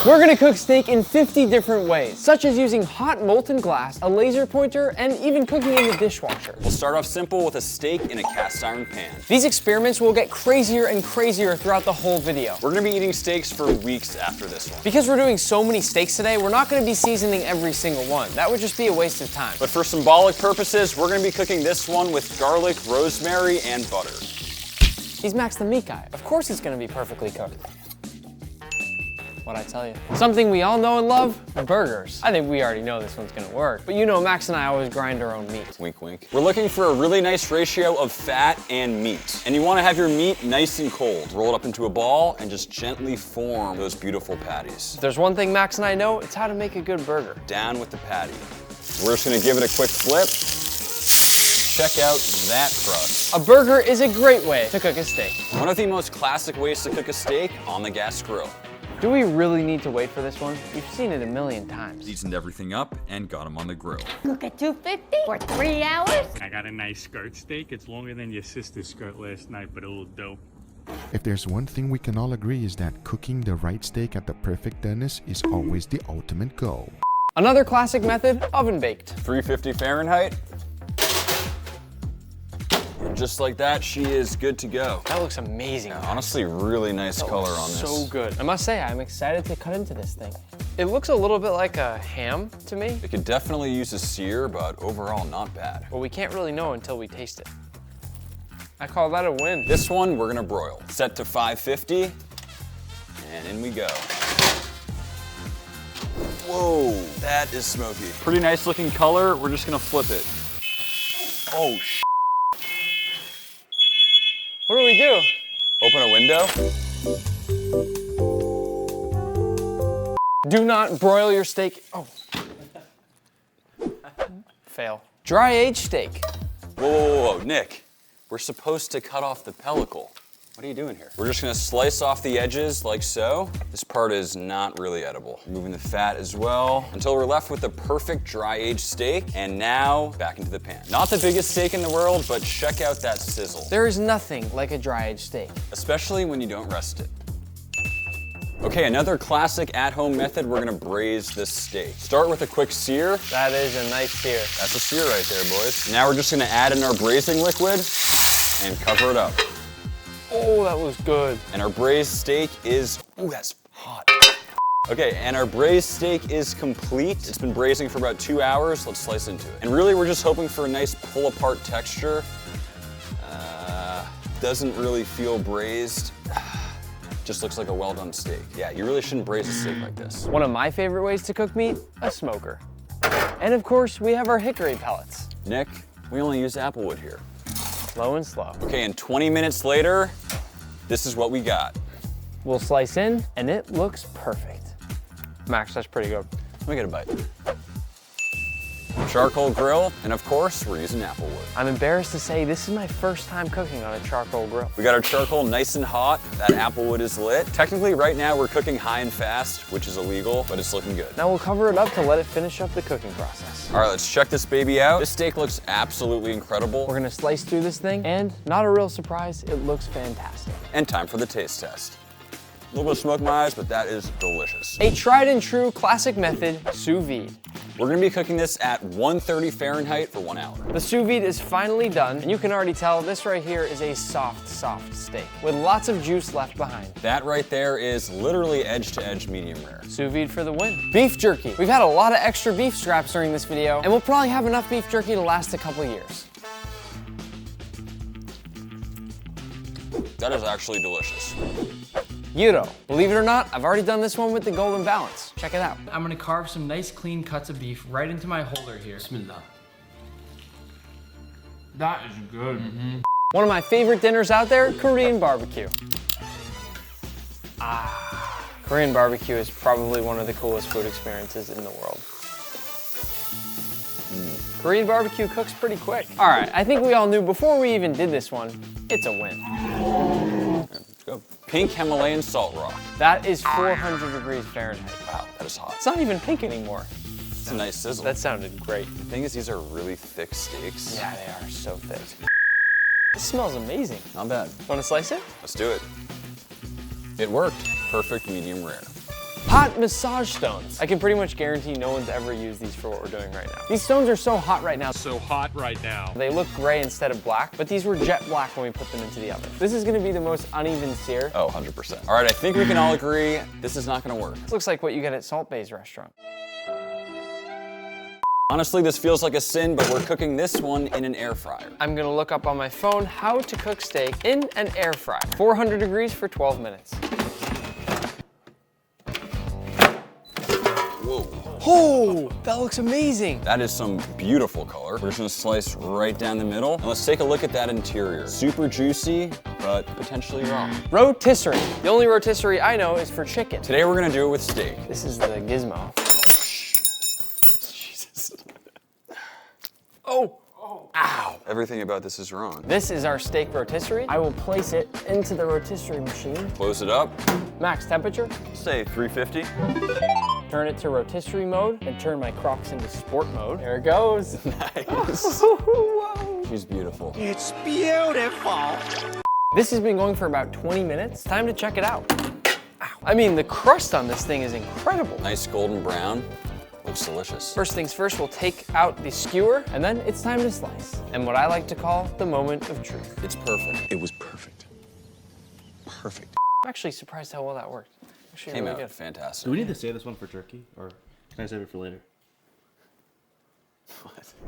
We're gonna cook steak in 50 different ways, such as using hot molten glass, a laser pointer, and even cooking in the dishwasher. We'll start off simple with a steak in a cast iron pan. These experiments will get crazier and crazier throughout the whole video. We're gonna be eating steaks for weeks after this one. Because we're doing so many steaks today, we're not gonna be seasoning every single one. That would just be a waste of time. But for symbolic purposes, we're gonna be cooking this one with garlic, rosemary, and butter. He's Max the meat guy. Of course it's gonna be perfectly cooked. What'd I tell you? Something we all know and love, burgers. I think we already know this one's gonna work. But you know Max and I always grind our own meat. Wink, wink. We're looking for a really nice ratio of fat and meat. And you wanna have your meat nice and cold. Roll it up into a ball and just gently form those beautiful patties. If there's one thing Max and I know, it's how to make a good burger. Down with the patty. We're just gonna give it a quick flip. Check out that crust. A burger is a great way to cook a steak. One of the most classic ways to cook a steak on the gas grill. Do we really need to wait for this one? We've seen it a million times. Seasoned everything up and got them on the grill. Cook at 250 for 3 hours. I got a nice skirt steak. It's longer than your sister's skirt last night, but a little dope. If there's one thing we can all agree is that cooking the right steak at the perfect doneness is always the ultimate goal. Another classic method, oven baked. 350 Fahrenheit. And just like that, she is good to go. That looks amazing. Yeah, honestly, really nice color on this. So good. I must say, I'm excited to cut into this thing. It looks a little bit like a ham to me. It could definitely use a sear, but overall not bad. But we can't really know until we taste it. I call that a win. This one, we're gonna broil. Set to 550, and in we go. Whoa, that is smoky. Pretty nice looking color. We're just gonna flip it. Oh, sh**. What do we do? Open a window. Do not broil your steak. Oh. Fail. Dry aged steak. Whoa, whoa, whoa, Nick. We're supposed to cut off the pellicle. What are you doing here? We're just gonna slice off the edges like so. This part is not really edible. Removing the fat as well until we're left with the perfect dry aged steak. And now back into the pan. Not the biggest steak in the world, but check out that sizzle. There is nothing like a dry aged steak. Especially when you don't rest it. Okay, another classic at-home method, we're gonna braise this steak. Start with a quick sear. That is a nice sear. That's a sear right there, boys. Now we're just gonna add in our braising liquid and cover it up. Oh, that was good. And our braised steak is, ooh, that's hot. Okay, and our braised steak is complete. It's been braising for about 2 hours. Let's slice into it. And really, we're just hoping for a nice pull-apart texture. Doesn't really feel braised. Just looks like a well-done steak. Yeah, you really shouldn't braise a steak like this. One of my favorite ways to cook meat, a smoker. And of course, we have our hickory pellets. Nick, we only use applewood here. Low and slow. Okay, and 20 minutes later, this is what we got. We'll slice in, and it looks perfect. Max, that's pretty good. Let me get a bite. Charcoal grill, and of course, we're using applewood. I'm embarrassed to say this is my first time cooking on a charcoal grill. We got our charcoal nice and hot. That applewood is lit. Technically, right now, we're cooking high and fast, which is illegal, but it's looking good. Now we'll cover it up to let it finish up the cooking process. All right, let's check this baby out. This steak looks absolutely incredible. We're gonna slice through this thing, and not a real surprise, it looks fantastic. And time for the taste test. A little bit of smoke in my eyes, but that is delicious. A tried and true classic method, sous vide. We're gonna be cooking this at 130 Fahrenheit for 1 hour. The sous vide is finally done, and you can already tell this right here is a soft, soft steak with lots of juice left behind. That right there is literally edge to edge medium rare. Sous vide for the win. Beef jerky. We've had a lot of extra beef scraps during this video, and we'll probably have enough beef jerky to last a couple years. That is actually delicious. Gyro. Believe it or not, I've already done this one with the golden balance. Check it out. I'm gonna carve some nice clean cuts of beef right into my holder here. Bismillah. That is good. One of my favorite dinners out there, Korean barbecue. Korean barbecue is probably one of the coolest food experiences in the world. Korean barbecue cooks pretty quick. All right, I think we all knew before we even did this one, it's a win. Let's go. Pink Himalayan salt rock. That is 400 degrees Fahrenheit. Wow, that is hot. It's not even pink anymore. It's a nice sizzle. That sounded great. The thing is, these are really thick steaks. Yeah, they are so thick. This smells amazing. Not bad. Want to slice it? Let's do it. It worked. Perfect medium rare. Hot massage stones. I can pretty much guarantee no one's ever used these for what we're doing right now. These stones are so hot right now. So hot right now. They look gray instead of black, but these were jet black when we put them into the oven. This is gonna be the most uneven sear. Oh, 100%. All right, I think we can all agree this is not gonna work. This looks like what you get at Salt Bay's restaurant. Honestly, this feels like a sin, but we're cooking this one in an air fryer. I'm gonna look up on my phone how to cook steak in an air fryer. 400 degrees for 12 minutes. Whoa. Oh, that looks amazing. That is some beautiful color. We're just gonna slice right down the middle. And let's take a look at that interior. Super juicy, but potentially raw. Rotisserie. The only rotisserie I know is for chicken. Today we're gonna do it with steak. This is the gizmo. Jesus. Oh. Ow. Everything about this is wrong. This is our steak rotisserie. I will place it into the rotisserie machine. Close it up. Max temperature. Say 350. Turn it to rotisserie mode and turn my Crocs into sport mode. There it goes. Nice. Whoa. She's beautiful. It's beautiful. This has been going for about 20 minutes. Time to check it out. Ow. I mean, the crust on this thing is incredible. Nice golden brown. Looks delicious. First things first, we'll take out the skewer and then it's time to slice. And what I like to call the moment of truth. It's perfect. It was perfect. Perfect. I'm actually surprised how well that worked. Actually, Came really out good. fantastic. Do we need to save this one for turkey, or can I save it for later?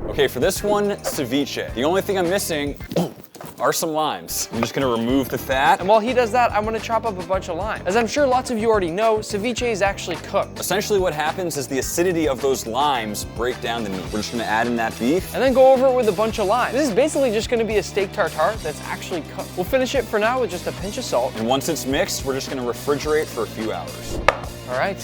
Okay, for this one, ceviche. The only thing I'm missing are some limes. I'm just gonna remove the fat. And while he does that, I'm gonna chop up a bunch of lime. As I'm sure lots of you already know, ceviche is actually cooked. Essentially what happens is the acidity of those limes break down the meat. We're just gonna add in that beef. And then go over it with a bunch of lime. This is basically just gonna be a steak tartare that's actually cooked. We'll finish it for now with just a pinch of salt. And once it's mixed, we're just gonna refrigerate for a few hours. All right.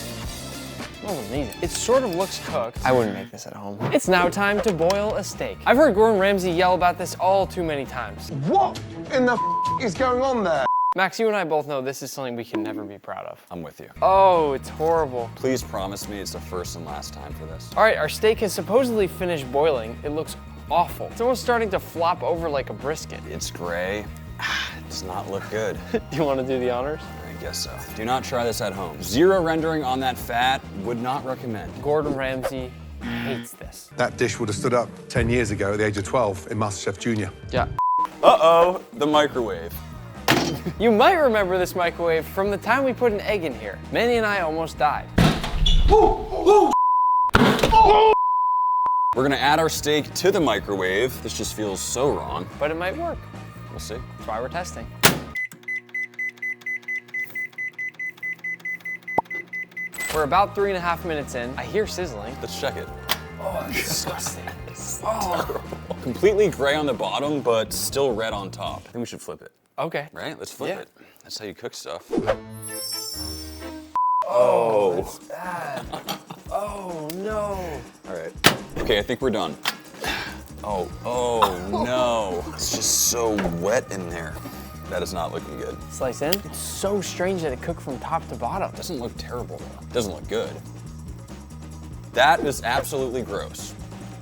Oh, amazing. It sort of looks cooked. I wouldn't make this at home. It's now time to boil a steak. I've heard Gordon Ramsay yell about this all too many times. What in the is going on there? Max, you and I both know this is something we can never be proud of. I'm with you. Oh, it's horrible. Please promise me it's the first and last time for this. All right, our steak has supposedly finished boiling. It looks awful. It's almost starting to flop over like a brisket. It's gray. It does not look good. Do you want to do the honors? I guess so. Do not try this at home. Zero rendering on that fat, would not recommend. Gordon Ramsay hates this. That dish would have stood up 10 years ago at the age of 12 in MasterChef Junior. Yeah. Uh-oh, the microwave. You might remember this microwave from the time we put an egg in here. Manny and I almost died. We're gonna add our steak to the microwave. This just feels so wrong. But it might work. We'll see. That's why we're testing. We're about 3.5 minutes in. I hear sizzling. Let's check it. Oh, that's disgusting. Completely gray on the bottom, but still red on top. I think we should flip it, Okay. right? Let's flip Yeah. it. That's how you cook stuff. Oh. That's bad. Oh, no. All right. Okay, I think we're done. Oh no. It's just so wet in there. That is not looking good. Slice in. It's so strange that it cooked from top to bottom. Doesn't look terrible though. Doesn't look good. That is absolutely gross.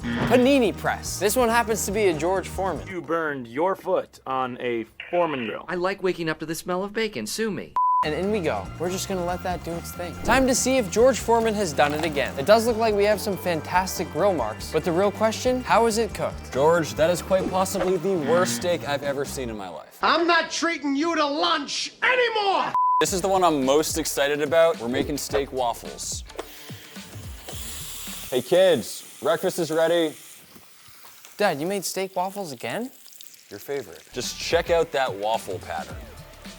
Panini press. This one happens to be a George Foreman. You burned your foot on a Foreman grill. I like waking up to the smell of bacon. Sue me. And in we go. We're just gonna let that do its thing. Time to see if George Foreman has done it again. It does look like we have some fantastic grill marks, but the real question, how is it cooked? George, that is quite possibly the worst steak I've ever seen in my life. I'm not treating you to lunch anymore. This is the one I'm most excited about. We're making steak waffles. Hey kids, breakfast is ready. Dad, you made steak waffles again? Your favorite. Just check out that waffle pattern.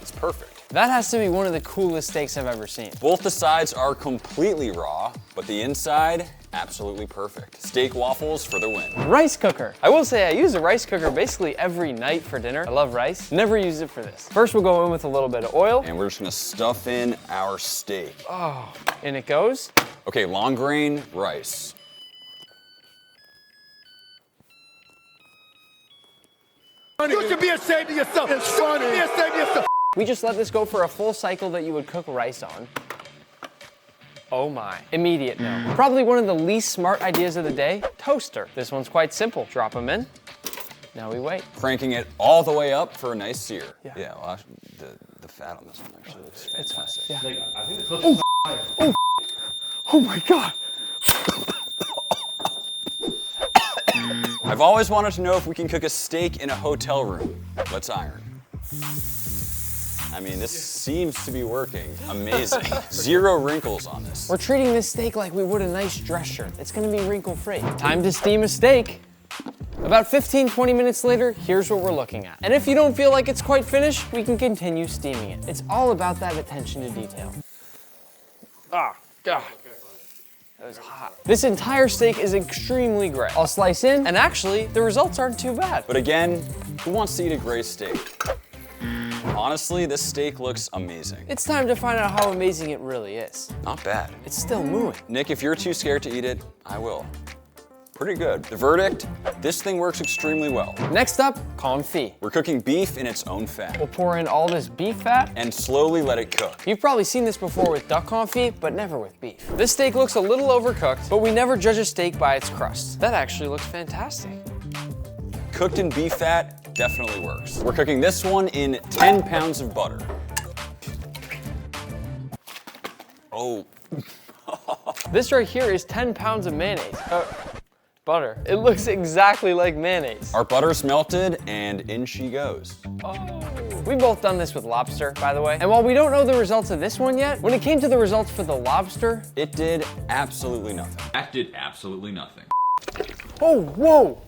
It's perfect. That has to be one of the coolest steaks I've ever seen. Both the sides are completely raw, but the inside, absolutely perfect. Steak waffles for the win. Rice cooker. I will say I use a rice cooker basically every night for dinner. I love rice. Never use it for this. First we'll go in with a little bit of oil. And we're just gonna stuff in our steak. Oh, in it goes. Okay, long grain rice. You should be ashamed of yourself. It's funny. Be ashamed of yourself. We just let this go for a full cycle that you would cook rice on. Oh my. Immediate no. Probably one of the least smart ideas of the day, toaster. This one's quite simple. Drop them in. Now we wait. Cranking it all the way up for a nice sear. Yeah. Well, actually, the fat on this one actually looks fantastic. Yeah. Like, I think the Oh my God. I've always wanted to know if we can cook a steak in a hotel room. Let's iron. I mean, this seems to be working. Amazing. 0 wrinkles on this. We're treating this steak like we would a nice dress shirt. It's gonna be wrinkle-free. Time to steam a steak. About 15-20 minutes later, here's what we're looking at. And if you don't feel like it's quite finished, we can continue steaming it. It's all about that attention to detail. Ah, God. That was hot. This entire steak is extremely gray. I'll slice in, and actually, the results aren't too bad. But again, who wants to eat a gray steak? Honestly, this steak looks amazing. It's time to find out how amazing it really is. Not bad. It's still moving. Nick, if you're too scared to eat it, I will. Pretty good. The verdict, this thing works extremely well. Next up, confit. We're cooking beef in its own fat. We'll pour in all this beef fat. And slowly let it cook. You've probably seen this before with duck confit, but never with beef. This steak looks a little overcooked, but we never judge a steak by its crust. That actually looks fantastic. Cooked in beef fat definitely works. We're cooking this one in 10 pounds of butter. Oh. This right here is 10 pounds of mayonnaise. Butter. It looks exactly like mayonnaise. Our butter's melted and in she goes. We've both done this with lobster, by the way. And while we don't know the results of this one yet, when it came to the results for the lobster, it did absolutely nothing. That did absolutely nothing. Oh, whoa.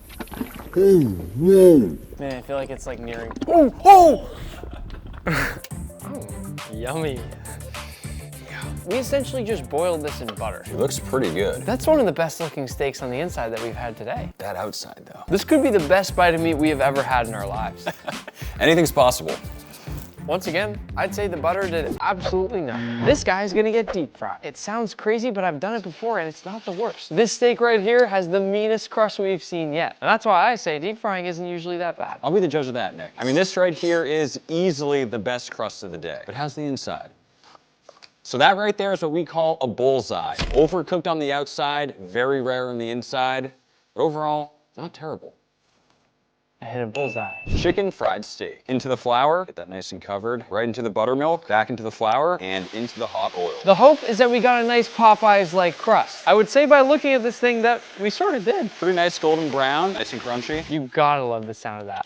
Man, I feel like it's like nearing. Oh! Yummy. We essentially just boiled this in butter. It looks pretty good. That's one of the best looking steaks on the inside that we've had today. That outside though. This could be the best bite of meat we have ever had in our lives. Anything's possible. Once again, I'd say the butter did absolutely nothing. This guy is gonna get deep fried. It sounds crazy, but I've done it before and it's not the worst. This steak right here has the meanest crust we've seen yet. And that's why I say deep frying isn't usually that bad. I'll be the judge of that, Nick. I mean, this right here is easily the best crust of the day. But how's the inside? So that right there is what we call a bullseye. Overcooked on the outside, very rare on the inside, but overall, not terrible. I hit a bullseye. Chicken fried steak. Into the flour, get that nice and covered, right into the buttermilk, back into the flour, and into the hot oil. The hope is that we got a nice Popeyes-like crust. I would say by looking at this thing that we sort of did. Pretty nice golden brown, nice and crunchy. You gotta love the sound of that.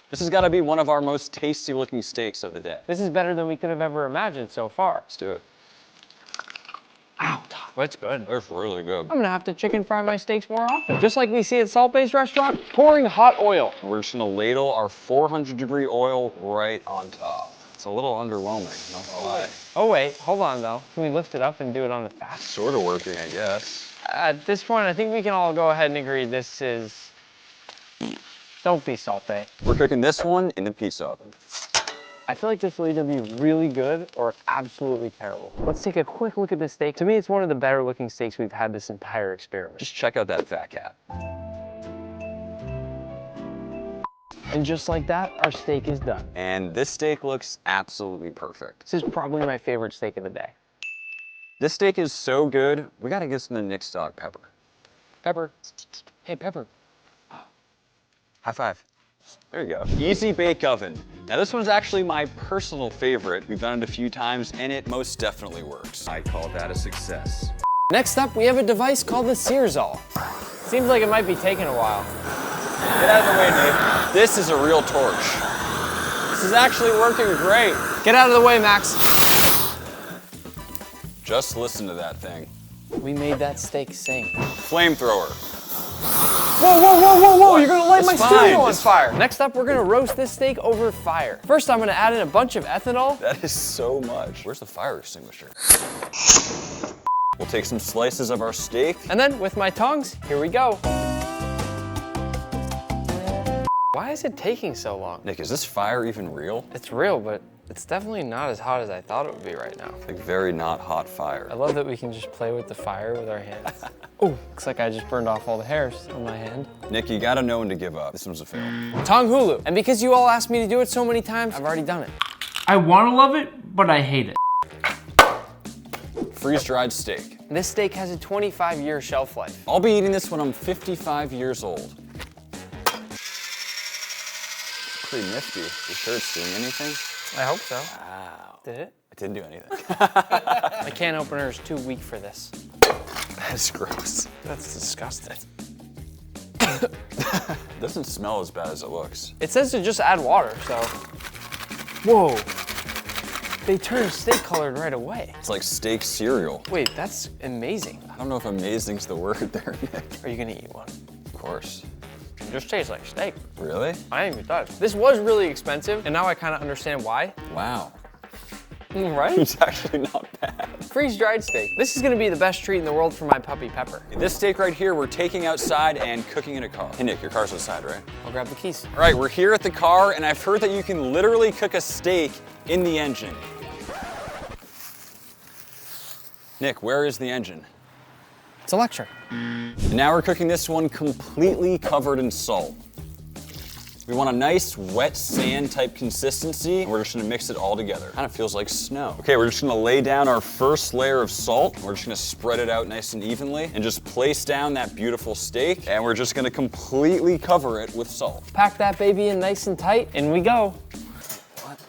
This has gotta be one of our most tasty looking steaks of the day. This is better than we could have ever imagined so far. Let's do it. Ow, that's good. That's really good. I'm gonna have to chicken fry my steaks more often. Just like we see at Salt-Based Restaurant, pouring hot oil. We're just gonna ladle our 400-degree oil right on top. It's a little underwhelming, not gonna lie. Oh wait, hold on though. Can we lift it up and do it on the fast? Sort of working, I guess. At this point, I think we can all go ahead and agree this is... Don't be salty. We're cooking this one in the pizza oven. I feel like this will either be really good or absolutely terrible. Let's take a quick look at this steak. To me, it's one of the better looking steaks we've had this entire experiment. Just check out that fat cat. And just like that, our steak is done. And this steak looks absolutely perfect. This is probably my favorite steak of the day. This steak is so good, we gotta give some to Nick's dog, Pepper. Pepper. Hey, Pepper. High five. There you go. Easy bake oven. Now this one's actually my personal favorite. We've done it a few times and it most definitely works. I call that a success. Next up, we have a device called the Searzall. Seems like it might be taking a while. Get out of the way, Nick. This is a real torch. This is actually working great. Get out of the way, Max. Just listen to that thing. We made that steak sing. Flamethrower. Whoa, whoa, whoa, whoa, whoa, you're gonna light my It's fine. studio on fire. Next up, we're gonna roast this steak over fire. First, I'm gonna add in a bunch of ethanol. That is so much. Where's the fire extinguisher? We'll take some slices of our steak. And then, with my tongs, here we go. Why is it taking so long? Nick, is this fire even real? It's real, but it's definitely not as hot as I thought it would be right now. Like very not hot fire. I love that we can just play with the fire with our hands. Oh, looks like I just burned off all the hairs on my hand. Nick, you gotta know when to give up. This one's a fail. Tong Hulu. And because you all asked me to do it so many times, I've already done it. I want to love it, but I hate it. Freeze-dried steak. This steak has a 25-year shelf life. I'll be eating this when I'm 55 years old. Pretty nifty. You sure it's doing anything? I hope so. Wow. Did it? I didn't do anything. The can opener is too weak for this. That's gross. That's disgusting. It doesn't smell as bad as it looks. It says to just add water, so. Whoa. They turn steak colored right away. It's like steak cereal. Wait, that's amazing. I don't know if amazing's the word there, Nick. Are you gonna eat one? Of course. It just tastes like steak. Really? I think it does. This was really expensive, and now I kind of understand why. Wow. Right? It's actually not bad. Freeze-dried steak. This is gonna be the best treat in the world for my puppy Pepper. This steak right here, we're taking outside and cooking in a car. Hey Nick, your car's outside, right? I'll grab the keys. All right, we're here at the car, and I've heard that you can literally cook a steak in the engine. Nick, where is the engine? It's electric. And now we're cooking this one completely covered in salt. We want a nice wet sand type consistency, and we're just gonna mix it all together. Kind of feels like snow. Okay, we're just gonna lay down our first layer of salt. We're just gonna spread it out nice and evenly and just place down that beautiful steak, and we're just gonna completely cover it with salt. Pack that baby in nice and tight, and we go. What?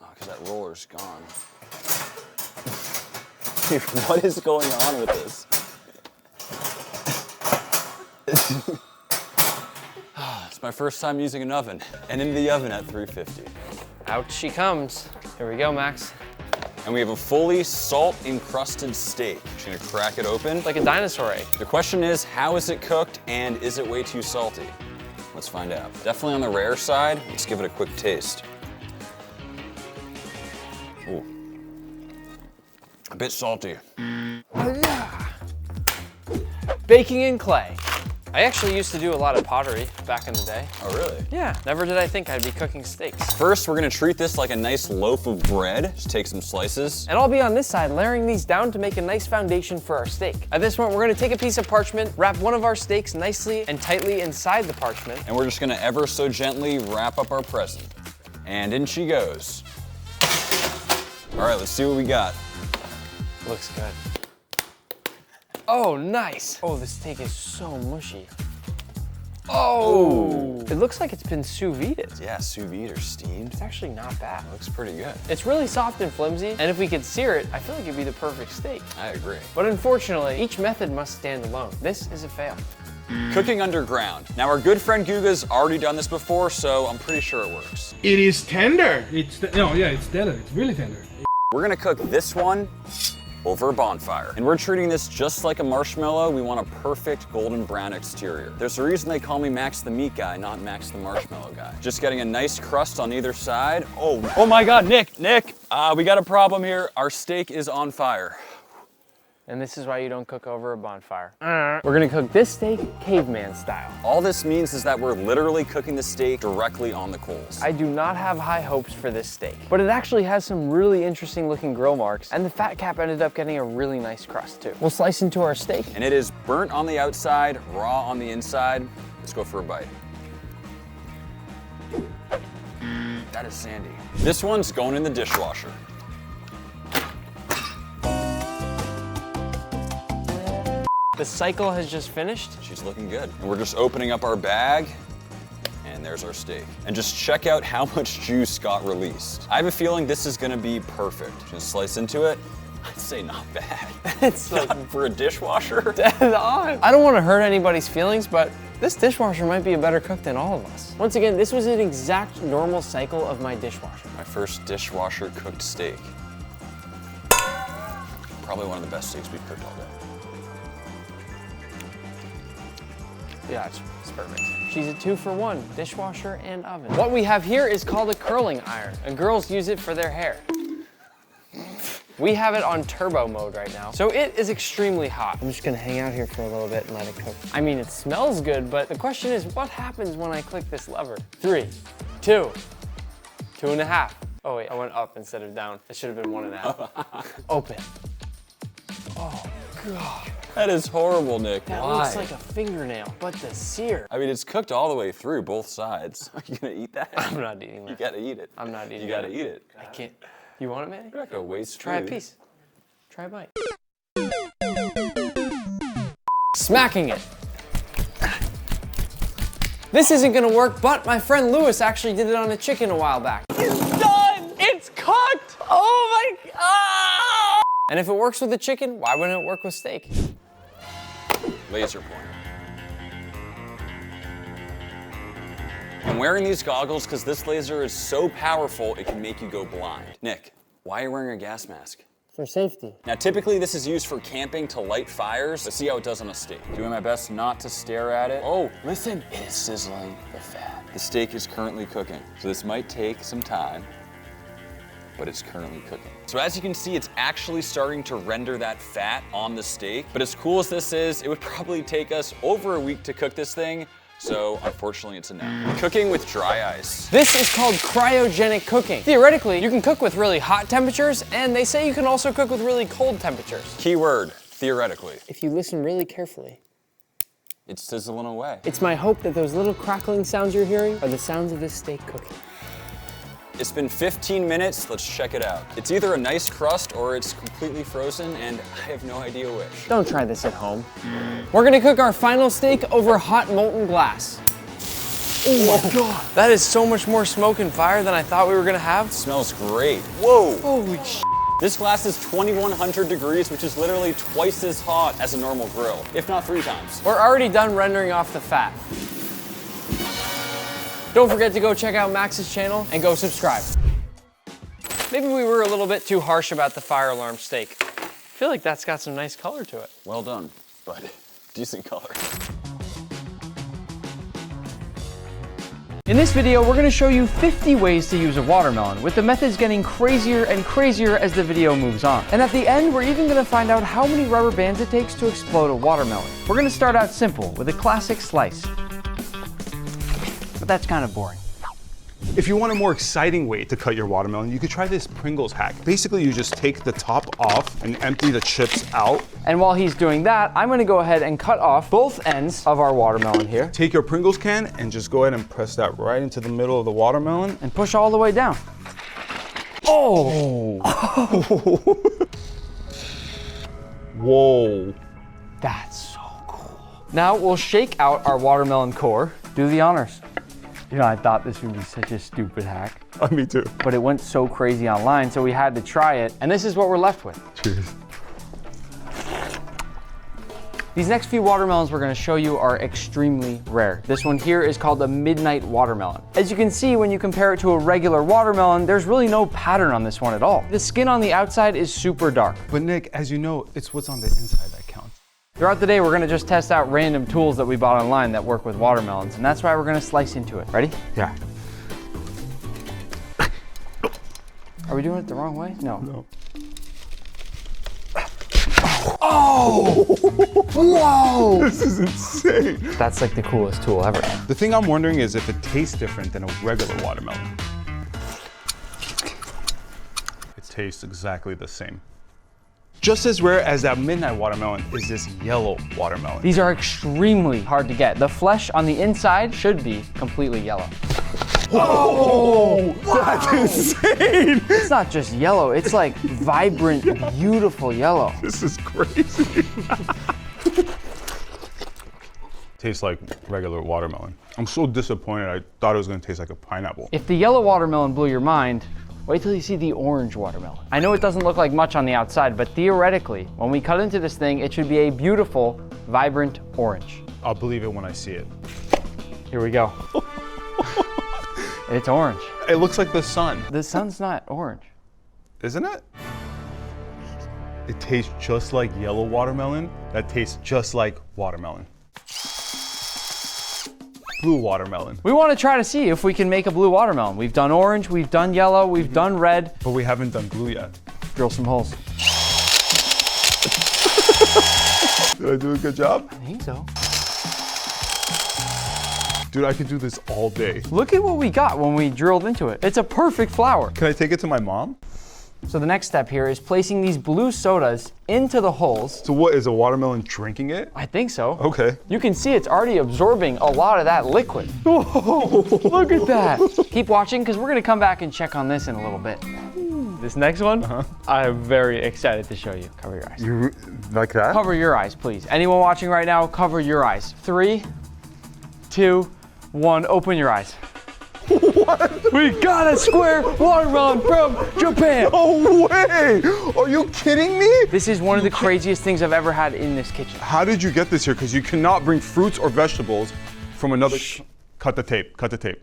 Oh, because that roller's gone. Dude, what is going on with this? It's my first time using an oven, and in the oven at 350. Out she comes. Here we go, Max. And we have a fully salt-encrusted steak. Just gonna crack it open. It's like a dinosaur egg. The question is, how is it cooked, and is it way too salty? Let's find out. Definitely on the rare side. Let's give it a quick taste. Ooh. A bit salty. Baking in clay. I actually used to do a lot of pottery back in the day. Oh, really? Yeah, never did I think I'd be cooking steaks. First, we're gonna treat this like a nice loaf of bread. Just take some slices. And I'll be on this side layering these down to make a nice foundation for our steak. At this point, we're gonna take a piece of parchment, wrap one of our steaks nicely and tightly inside the parchment. And we're just gonna ever so gently wrap up our present. And in she goes. All right, let's see what we got. Looks good. Oh, nice. Oh, the steak is so mushy. Oh! It looks like it's been sous vide. Yeah, sous vide or steamed. It's actually not bad. Looks pretty good. It's really soft and flimsy, and if we could sear it, I feel like it'd be the perfect steak. I agree. But unfortunately, each method must stand alone. This is a fail. Cooking underground. Now, our good friend Guga's already done this before, so I'm pretty sure it works. It is tender. It's tender. It's really tender. We're gonna cook this one over a bonfire. And we're treating this just like a marshmallow. We want a perfect golden brown exterior. There's a reason they call me Max the meat guy, not Max the marshmallow guy. Just getting a nice crust on either side. Oh my God, Nick, we got a problem here. Our steak is on fire. And this is why you don't cook over a bonfire. We're gonna cook this steak caveman style. All this means is that we're literally cooking the steak directly on the coals. I do not have high hopes for this steak, but it actually has some really interesting looking grill marks, and the fat cap ended up getting a really nice crust too. We'll slice into our steak. And it is burnt on the outside, raw on the inside. Let's go for a bite. That is sandy. This one's going in the dishwasher. The cycle has just finished. She's looking good. And we're just opening up our bag, and there's our steak. And just check out how much juice got released. I have a feeling this is gonna be perfect. Just slice into it. I'd say not bad. It's like not for a dishwasher. dead on. I don't want to hurt anybody's feelings, but this dishwasher might be a better cook than all of us. Once again, this was an exact normal cycle of my dishwasher. My first dishwasher cooked steak. Probably one of the best steaks we've cooked all day. Yeah, it's perfect. She's a 2-for-1, dishwasher and oven. What we have here is called a curling iron, and girls use it for their hair. We have it on turbo mode right now, so it is extremely hot. I'm just gonna hang out here for a little bit and let it cook. I mean, it smells good, but the question is, what happens when I click this lever? 3, 2, 2.5. Oh wait, I went up instead of down. It should have been 1.5. Open. Oh, God. That is horrible, Nick. That Why? looks like a fingernail, but the sear. I mean, it's cooked all the way through both sides. Are you gonna eat that? I'm not eating that. You gotta eat it. I'm not eating You gotta that. eat it. I can't. You want it, Manny? You're not gonna waste Try a food. piece. Try a bite. Smacking it. This isn't gonna work, but my friend Lewis actually did it on a chicken a while back. It's done! And if it works with the chicken, why wouldn't it work with steak? Laser pointer. I'm wearing these goggles because this laser is so powerful it can make you go blind. Nick, why are you wearing a gas mask? For safety. Now, typically this is used for camping to light fires. Let's see how it does on a steak. Doing my best not to stare at it. Oh, listen, it is sizzling the fat. The steak is currently cooking. So this might take some time, but it's currently cooking. So as you can see, it's actually starting to render that fat on the steak. But as cool as this is, it would probably take us over a week to cook this thing. So unfortunately, it's a no. Cooking with dry ice. This is called cryogenic cooking. Theoretically, you can cook with really hot temperatures, and they say you can also cook with really cold temperatures. Keyword, theoretically. If you listen really carefully. It's sizzling away. It's my hope that those little crackling sounds you're hearing are the sounds of this steak cooking. It's been 15 minutes, let's check it out. It's either a nice crust or it's completely frozen, and I have no idea which. Don't try this at home. We're gonna cook our final steak over hot molten glass. Oh my God. That is so much more smoke and fire than I thought we were gonna have. It smells great. Whoa. Holy sh**. This glass is 2100 degrees, which is literally twice as hot as a normal grill, if not 3 times. We're already done rendering off the fat. Don't forget to go check out Max's channel and go subscribe. Maybe we were a little bit too harsh about the fire alarm steak. I feel like that's got some nice color to it. Well done, but decent color. In this video, we're gonna show you 50 ways to use a watermelon, with the methods getting crazier and crazier as the video moves on. And at the end, we're even gonna find out how many rubber bands it takes to explode a watermelon. We're gonna start out simple with a classic slice. But that's kind of boring. If you want a more exciting way to cut your watermelon, you could try this Pringles hack. Basically, you just take the top off and empty the chips out. And while he's doing that, I'm gonna go ahead and cut off both ends of our watermelon here. Take your Pringles can and just go ahead and press that right into the middle of the watermelon. And push all the way down. Oh! Whoa. That's so cool. Now we'll shake out our watermelon core. Do the honors. You know, I thought this would be such a stupid hack. Me too. But it went so crazy online, so we had to try it. And this is what we're left with. Cheers. These next few watermelons we're gonna show you are extremely rare. This one here is called a midnight watermelon. As you can see, when you compare it to a regular watermelon, there's really no pattern on this one at all. The skin on the outside is super dark. But Nick, as you know, it's what's on the inside that counts. Throughout the day, we're gonna just test out random tools that we bought online that work with watermelons, and that's why we're gonna slice into it. Ready? Yeah. Are we doing it the wrong way? No. No. Oh! Whoa! This is insane. That's like the coolest tool ever. The thing I'm wondering is if it tastes different than a regular watermelon. It tastes exactly the same. Just as rare as that midnight watermelon is this yellow watermelon. These are extremely hard to get. The flesh on the inside should be completely yellow. Whoa! That's insane! It's not just yellow, it's like vibrant, beautiful yellow. This is crazy. Tastes like regular watermelon. I'm so disappointed. I thought it was gonna taste like a pineapple. If the yellow watermelon blew your mind, wait till you see the orange watermelon. I know it doesn't look like much on the outside, but theoretically, when we cut into this thing, it should be a beautiful, vibrant orange. I'll believe it when I see it. Here we go. It's orange. It looks like the sun. The sun's not orange. Isn't it? It tastes just like yellow watermelon. That tastes just like watermelon. Blue watermelon. We want to try to see if we can make a blue watermelon. We've done orange, we've done yellow, we've done red. But we haven't done blue yet. Drill some holes. Did I do a good job? I think so. Dude, I could do this all day. Look at what we got when we drilled into it. It's a perfect flower. Can I take it to my mom? So the next step here is placing these blue sodas into the holes. So what, is a watermelon drinking it? I think so. Okay. You can see it's already absorbing a lot of that liquid. Whoa, look at that. Keep watching, because we're gonna come back and check on this in a little bit. This next one, I am very excited to show you. Cover your eyes. You like that? Cover your eyes, please. Anyone watching right now, cover your eyes. 3, 2, 1, open your eyes. What? We got a square watermelon from Japan. No way! Are you kidding me? This is one of the craziest things I've ever had in this kitchen. How did you get this here? Because you cannot bring fruits or vegetables from another. Cut the tape. Cut the tape.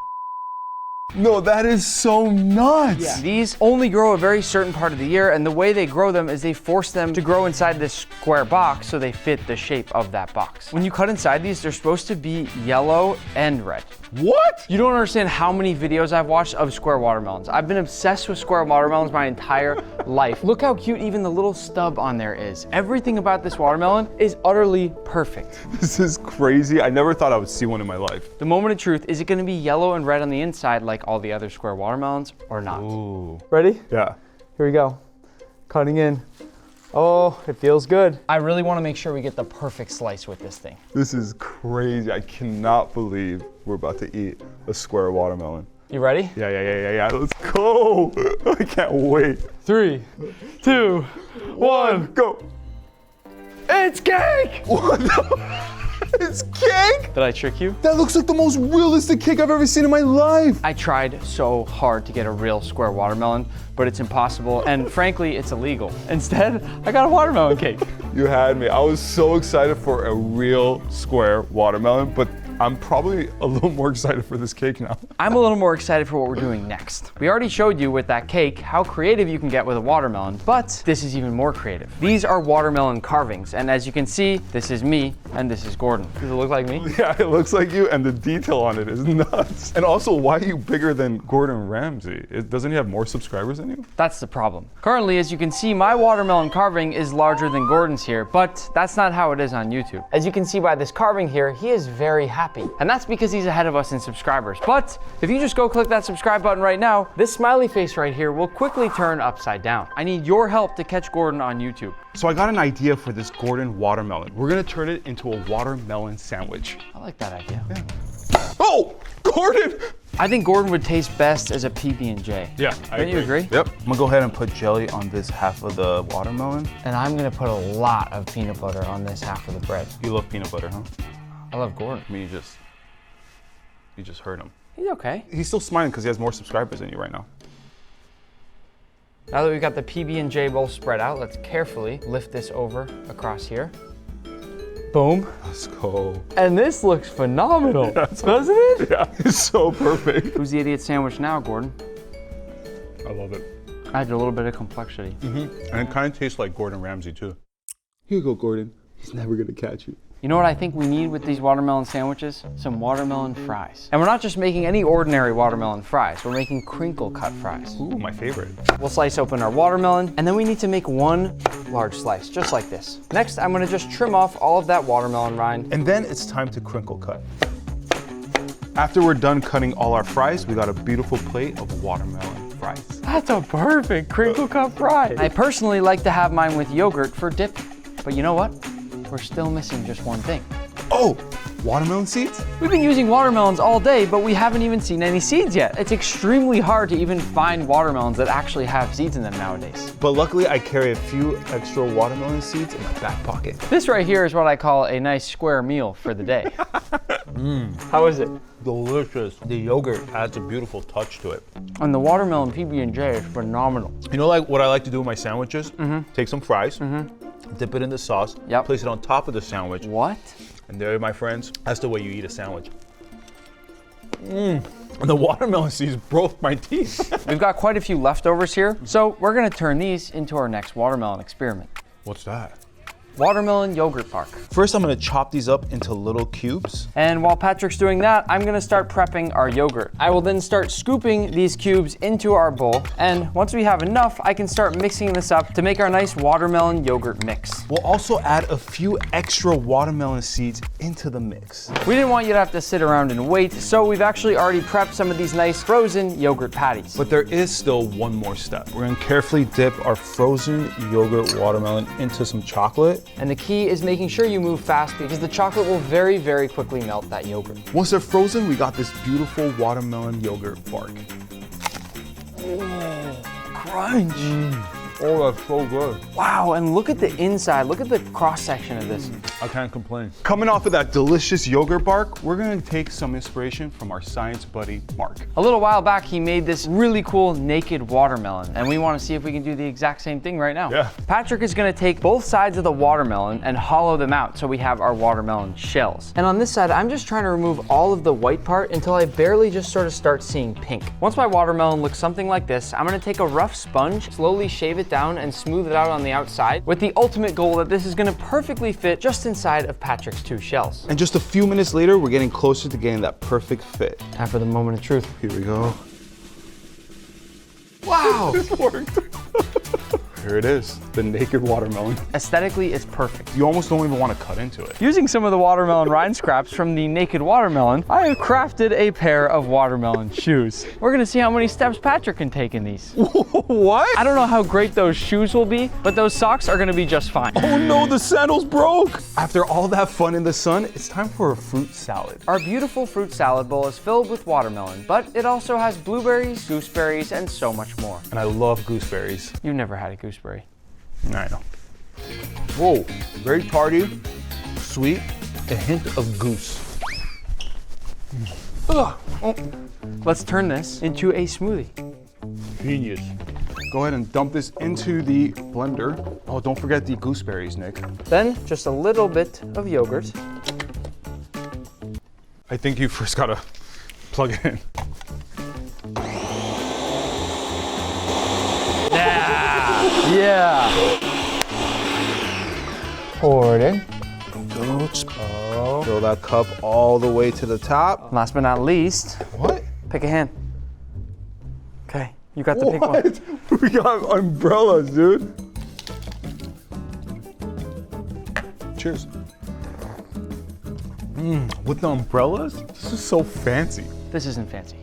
No, that is so nuts. Yeah. These only grow a very certain part of the year, and the way they grow them is they force them to grow inside this square box so they fit the shape of that box. When you cut inside these, they're supposed to be yellow and red. What? You don't understand how many videos I've watched of square watermelons. I've been obsessed with square watermelons my entire life. Look how cute even the little stub on there is. Everything about this watermelon is utterly perfect. This is crazy. I never thought I would see one in my life. The moment of truth, is it gonna be yellow and red on the inside like all the other square watermelons or not? Ooh. Ready? Yeah. Here we go. Cutting in. Oh, it feels good. I really want to make sure we get the perfect slice with this thing. This is crazy. I cannot believe we're about to eat a square watermelon. You ready? Yeah. Let's go. I can't wait. 3, 2, 1, go. It's cake! What It's cake? Did I trick you? That looks like the most realistic cake I've ever seen in my life. I tried so hard to get a real square watermelon, but it's impossible, and frankly, it's illegal. Instead, I got a watermelon cake. You had me. I was so excited for a real square watermelon, but I'm probably a little more excited for this cake now. I'm a little more excited for what we're doing next. We already showed you with that cake how creative you can get with a watermelon, but this is even more creative. These are watermelon carvings, and as you can see, this is me and this is Gordon. Does it look like me? Yeah, it looks like you, and the detail on it is nuts. And also, why are you bigger than Gordon Ramsay? Doesn't he have more subscribers than you? That's the problem. Currently, as you can see, my watermelon carving is larger than Gordon's here, but that's not how it is on YouTube. As you can see by this carving here, he is very happy. And that's because he's ahead of us in subscribers. But if you just go click that subscribe button right now, this smiley face right here will quickly turn upside down. I need your help to catch Gordon on YouTube. So I got an idea for this Gordon watermelon. We're gonna turn it into a watermelon sandwich. I like that idea. Yeah. Oh, Gordon! I think Gordon would taste best as a PB&J. Yeah, Don't you agree? Yep. I'm gonna go ahead and put jelly on this half of the watermelon. And I'm gonna put a lot of peanut butter on this half of the bread. You love peanut butter, huh? I love Gordon. I mean, you just hurt him. He's okay. He's still smiling because he has more subscribers than you right now. Now that we've got the PB&J bowl spread out, let's carefully lift this over across here. Boom. Let's go. And this looks phenomenal, doesn't it? Yeah, it's so perfect. Who's the idiot sandwich now, Gordon? I love it. Adds a little bit of complexity. And it kind of tastes like Gordon Ramsay too. Here you go, Gordon. He's never gonna catch you. You know what I think we need with these watermelon sandwiches? Some watermelon fries. And we're not just making any ordinary watermelon fries, we're making crinkle cut fries. Ooh, my favorite. We'll slice open our watermelon, and then we need to make one large slice, just like this. Next, I'm gonna just trim off all of that watermelon rind. And then it's time to crinkle cut. After we're done cutting all our fries, we got a beautiful plate of watermelon fries. That's a perfect crinkle cut fry. I personally like to have mine with yogurt for dip. But you know what? We're still missing just one thing. Oh, watermelon seeds? We've been using watermelons all day, but we haven't even seen any seeds yet. It's extremely hard to even find watermelons that actually have seeds in them nowadays. But luckily I carry a few extra watermelon seeds in my back pocket. This right here is what I call a nice square meal for the day. How is it? Delicious. The yogurt adds a beautiful touch to it. And the watermelon PB&J is phenomenal. You know, like what I like to do with my sandwiches? Take some fries, dip it in the sauce, place it on top of the sandwich. What? And there, my friends, that's the way you eat a sandwich. And the watermelon seeds broke my teeth. We've got quite a few leftovers here, so we're gonna turn these into our next watermelon experiment. What's that? Watermelon yogurt bark. First, I'm gonna chop these up into little cubes. And while Patrick's doing that, I'm gonna start prepping our yogurt. I will then start scooping these cubes into our bowl, and once we have enough, I can start mixing this up to make our nice watermelon yogurt mix. We'll also add a few extra watermelon seeds into the mix. We didn't want you to have to sit around and wait, so we've actually already prepped some of these nice frozen yogurt patties. But there is still one more step. We're gonna carefully dip our frozen yogurt watermelon into some chocolate. And the key is making sure you move fast because the chocolate will very, very quickly melt that yogurt. Once they're frozen, we got this beautiful watermelon yogurt bark. Crunch. Oh, that's so good. Wow, and look at the inside. Look at the cross section of this. I can't complain. Coming off of that delicious yogurt bark, we're gonna take some inspiration from our science buddy, Mark. A little while back, he made this really cool naked watermelon, and we want to see if we can do the exact same thing right now. Yeah. Patrick is going to take both sides of the watermelon and hollow them out so we have our watermelon shells. And on this side, I'm just trying to remove all of the white part until I barely just sort of start seeing pink. Once my watermelon looks something like this, I'm going to take a rough sponge, slowly shave it down and smooth it out on the outside, with the ultimate goal that this is going to perfectly fit just inside of Patrick's 2 shells. And just a few minutes later, we're getting closer to getting that perfect fit. Time for the moment of truth. Here we go. Wow! This worked. Here it is, the naked watermelon. Aesthetically, it's perfect. You almost don't even want to cut into it. Using some of the watermelon rind scraps from the naked watermelon, I have crafted a pair of watermelon shoes. We're gonna see how many steps Patrick can take in these. What? I don't know how great those shoes will be, but those socks are gonna be just fine. Oh no, the sandals broke. After all that fun in the sun, it's time for a fruit salad. Our beautiful fruit salad bowl is filled with watermelon, but it also has blueberries, gooseberries, and so much more. And I love gooseberries. You've never had a gooseberry. I know. Whoa, very tarty, sweet, a hint of goose. Ugh. Oh. Let's turn this into a smoothie. Genius. Go ahead and dump this into the blender. Oh, don't forget the gooseberries, Nick. Then just a little bit of yogurt. I think you first gotta plug it in. Yeah. Pour it in. Fill that cup all the way to the top. Last but not least, What? pick a hand. Okay, you got to pick one. We got umbrellas, dude. Cheers. With the umbrellas? This is so fancy. This isn't fancy.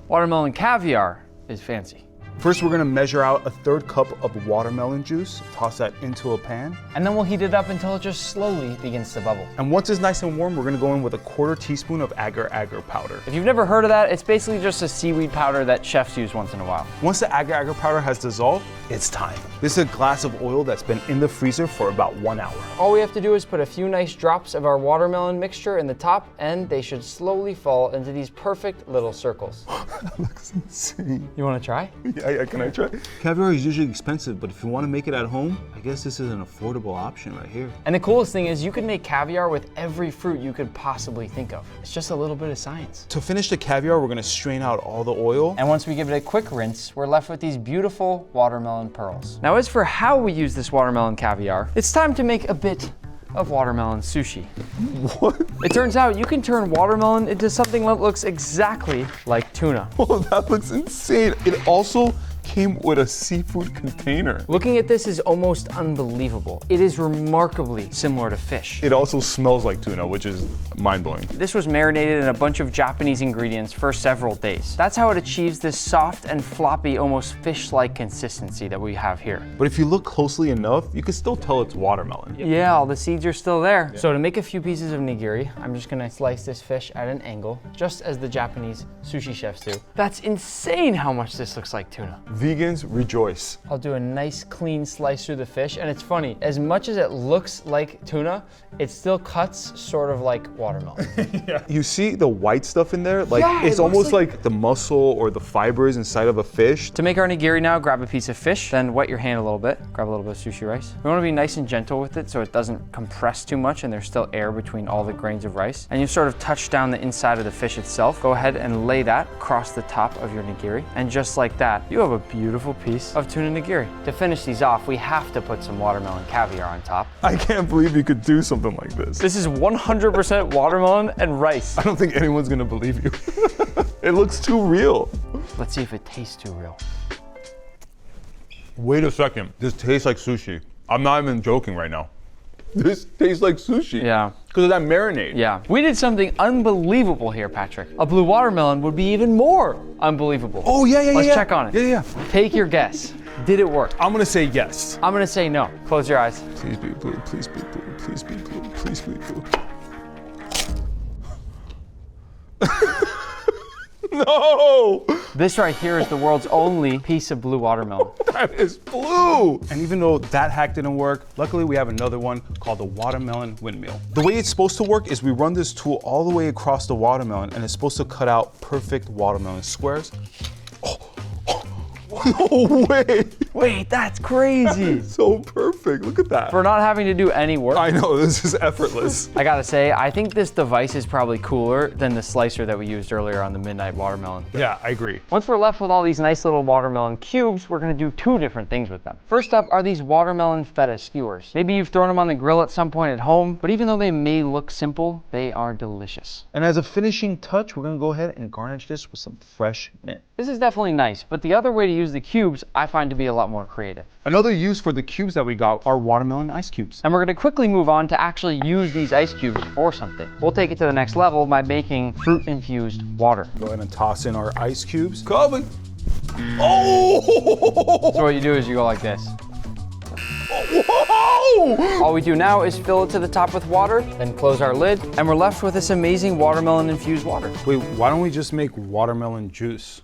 Watermelon caviar is fancy. First, we're gonna measure out a 1/3 cup of watermelon juice, toss that into a pan. And then we'll heat it up until it just slowly begins to bubble. And once it's nice and warm, we're gonna go in with a 1/4 teaspoon of agar-agar powder. If you've never heard of that, it's basically just a seaweed powder that chefs use once in a while. Once the agar-agar powder has dissolved, it's time. This is a glass of oil that's been in the freezer for about 1 hour. All we have to do is put a few nice drops of our watermelon mixture in the top, and they should slowly fall into these perfect little circles. That looks insane. You wanna try? Yeah, can I try? Caviar is usually expensive, but if you want to make it at home, I guess this is an affordable option right here. And the coolest thing is you can make caviar with every fruit you could possibly think of. It's just a little bit of science. To finish the caviar, we're gonna strain out all the oil. And once we give it a quick rinse, we're left with these beautiful watermelon pearls. Now, as for how we use this watermelon caviar, it's time to make a bit of watermelon sushi. What? It turns out you can turn watermelon into something that looks exactly like tuna. Oh, that looks insane. It also came with a seafood container. Looking at this is almost unbelievable. It is remarkably similar to fish. It also smells like tuna, which is mind-blowing. This was marinated in a bunch of Japanese ingredients for several days. That's how it achieves this soft and floppy, almost fish-like consistency that we have here. But if you look closely enough, you can still tell it's watermelon. Yeah, all the seeds are still there. So to make a few pieces of nigiri, I'm just gonna slice this fish at an angle, just as the Japanese sushi chefs do. That's insane how much this looks like tuna. Vegans rejoice. I'll do a nice clean slice through the fish, and it's funny, as much as it looks like tuna, it still cuts sort of like watermelon. Yeah. You see the white stuff in there? Like, Yeah, it's it looks almost like the muscle or the fibers inside of a fish. To make our nigiri now, grab a piece of fish, then wet your hand a little bit, grab a little bit of sushi rice. We wanna be nice and gentle with it so it doesn't compress too much and there's still air between all the grains of rice. And you sort of touch down the inside of the fish itself. Go ahead and lay that across the top of your nigiri. And just like that, you have a beautiful piece of tuna nigiri. To finish these off, we have to put some watermelon caviar on top. I can't believe you could do something like this. This is 100% watermelon and rice. I don't think anyone's gonna believe you. It looks too real. Let's see if it tastes too real. Wait a second. This tastes like sushi. I'm not even joking right now. This tastes like sushi. Yeah. Because of that marinade. Yeah. We did something unbelievable here, Patrick. A blue watermelon would be even more unbelievable. Oh, yeah. Let's check on it. Yeah. Take your guess. Did it work? I'm gonna say yes. I'm gonna say no. Close your eyes. Please be blue, please be blue, please be blue, please be blue. No! This right here is the world's only piece of blue watermelon. That is blue! And even though that hack didn't work, luckily we have another one called the watermelon windmill. The way it's supposed to work is we run this tool all the way across the watermelon and it's supposed to cut out perfect watermelon squares. No way! Wait, that's crazy. So perfect, look at that. For not having to do any work. I know, this is effortless. I gotta say, I think this device is probably cooler than the slicer that we used earlier on the Midnight Watermelon. Yeah, I agree. Once we're left with all these nice little watermelon cubes, we're gonna do two different things with them. First up are these watermelon feta skewers. Maybe you've thrown them on the grill at some point at home, but even though they may look simple, they are delicious. And as a finishing touch, we're gonna go ahead and garnish this with some fresh mint. This is definitely nice, but the other way to use the cubes, I find to be a lot more creative. Another use for the cubes that we got are watermelon ice cubes. And we're gonna quickly move on to actually use these ice cubes for something. We'll take it to the next level by making fruit-infused water. Go ahead and toss in our ice cubes. Coming. Oh! So what you do is you go like this. Whoa! All we do now is fill it to the top with water, then close our lid, and we're left with this amazing watermelon-infused water. Wait, why don't we just make watermelon juice?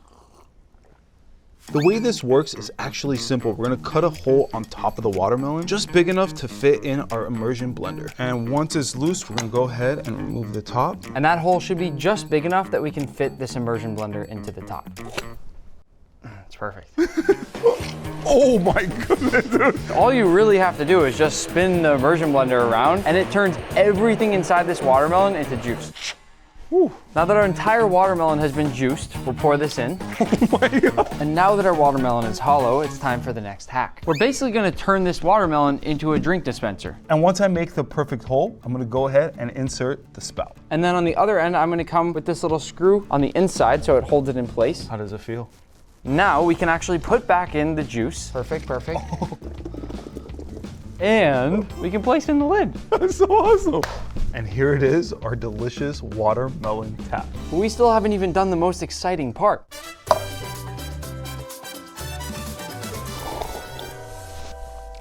The way this works is actually simple. We're gonna cut a hole on top of the watermelon, just big enough to fit in our immersion blender. And once it's loose, we're gonna go ahead and remove the top. And that hole should be just big enough that we can fit this immersion blender into the top. It's perfect. Oh my goodness, dude. All you really have to do is just spin the immersion blender around and it turns everything inside this watermelon into juice. Whew. Now that our entire watermelon has been juiced, we'll pour this in. Oh my God. And now that our watermelon is hollow, it's time for the next hack. We're basically gonna turn this watermelon into a drink dispenser. And once I make the perfect hole, I'm gonna go ahead and insert the spout. And then on the other end, I'm gonna come with this little screw on the inside so it holds it in place. How does it feel? Now we can actually put back in the juice. Perfect, perfect. And we can place in the lid. That's so awesome. And here it is, our delicious watermelon tap. But we still haven't even done the most exciting part.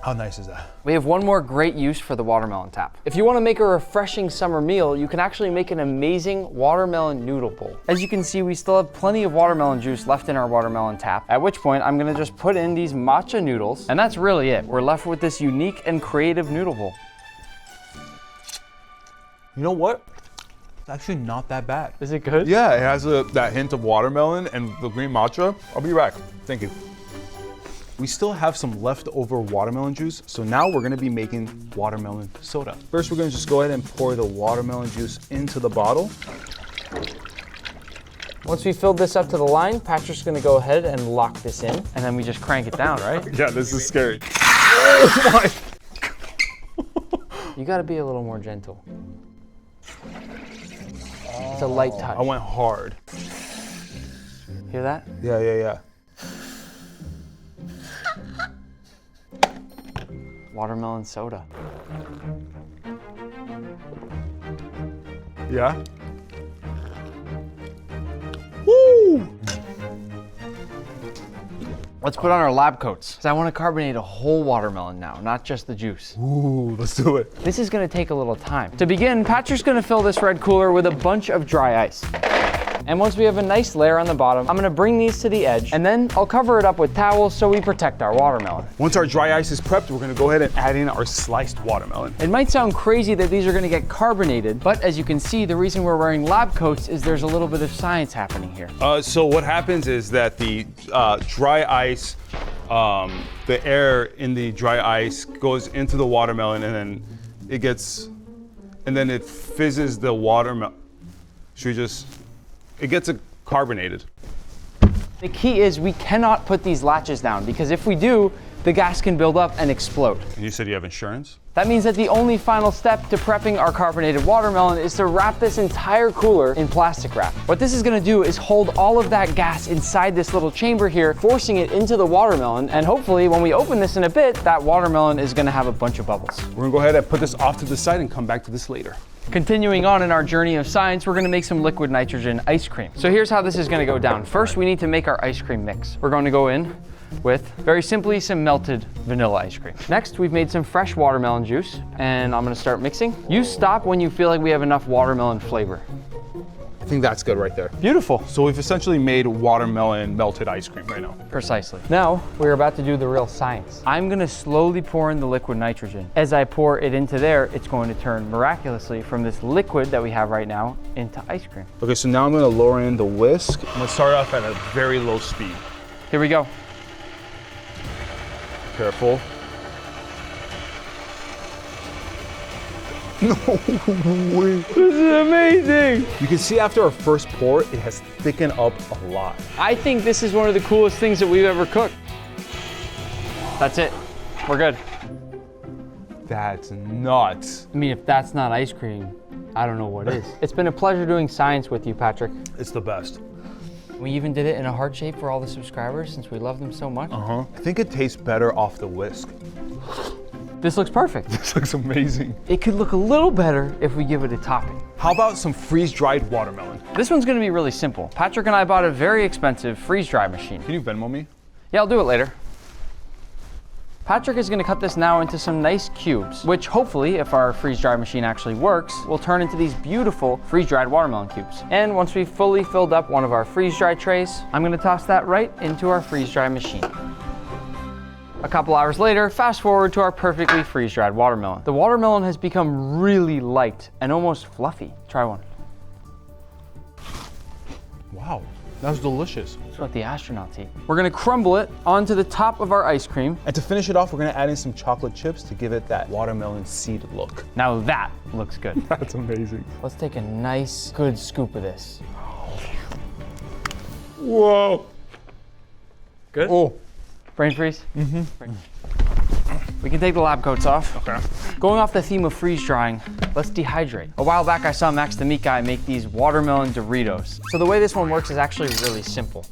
How nice is that? We have one more great use for the watermelon tap. If you want to make a refreshing summer meal, you can actually make an amazing watermelon noodle bowl. As you can see, we still have plenty of watermelon juice left in our watermelon tap, at which point I'm gonna just put in these matcha noodles, and that's really it. We're left with this unique and creative noodle bowl. You know what? It's actually not that bad. Is it good? Yeah, it has that hint of watermelon and the green matcha. I'll be back. Thank you. We still have some leftover watermelon juice, so now we're gonna be making watermelon soda. First, we're gonna just go ahead and pour the watermelon juice into the bottle. Once we filled this up to the line, Patrick's gonna go ahead and lock this in, and then we just crank it down, right? Yeah, this is scary. Oh my. You gotta be a little more gentle. It's a light touch. I went hard. Hear that? Yeah. Watermelon soda. Yeah? Woo! Let's put on our lab coats, because I want to carbonate a whole watermelon now, not just the juice. Ooh, let's do it. This is going to take a little time. To begin, Patrick's going to fill this red cooler with a bunch of dry ice. And once we have a nice layer on the bottom, I'm gonna bring these to the edge, and then I'll cover it up with towels so we protect our watermelon. Once our dry ice is prepped, we're gonna go ahead and add in our sliced watermelon. It might sound crazy that these are gonna get carbonated, but as you can see, the reason we're wearing lab coats is there's a little bit of science happening here. So what happens is that the dry ice, the air in the dry ice goes into the watermelon, and then it fizzes the watermelon. It gets carbonated. The key is we cannot put these latches down, because if we do, the gas can build up and explode. And you said you have insurance? That means that the only final step to prepping our carbonated watermelon is to wrap this entire cooler in plastic wrap. What this is gonna do is hold all of that gas inside this little chamber here, forcing it into the watermelon, and hopefully when we open this in a bit, that watermelon is gonna have a bunch of bubbles. We're gonna go ahead and put this off to the side and come back to this later. Continuing on in our journey of science, we're gonna make some liquid nitrogen ice cream. So here's how this is gonna go down. First, we need to make our ice cream mix. We're going to go in with, very simply, some melted vanilla ice cream. Next, we've made some fresh watermelon juice, and I'm gonna start mixing. You stop when you feel like we have enough watermelon flavor. think that's good right there. Beautiful. So we've essentially made watermelon melted ice cream right now. Precisely. Now, we're about to do the real science. I'm gonna slowly pour in the liquid nitrogen. As I pour it into there, it's going to turn miraculously from this liquid that we have right now into ice cream. Okay, so now I'm gonna lower in the whisk. I'm gonna start off at a very low speed. Here we go. Careful. No way. This is amazing. You can see after our first pour, it has thickened up a lot. I think this is one of the coolest things that we've ever cooked. That's it. We're good. That's nuts. I mean, if that's not ice cream, I don't know what is. It's been a pleasure doing science with you, Patrick. It's the best. We even did it in a heart shape for all the subscribers since we love them so much. I think it tastes better off the whisk. This looks perfect. This looks amazing. It could look a little better if we give it a topping. How about some freeze-dried watermelon? This one's gonna be really simple. Patrick and I bought a very expensive freeze-dry machine. Can you Venmo me? Yeah, I'll do it later. Patrick is gonna cut this now into some nice cubes, which hopefully, if our freeze-dry machine actually works, will turn into these beautiful freeze-dried watermelon cubes. And once we've fully filled up one of our freeze-dry trays, I'm gonna toss that right into our freeze-dry machine. A couple hours later, fast forward to our perfectly freeze-dried watermelon. The watermelon has become really light and almost fluffy. Try one. Wow, that was delicious. That's what the astronauts eat. We're gonna crumble it onto the top of our ice cream. And to finish it off, we're gonna add in some chocolate chips to give it that watermelon seed look. Now that looks good. That's amazing. Let's take a nice, good scoop of this. Whoa. Good? Oh. Brain freeze? We can take the lab coats off. Okay. Going off the theme of freeze drying, let's dehydrate. A while back, I saw Max the Meat Guy make these watermelon Doritos. So the way this one works is actually really simple.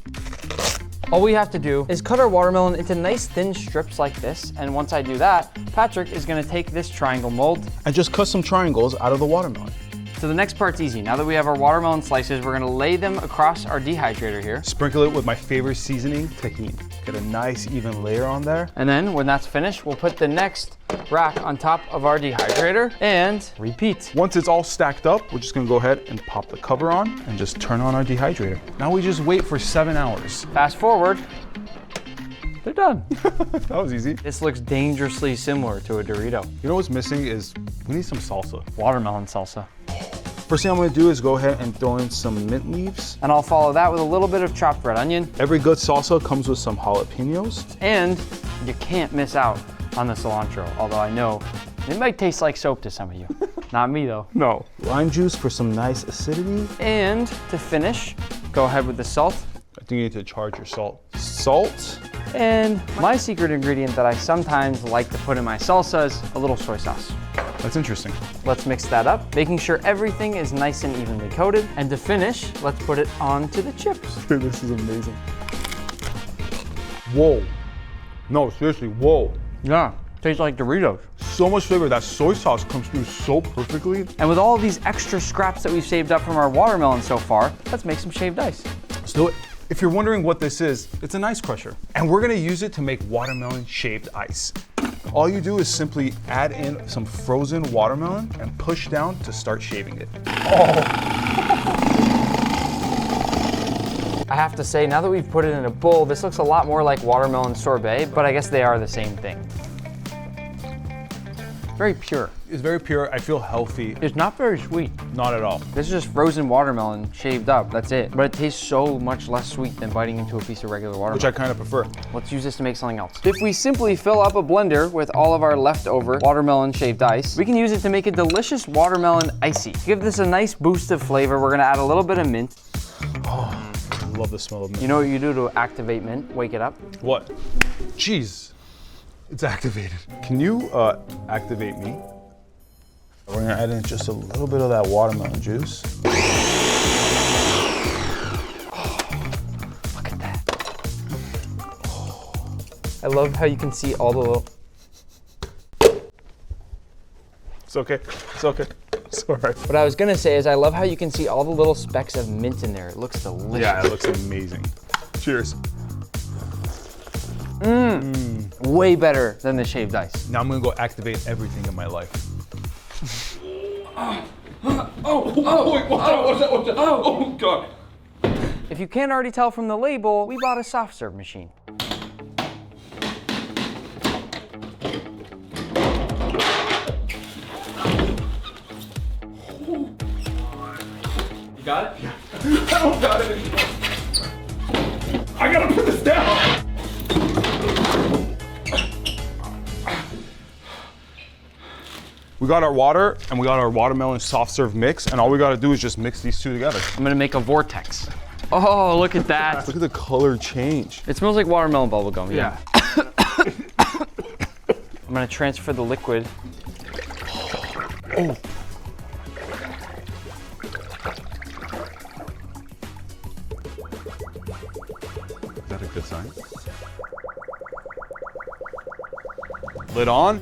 All we have to do is cut our watermelon into nice thin strips like this. And once I do that, Patrick is gonna take this triangle mold And just cut some triangles out of the watermelon. So the next part's easy. Now that we have our watermelon slices, we're gonna lay them across our dehydrator here. Sprinkle it with my favorite seasoning, tahini. Get a nice even layer on there. And then when that's finished, we'll put the next rack on top of our dehydrator and repeat. Once it's all stacked up, we're just gonna go ahead and pop the cover on and just turn on our dehydrator. Now we just wait for 7 hours. Fast forward, they're done. That was easy. This looks dangerously similar to a Dorito. You know what's missing is we need some salsa. Watermelon salsa. First thing I'm gonna do is go ahead and throw in some mint leaves. And I'll follow that with a little bit of chopped red onion. Every good salsa comes with some jalapenos. And you can't miss out on the cilantro, although I know it might taste like soap to some of you. Not me though. No. Lime juice for some nice acidity. And to finish, go ahead with the salt. I think you need to charge your salt. Salt. And my secret ingredient that I sometimes like to put in my salsa is a little soy sauce. That's interesting. Let's mix that up, making sure everything is nice and evenly coated. And to finish, let's put it onto the chips. Dude, this is amazing. Whoa. No, seriously, whoa. Yeah, tastes like Doritos. So much flavor. That soy sauce comes through so perfectly. And with all of these extra scraps that we've saved up from our watermelon so far, let's make some shaved ice. Let's do it. If you're wondering what this is, it's an ice crusher. And we're gonna use it to make watermelon shaved ice. All you do is simply add in some frozen watermelon and push down to start shaving it. I have to say, now that we've put it in a bowl, this looks a lot more like watermelon sorbet, but I guess they are the same thing. Very pure. It's very pure. I feel healthy. It's not very sweet. Not at all. This is just frozen watermelon shaved up, that's it. But it tastes so much less sweet than biting into a piece of regular watermelon. Which I kind of prefer. Let's use this to make something else. If we simply fill up a blender with all of our leftover watermelon shaved ice, we can use it to make a delicious watermelon icy. To give this a nice boost of flavor, we're gonna add a little bit of mint. Oh, I love the smell of mint. You know what you do to activate mint? Wake it up? What? Jeez. It's activated. Can you activate me? We're gonna add in just a little bit of that watermelon juice. Look at that. I love how you can see all the little... It's okay, it's okay. It's all right. What I was gonna say is I love how you can see all the little specks of mint in there. It looks delicious. Yeah, it looks amazing. Cheers. Way better than the shaved ice. Now I'm gonna go activate everything in my life. Oh, God. If you can't already tell from the label, we bought a soft serve machine. You got it? I don't got it anymore. I gotta put this down. We got our water and we got our watermelon soft serve mix, and all we gotta do is just mix these two together. I'm gonna make a vortex. Oh, look at that. Look at the color change. It smells like watermelon bubble gum. Yeah. I'm gonna transfer the liquid. Oh. Is that a good sign? Lid on.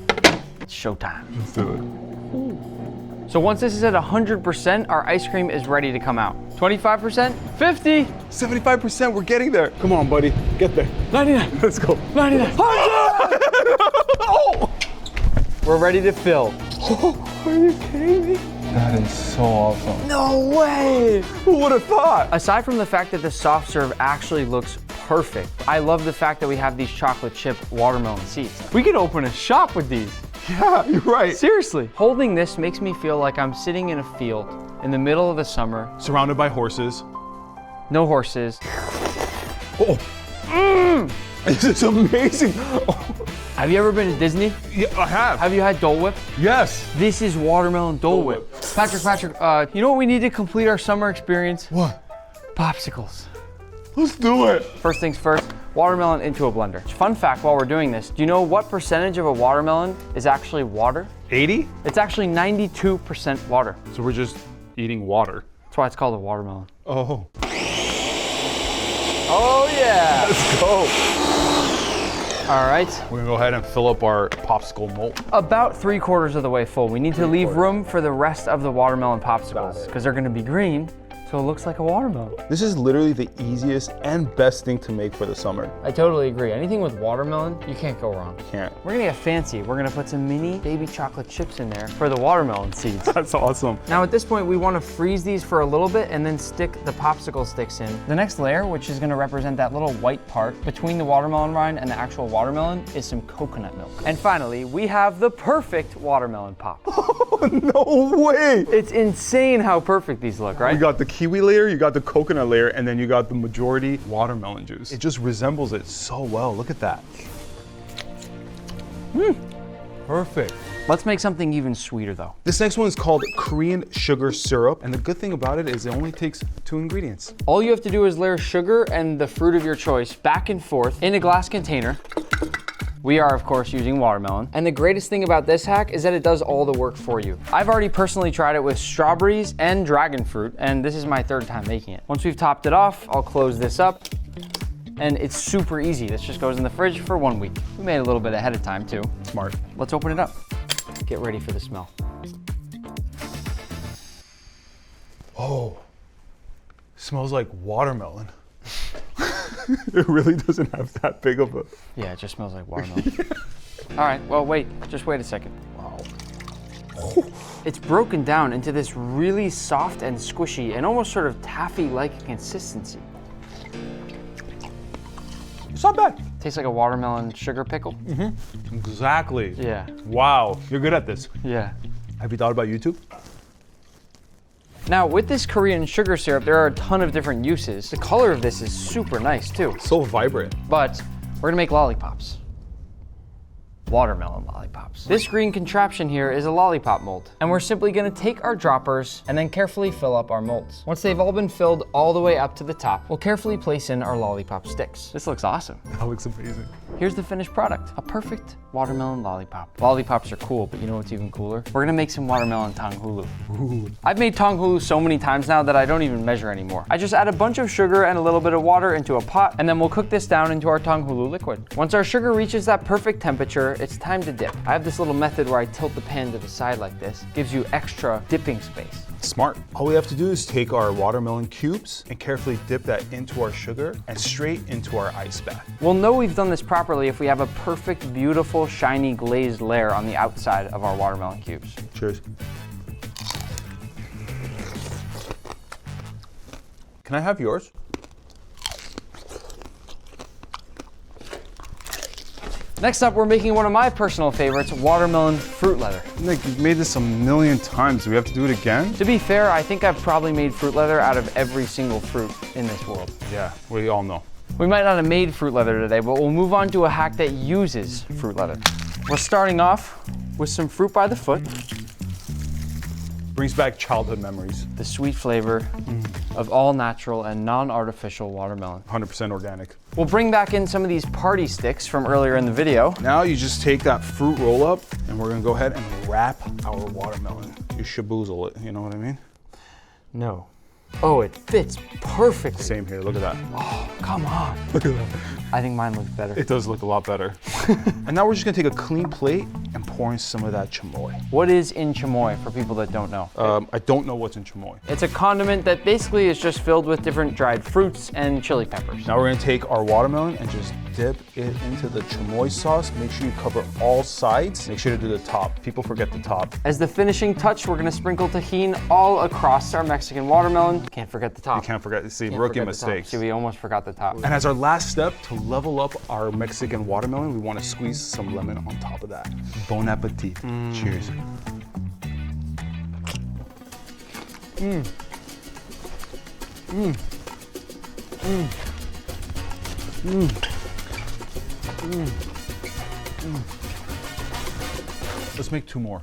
It's showtime. Let's do it. So once this is at 100%, our ice cream is ready to come out. 25%, 50, 75%, we're getting there. Come on, buddy, get there. 99, Let's go. 99, 100! Oh! We're ready to fill. Oh, are you kidding me? That is so awesome. No way! Who would have thought? Aside from the fact that the soft serve actually looks perfect, I love the fact that we have these chocolate chip watermelon seeds. We could open a shop with these. Yeah, you're right. Seriously. Holding this makes me feel like I'm sitting in a field in the middle of the summer. Surrounded by horses. No horses. Oh. This is amazing. Oh. Have you ever been to Disney? Yeah, I have. Have you had Dole Whip? Yes. This is watermelon Dole Whip. Patrick, you know what we need to complete our summer experience? What? Popsicles. Let's do it. First things first, watermelon into a blender. Fun fact while we're doing this, do you know what percentage of a watermelon is actually water? 80? It's actually 92% water. So we're just eating water. That's why it's called a watermelon. Oh. Oh yeah. Let's go. All right. We're gonna go ahead and fill up our popsicle mold. About 3/4 of the way full. We need to leave room for the rest of the watermelon popsicles because they're gonna be green. So it looks like a watermelon. This is literally the easiest and best thing to make for the summer. I totally agree. Anything with watermelon, you can't go wrong. Can't. We're gonna get fancy. We're gonna put some mini baby chocolate chips in there for the watermelon seeds. That's awesome. Now at this point, we wanna freeze these for a little bit and then stick the popsicle sticks in. The next layer, which is gonna represent that little white part between the watermelon rind and the actual watermelon, is some coconut milk. And finally, we have the perfect watermelon pop. Oh, no way. It's insane how perfect these look, right? You got the kiwi layer, you got the coconut layer, and then you got the majority watermelon juice. It just resembles it so well. Look at that. Perfect. Let's make something even sweeter though. This next one is called Korean sugar syrup, and the good thing about it is it only takes 2 ingredients. All you have to do is layer sugar and the fruit of your choice back and forth in a glass container. We are, of course, using watermelon. And the greatest thing about this hack is that it does all the work for you. I've already personally tried it with strawberries and dragon fruit, and this is my 3rd time making it. Once we've topped it off, I'll close this up. And it's super easy. This just goes in the fridge for 1 week. We made it a little bit ahead of time too. Smart. Let's open it up. Get ready for the smell. Oh, smells like watermelon. It really doesn't have that big of a... Yeah, it just smells like watermelon. All right, well, wait, just wait a second. Wow. It's broken down into this really soft and squishy and almost sort of taffy-like consistency. It's not bad. Tastes like a watermelon sugar pickle. Mm-hmm. Exactly. Yeah. Wow, you're good at this. Yeah. Have you thought about YouTube? Now, with this Korean sugar syrup, there are a ton of different uses. The color of this is super nice too. So vibrant. But we're gonna make lollipops. Watermelon lollipops. This green contraption here is a lollipop mold. And we're simply gonna take our droppers and then carefully fill up our molds. Once they've all been filled all the way up to the top, we'll carefully place in our lollipop sticks. This looks awesome. That looks amazing. Here's the finished product, a perfect watermelon lollipop. Lollipops are cool, but you know what's even cooler? We're gonna make some watermelon tanghulu. Ooh. I've made tanghulu so many times now that I don't even measure anymore. I just add a bunch of sugar and a little bit of water into a pot, and then we'll cook this down into our tanghulu liquid. Once our sugar reaches that perfect temperature, it's time to dip. I have this little method where I tilt the pan to the side like this. Gives you extra dipping space. Smart. All we have to do is take our watermelon cubes and carefully dip that into our sugar and straight into our ice bath. We'll know we've done this properly if we have a perfect, beautiful, shiny glazed layer on the outside of our watermelon cubes. Cheers. Can I have yours? Next up, we're making one of my personal favorites, watermelon fruit leather. Nick, you've made this a million times. Do we have to do it again? To be fair, I think I've probably made fruit leather out of every single fruit in this world. Yeah, we all know. We might not have made fruit leather today, but we'll move on to a hack that uses fruit leather. We're starting off with some fruit by the foot. Brings back childhood memories. The sweet flavor of all natural and non-artificial watermelon. 100% organic. We'll bring back in some of these party sticks from earlier in the video. Now you just take that fruit roll up and we're gonna go ahead and wrap our watermelon. You shaboozle it, you know what I mean? No. Oh, it fits perfectly. Same here, look at that. Oh, come on. Look at that. I think mine looks better. It does look a lot better. And now we're just gonna take a clean plate and pour in some of that chamoy. What is in chamoy for people that don't know? I don't know what's in chamoy. It's a condiment that basically is just filled with different dried fruits and chili peppers. Now we're gonna take our watermelon and just dip it into the chamoy sauce. Make sure you cover all sides. Make sure to do the top. People forget the top. As the finishing touch, we're gonna sprinkle tahini all across our Mexican watermelon. Can't forget the top. You can't forget, see, rookie mistakes. See, we almost forgot the top. And as our last step, to level up our Mexican watermelon, we wanna squeeze some lemon on top of that. Bon appetit. Cheers. Let's make 2 more.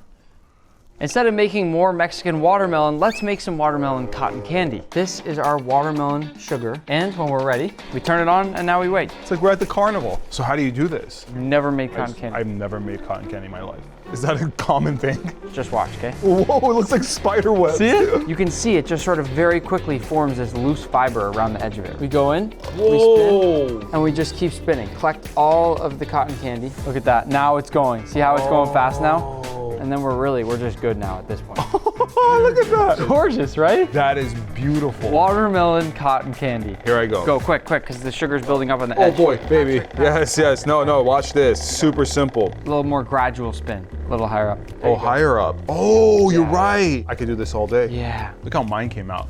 Instead of making more Mexican watermelon, let's make some watermelon cotton candy. This is our watermelon sugar, and when we're ready, we turn it on and now we wait. It's like we're at the carnival. So how do you do this? Never made cotton candy. I've never made cotton candy in my life. Is that a common thing? Just watch, okay? Whoa, it looks like spider webs. See it? You can see it just sort of very quickly forms this loose fiber around the edge of it. We go in, Whoa. we spin, and we just keep spinning. Collect all of the cotton candy. Look at that, now it's going. See how it's going fast now? And then we're just good now at this point. Look at that. Gorgeous, right? That is beautiful. Watermelon cotton candy. Here I go. Go quick, because the sugar's building up on the Oh edge. boy, baby. Yes. No, watch this. Super simple. A little more gradual spin, a little higher up. There Oh, you go. higher up. Oh, you're right. I could do this all day. Yeah. Look how mine came out.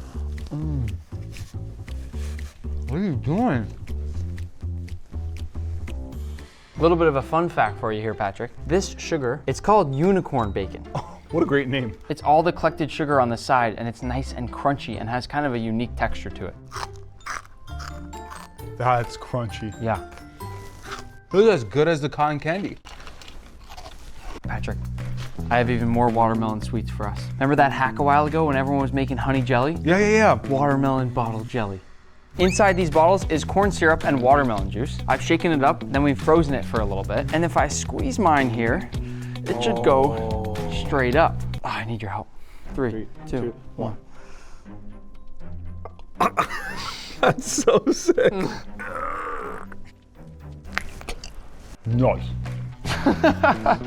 What are you doing? A little bit of a fun fact for you here, Patrick. This sugar, it's called unicorn bacon. Oh, what a great name. It's all the collected sugar on the side, and it's nice and crunchy and has kind of a unique texture to it. That's crunchy. Yeah. This is as good as the cotton candy. Patrick, I have even more watermelon sweets for us. Remember that hack a while ago when everyone was making honey jelly? Yeah. Watermelon bottle jelly. Inside these bottles is corn syrup and watermelon juice. I've shaken it up, then we've frozen it for a little bit. And if I squeeze mine here, it should go straight up. Oh, I need your help. 3, 2, 1. That's so sick. Nice.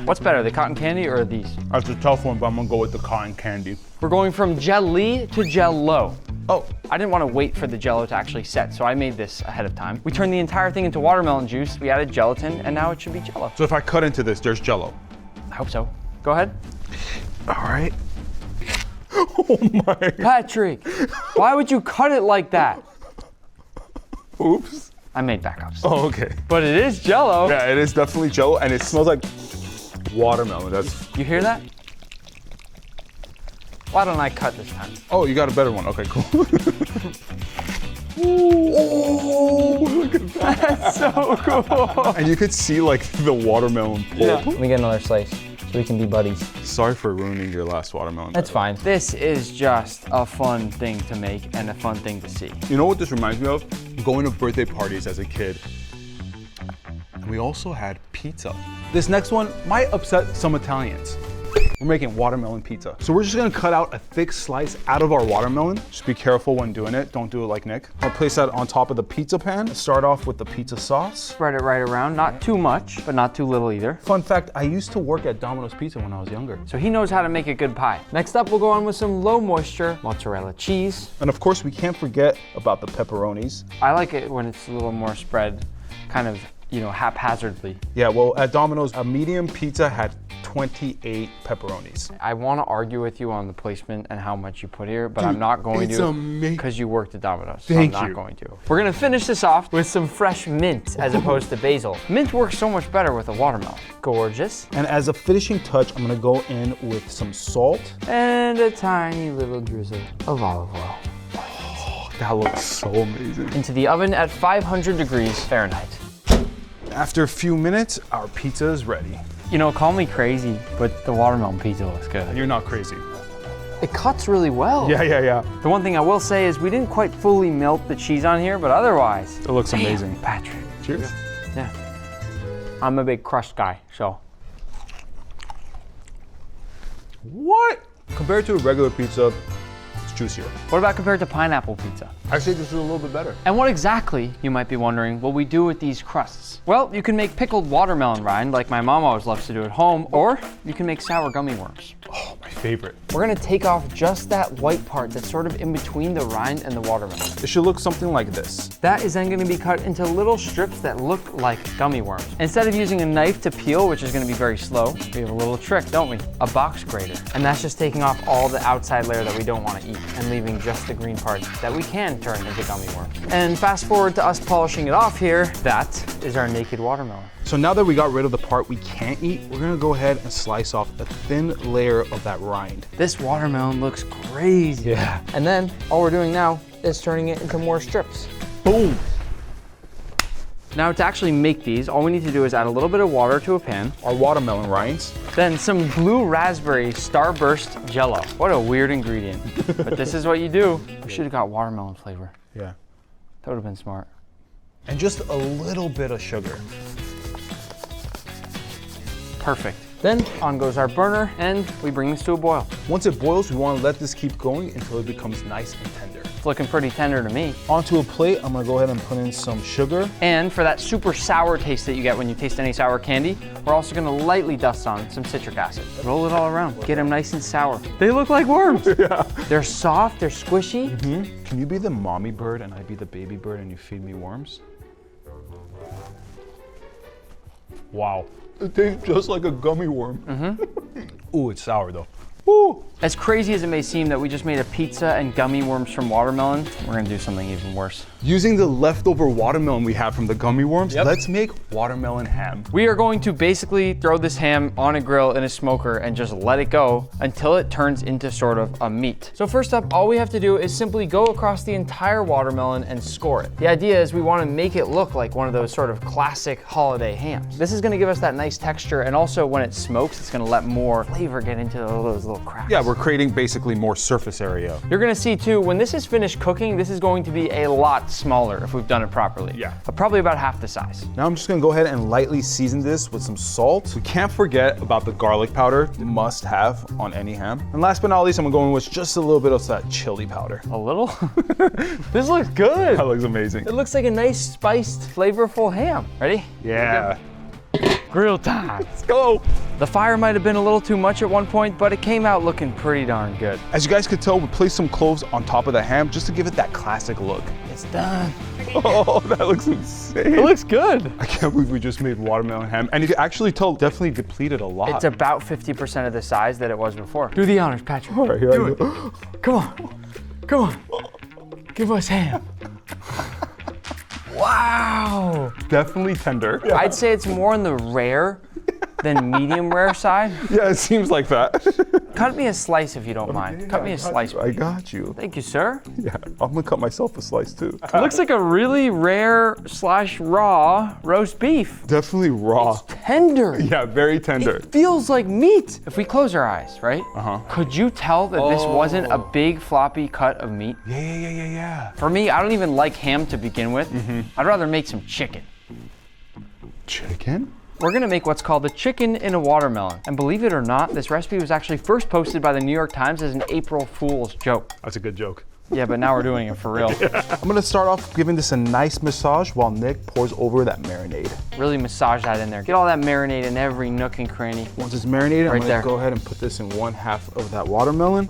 What's better, the cotton candy or these? That's a tough one, but I'm gonna go with the cotton candy. We're going from jelly to jello. Oh, I didn't want to wait for the jello to actually set, so I made this ahead of time. We turned the entire thing into watermelon juice, we added gelatin, and now it should be jello. so if I cut into this, there's jello. I hope so. Go ahead. All right. Oh my. Patrick, why would you cut it like that? Oops. I made backups. Oh, okay. But it is jello. Yeah, it is definitely jello, and it smells like watermelon. That's. You hear that? Why don't I cut this time? Oh, you got a better one. Okay, cool. Oh, look at that. That's so cool. And you could see like the watermelon pulp. Yeah. Let me get another slice so we can be buddies. Sorry for ruining your last watermelon. That's fine. This is just a fun thing to make and a fun thing to see. You know what this reminds me of? Going to birthday parties as a kid. And we also had pizza. This next one might upset some Italians. We're making watermelon pizza. So we're just gonna cut out a thick slice out of our watermelon. Just be careful when doing it. Don't do it like Nick. I'll place that on top of the pizza pan. Start off with the pizza sauce. Spread it right around, not too much, but not too little either. Fun fact, I used to work at Domino's Pizza when I was younger. So he knows how to make a good pie. Next up, we'll go on with some low moisture mozzarella cheese. And of course, we can't forget about the pepperonis. I like it when it's a little more spread, kind of, haphazardly. Yeah, well, at Domino's, a medium pizza had 28 pepperonis. I want to argue with you on the placement and how much you put here, but I'm not going it's to amazing. because you worked at Domino's. So Thank I'm not you. going to. We're going to finish this off with some fresh mint as opposed to basil. Mint works so much better with a watermelon. Gorgeous. And as a finishing touch, I'm gonna go in with some salt. And a tiny little drizzle of olive oil. That looks so amazing. Into the oven at 500 degrees Fahrenheit. After a few minutes, our pizza is ready. You know, call me crazy, but the watermelon pizza looks good. You're not crazy. It cuts really well. Yeah. The one thing I will say is we didn't quite fully melt the cheese on here, but otherwise. It looks amazing. Patrick. Cheers. Yeah. I'm a big crust guy, so. What? Compared to a regular pizza, it's juicier. What about compared to pineapple pizza? Actually, this is a little bit better. And what exactly, you might be wondering, will we do with these crusts? Well, you can make pickled watermelon rind like my mom always loves to do at home, or you can make sour gummy worms. Oh, my favorite. We're gonna take off just that white part that's sort of in between the rind and the watermelon. It should look something like this. That is then gonna be cut into little strips that look like gummy worms. Instead of using a knife to peel, which is gonna be very slow, we have a little trick, don't we? A box grater. And that's just taking off all the outside layer that we don't wanna eat and leaving just the green parts that we can turn into gummy worms. And fast forward to us polishing it off here, that is our naked watermelon. So now that we got rid of the part we can't eat, we're gonna go ahead and slice off a thin layer of that rind. This watermelon looks crazy. Yeah. And then all we're doing now is turning it into more strips. Boom. Now to actually make these, all we need to do is add a little bit of water to a pan, Our watermelon rinds. then some blue raspberry starburst jello. What a weird ingredient, but this is what you do. We should have got watermelon flavor. Yeah. That would have been smart. And just a little bit of sugar. Perfect. Then on goes our burner and we bring this to a boil. Once it boils, we wanna let this keep going until it becomes nice and tender. It's looking pretty tender to me. Onto a plate, I'm gonna go ahead and put in some sugar. And for that super sour taste that you get when you taste any sour candy, we're also gonna lightly dust on some citric acid. Roll it all around, get them nice and sour. They look like worms. Yeah. They're soft, they're squishy. Can you be the mommy bird and I be the baby bird and you feed me worms? Wow. It tastes just like a gummy worm. Ooh, it's sour though. Ooh. As crazy as it may seem that we just made a pizza and gummy worms from watermelon, we're gonna do something even worse. Using the leftover watermelon we have from the gummy worms, let's make watermelon ham. We are going to basically throw this ham on a grill in a smoker and just let it go until it turns into sort of a meat. So first up, all we have to do is simply go across the entire watermelon and score it. The idea is we want to make it look like one of those sort of classic holiday hams. This is going to give us that nice texture, and also when it smokes, it's going to let more flavor get into those little cracks. Yeah, we're creating basically more surface area. You're gonna see too, when this is finished cooking, this is going to be a lot smaller if we've done it properly. Yeah. Probably about half the size. Now I'm just gonna go ahead and lightly season this with some salt. We can't forget about the garlic powder, must have on any ham. And last but not least, I'm gonna go in with just a little bit of that chili powder. A little? This looks good. That looks amazing. It looks like a nice spiced, flavorful ham. Ready? Yeah. Grill time. Let's go. The fire might have been a little too much at one point, but it came out looking pretty darn good. As you guys could tell, we placed some cloves on top of the ham just to give it that classic look. It's done. Oh, that looks insane. It looks good. I can't believe we just made watermelon ham. And you can actually tell, definitely depleted a lot. It's about 50% of the size that it was before. Do the honors, Patrick. All right, here I go. Come on. Come on. Give us ham. Wow. Definitely tender. I'd say it's more on the rare than medium rare side. Yeah, it seems like that. Cut me a slice if you don't mind. Cut me a slice. I got you. Thank you, sir. Yeah, I'm gonna cut myself a slice too. It looks like a really rare / raw roast beef. Definitely raw. It's tender. Yeah, very tender. It feels like meat. If we close our eyes, right? Could you tell that this wasn't a big floppy cut of meat? Yeah. For me, I don't even like ham to begin with. I'd rather make some chicken. Chicken? We're gonna make what's called the chicken in a watermelon. And believe it or not, this recipe was actually first posted by the New York Times as an April Fool's joke. That's a good joke. Yeah, but now we're doing it for real. I'm gonna start off giving this a nice massage while Nick pours over that marinade. Really massage that in there. Get all that marinade in every nook and cranny. Once it's marinated, I'm Right there. gonna go ahead and put this in 1/2 of that watermelon.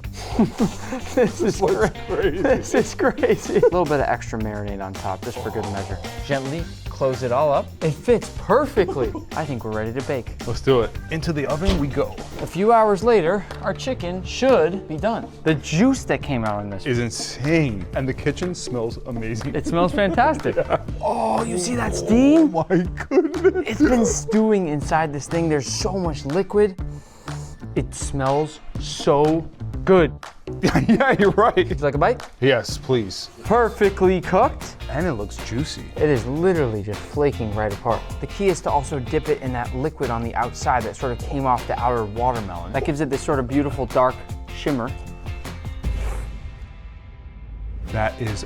This is crazy. This is crazy. A little bit of extra marinade on top, just for good measure. Gently close it all up. It fits perfectly. I think we're ready to bake. Let's do it. Into the oven we go. A few hours later, our chicken should be done. The juice that came out in this Is insane. And the kitchen smells amazing. It smells fantastic. Oh, you see that steam? Oh my goodness. It's been stewing inside this thing. There's so much liquid. It smells so good. Yeah, you're right. Would you like a bite? Yes, please. Perfectly cooked. And it looks juicy. It is literally just flaking right apart. The key is to also dip it in that liquid on the outside that sort of came off the outer watermelon. That gives it this sort of beautiful dark shimmer. That is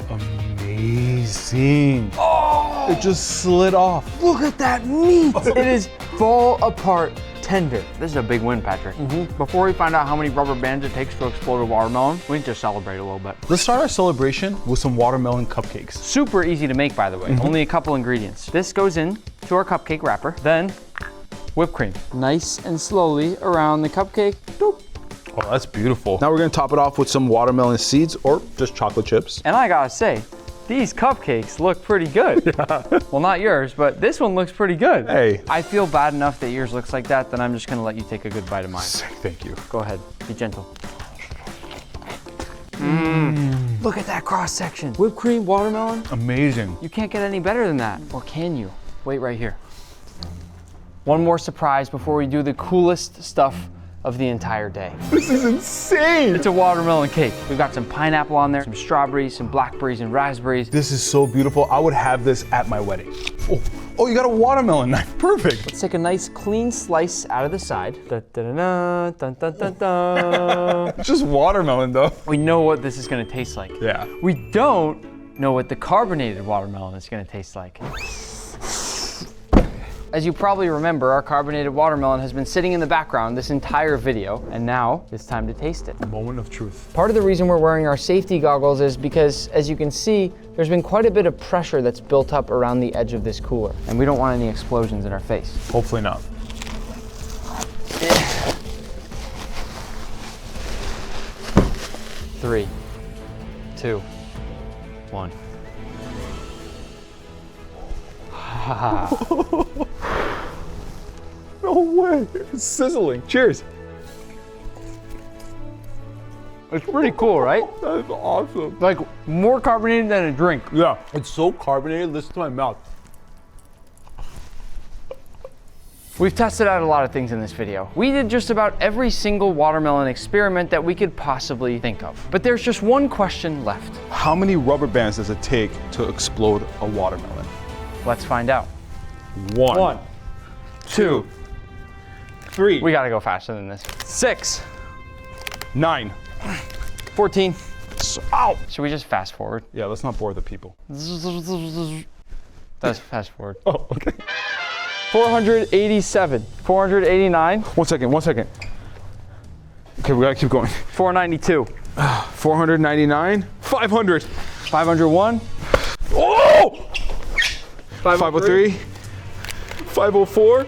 amazing. Oh! It just slid off. Look at that meat. It is fall apart tender. This is a big win, Patrick. Before we find out how many rubber bands it takes to explode a watermelon, we need to celebrate a little bit. Let's start our celebration with some watermelon cupcakes. Super easy to make, by the way. Only a couple ingredients. This goes in to our cupcake wrapper. Then whipped cream. Nice and slowly around the cupcake. Boop. Oh, that's beautiful. Now we're gonna top it off with some watermelon seeds or just chocolate chips. And I gotta say, these cupcakes look pretty good. Yeah. Well, not yours, but this one looks pretty good. Hey. I feel bad enough that yours looks like that, then I'm just gonna let you take a good bite of mine. Thank you. Go ahead, be gentle. Look at that cross section. Whipped cream, watermelon. Amazing. You can't get any better than that. Or can you? Wait right here. One more surprise before we do the coolest stuff of the entire day. This is insane. It's a watermelon cake. We've got some pineapple on there, some strawberries, some blackberries and raspberries. This is so beautiful. I would have this at my wedding. Oh, you got a watermelon knife. Perfect. Let's take a nice clean slice out of the side. Da, da, da, da, dun, dun, dun, dun. It's just watermelon though. We know what this is gonna taste like. Yeah. We don't know what the carbonated watermelon is gonna taste like. As you probably remember, our carbonated watermelon has been sitting in the background this entire video, and now it's time to taste it. Moment of truth. Part of the reason we're wearing our safety goggles is because, as you can see, there's been quite a bit of pressure that's built up around the edge of this cooler, and we don't want any explosions in our face. Hopefully not. Three, 2, 1. No way. It's sizzling. Cheers. It's pretty cool, right? That's awesome. Like more carbonated than a drink. Yeah. It's so carbonated. Listen to my mouth. We've tested out a lot of things in this video. We did just about every single watermelon experiment that we could possibly think of. But there's just one question left. How many rubber bands does it take to explode a watermelon? Let's find out. 1, 2, 3. We gotta go faster than this. 6, 9. 14. Ow! Should we just fast forward? Yeah, let's not bore the people. That's fast forward. Oh, okay. 487, 489. 1 second. Okay, we gotta keep going. 492. 499. 500. 501. Oh! 503. 504.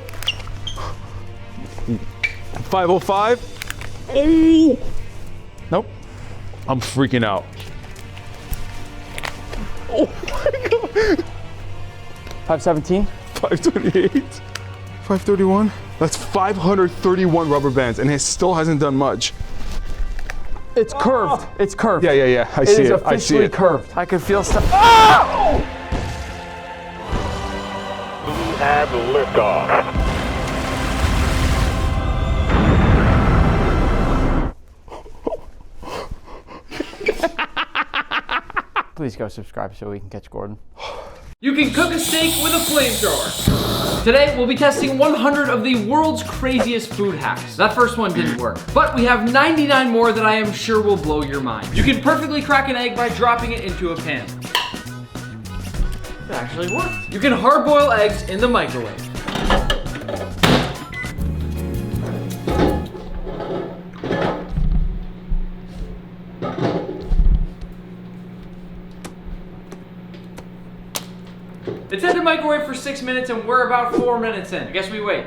505. Oh! Nope. I'm freaking out. Oh my god. 517. 528. 531. That's 531 rubber bands, and it still hasn't done much. It's curved. It's curved. Yeah. I see it. It is officially curved. I could feel stuff. Ah! We have liftoff. Please go subscribe so we can catch Gordon. You can cook a steak with a flamethrower. Today, we'll be testing 100 of the world's craziest food hacks. That first one didn't work, but we have 99 more that I am sure will blow your mind. You can perfectly crack an egg by dropping it into a pan. It actually worked. You can hard-boil eggs in the microwave. It's in the microwave for 6 minutes and we're about 4 minutes in. I guess we wait.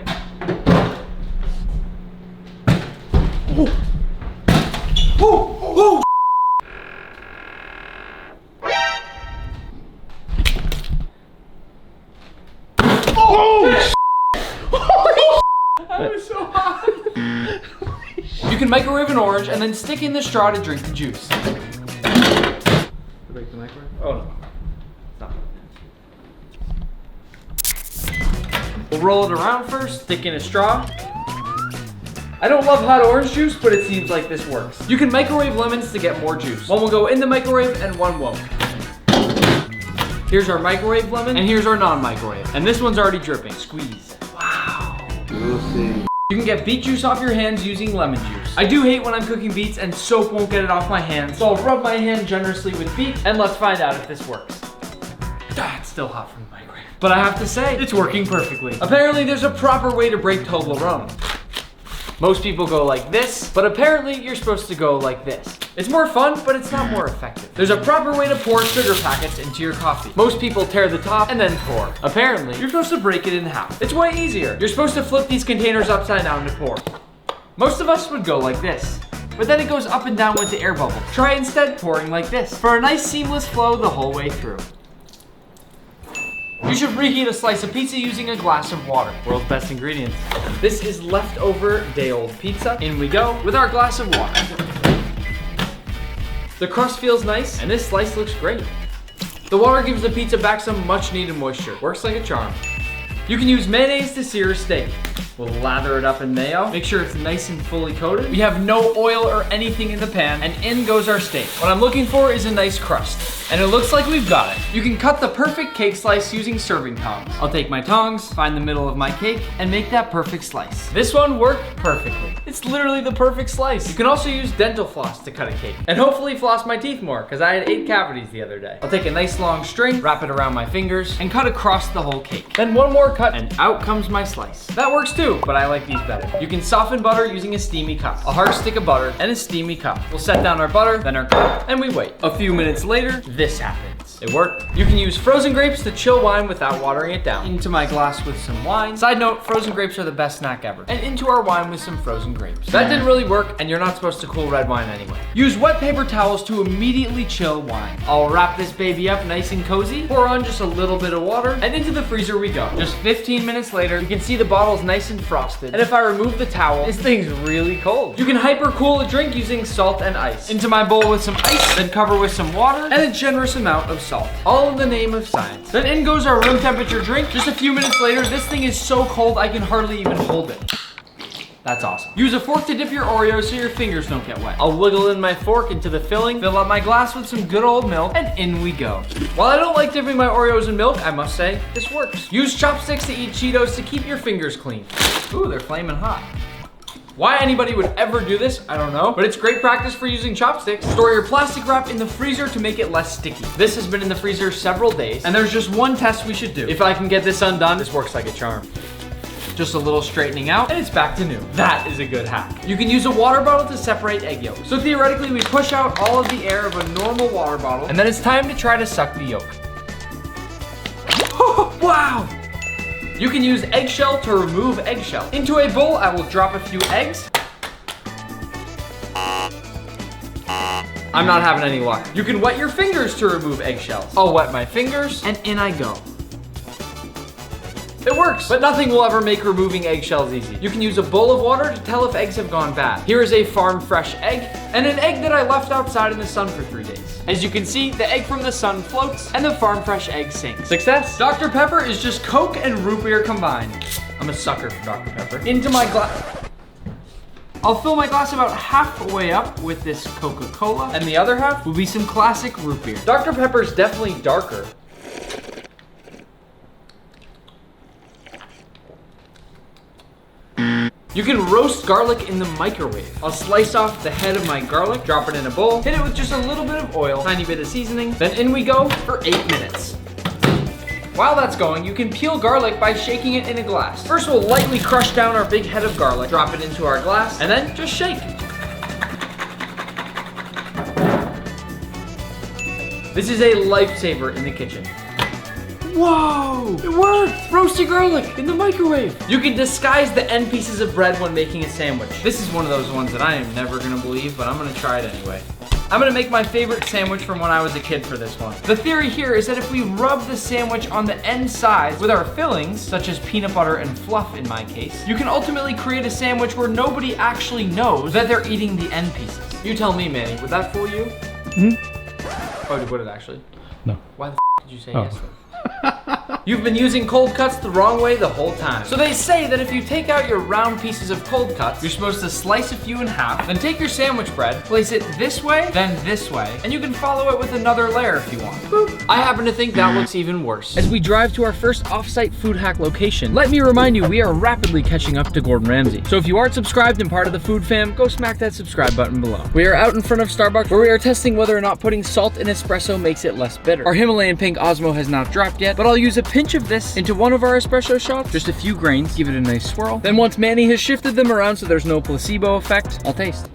can microwave an orange and then stick in the straw to drink the juice. Break the microwave? Oh no. Stop. We'll roll it around first, stick in a straw. I don't love hot orange juice, but it seems like this works. You can microwave lemons to get more juice. One will go in the microwave and one won't. Here's our microwave lemon, and here's our non-microwave. And this one's already dripping. Squeeze. Wow. We'll see. You can get beet juice off your hands using lemon juice. I do hate when I'm cooking beets and soap won't get it off my hands, so I'll rub my hand generously with beet, and let's find out if this works. Ah, it's still hot from the microwave. But I have to say, it's working perfectly. Apparently, there's a proper way to break Toblerone. Most people go like this, but apparently you're supposed to go like this. It's more fun, but it's not more effective. There's a proper way to pour sugar packets into your coffee. Most people tear the top and then pour. Apparently, you're supposed to break it in half. It's way easier. You're supposed to flip these containers upside down to pour. Most of us would go like this, but then it goes up and down with the air bubble. Try instead pouring like this for a nice seamless flow the whole way through. You should reheat a slice of pizza using a glass of water. World's best ingredients. This is leftover day-old pizza. In we go with our glass of water. The crust feels nice, and this slice looks great. The water gives the pizza back some much-needed moisture. Works like a charm. You can use mayonnaise to sear a steak. We'll lather it up in mayo, make sure it's nice and fully coated. We have no oil or anything in the pan, and in goes our steak. What I'm looking for is a nice crust, and it looks like we've got it. You can cut the perfect cake slice using serving tongs. I'll take my tongs, find the middle of my cake, and make that perfect slice. This one worked perfectly. It's literally the perfect slice. You can also use dental floss to cut a cake, and hopefully floss my teeth more, because I had 8 cavities the other day. I'll take a nice long string, wrap it around my fingers, and cut across the whole cake. Then one more cut, and out comes my slice. That works too, but I like these better. You can soften butter using a steamy cup. A hard stick of butter and a steamy cup. We'll set down our butter, then our cup, and we wait. A few minutes later, this happens. It worked. You can use frozen grapes to chill wine without watering it down. Into my glass with some wine. Side note, frozen grapes are the best snack ever. And into our wine with some frozen grapes. That didn't really work, and you're not supposed to cool red wine anyway. Use wet paper towels to immediately chill wine. I'll wrap this baby up nice and cozy, pour on just a little bit of water, and into the freezer we go. Just 15 minutes later, you can see the bottle's nice and frosted. And if I remove the towel, this thing's really cold. You can hyper cool a drink using salt and ice. Into my bowl with some ice, then cover with some water, and a generous amount of salt. All in the name of science. Then in goes our room temperature drink. Just a few minutes later, this thing is so cold I can hardly even hold it. That's awesome. Use a fork to dip your Oreos so your fingers don't get wet. I'll wiggle in my fork into the filling, fill up my glass with some good old milk, and in we go. While I don't like dipping my Oreos in milk, I must say, this works. Use chopsticks to eat Cheetos to keep your fingers clean. Ooh, they're flaming hot. Why anybody would ever do this, I don't know, but it's great practice for using chopsticks. Store your plastic wrap in the freezer to make it less sticky. This has been in the freezer several days, and there's just one test we should do. If I can get this undone, this works like a charm. Just a little straightening out, and it's back to new. That is a good hack. You can use a water bottle to separate egg yolks. So theoretically, we push out all of the air of a normal water bottle, and then it's time to try to suck the yolk. Wow! You can use eggshell to remove eggshell. Into a bowl, I will drop a few eggs. I'm not having any luck. You can wet your fingers to remove eggshells. I'll wet my fingers, and in I go. It works, but nothing will ever make removing eggshells easy. You can use a bowl of water to tell if eggs have gone bad. Here is a farm fresh egg, and an egg that I left outside in the sun for 3 days. As you can see, the egg from the sun floats, and the farm fresh egg sinks. Success! Dr. Pepper is just Coke and root beer combined. I'm a sucker for Dr. Pepper. Into my glass. I'll fill my glass about halfway up with this Coca-Cola, and the other half will be some classic root beer. Dr. Pepper's definitely darker. You can roast garlic in the microwave. I'll slice off the head of my garlic, drop it in a bowl, hit it with just a little bit of oil, tiny bit of seasoning, then in we go for 8 minutes. While that's going, you can peel garlic by shaking it in a glass. First, we'll lightly crush down our big head of garlic, drop it into our glass, and then just shake. This is a lifesaver in the kitchen. Whoa, it worked! Roasted garlic in the microwave. You can disguise the end pieces of bread when making a sandwich. This is one of those ones that I am never gonna believe, but I'm gonna try it anyway. I'm gonna make my favorite sandwich from when I was a kid for this one. The theory here is that if we rub the sandwich on the end sides with our fillings, such as peanut butter and fluff in my case, you can ultimately create a sandwich where nobody actually knows that they're eating the end pieces. You tell me, Manny, would that fool you? Mm-hmm. Oh, would it actually? No. Why the did you say yes then? You've been using cold cuts the wrong way the whole time. So they say that if you take out your round pieces of cold cuts, you're supposed to slice a few in half, then take your sandwich bread, place it this way, then this way, and you can follow it with another layer if you want. Boop. I happen to think that looks even worse. As we drive to our first off-site food hack location, let me remind you, we are rapidly catching up to Gordon Ramsay. So if you aren't subscribed and part of the food fam, go smack that subscribe button below. We are out in front of Starbucks where we are testing whether or not putting salt in espresso makes it less bitter. Our Himalayan pink Osmo has not dropped yet, but I'll use a pinch of this into one of our espresso shots, just a few grains, give it a nice swirl. Then once Manny has shifted them around so there's no placebo effect, I'll taste.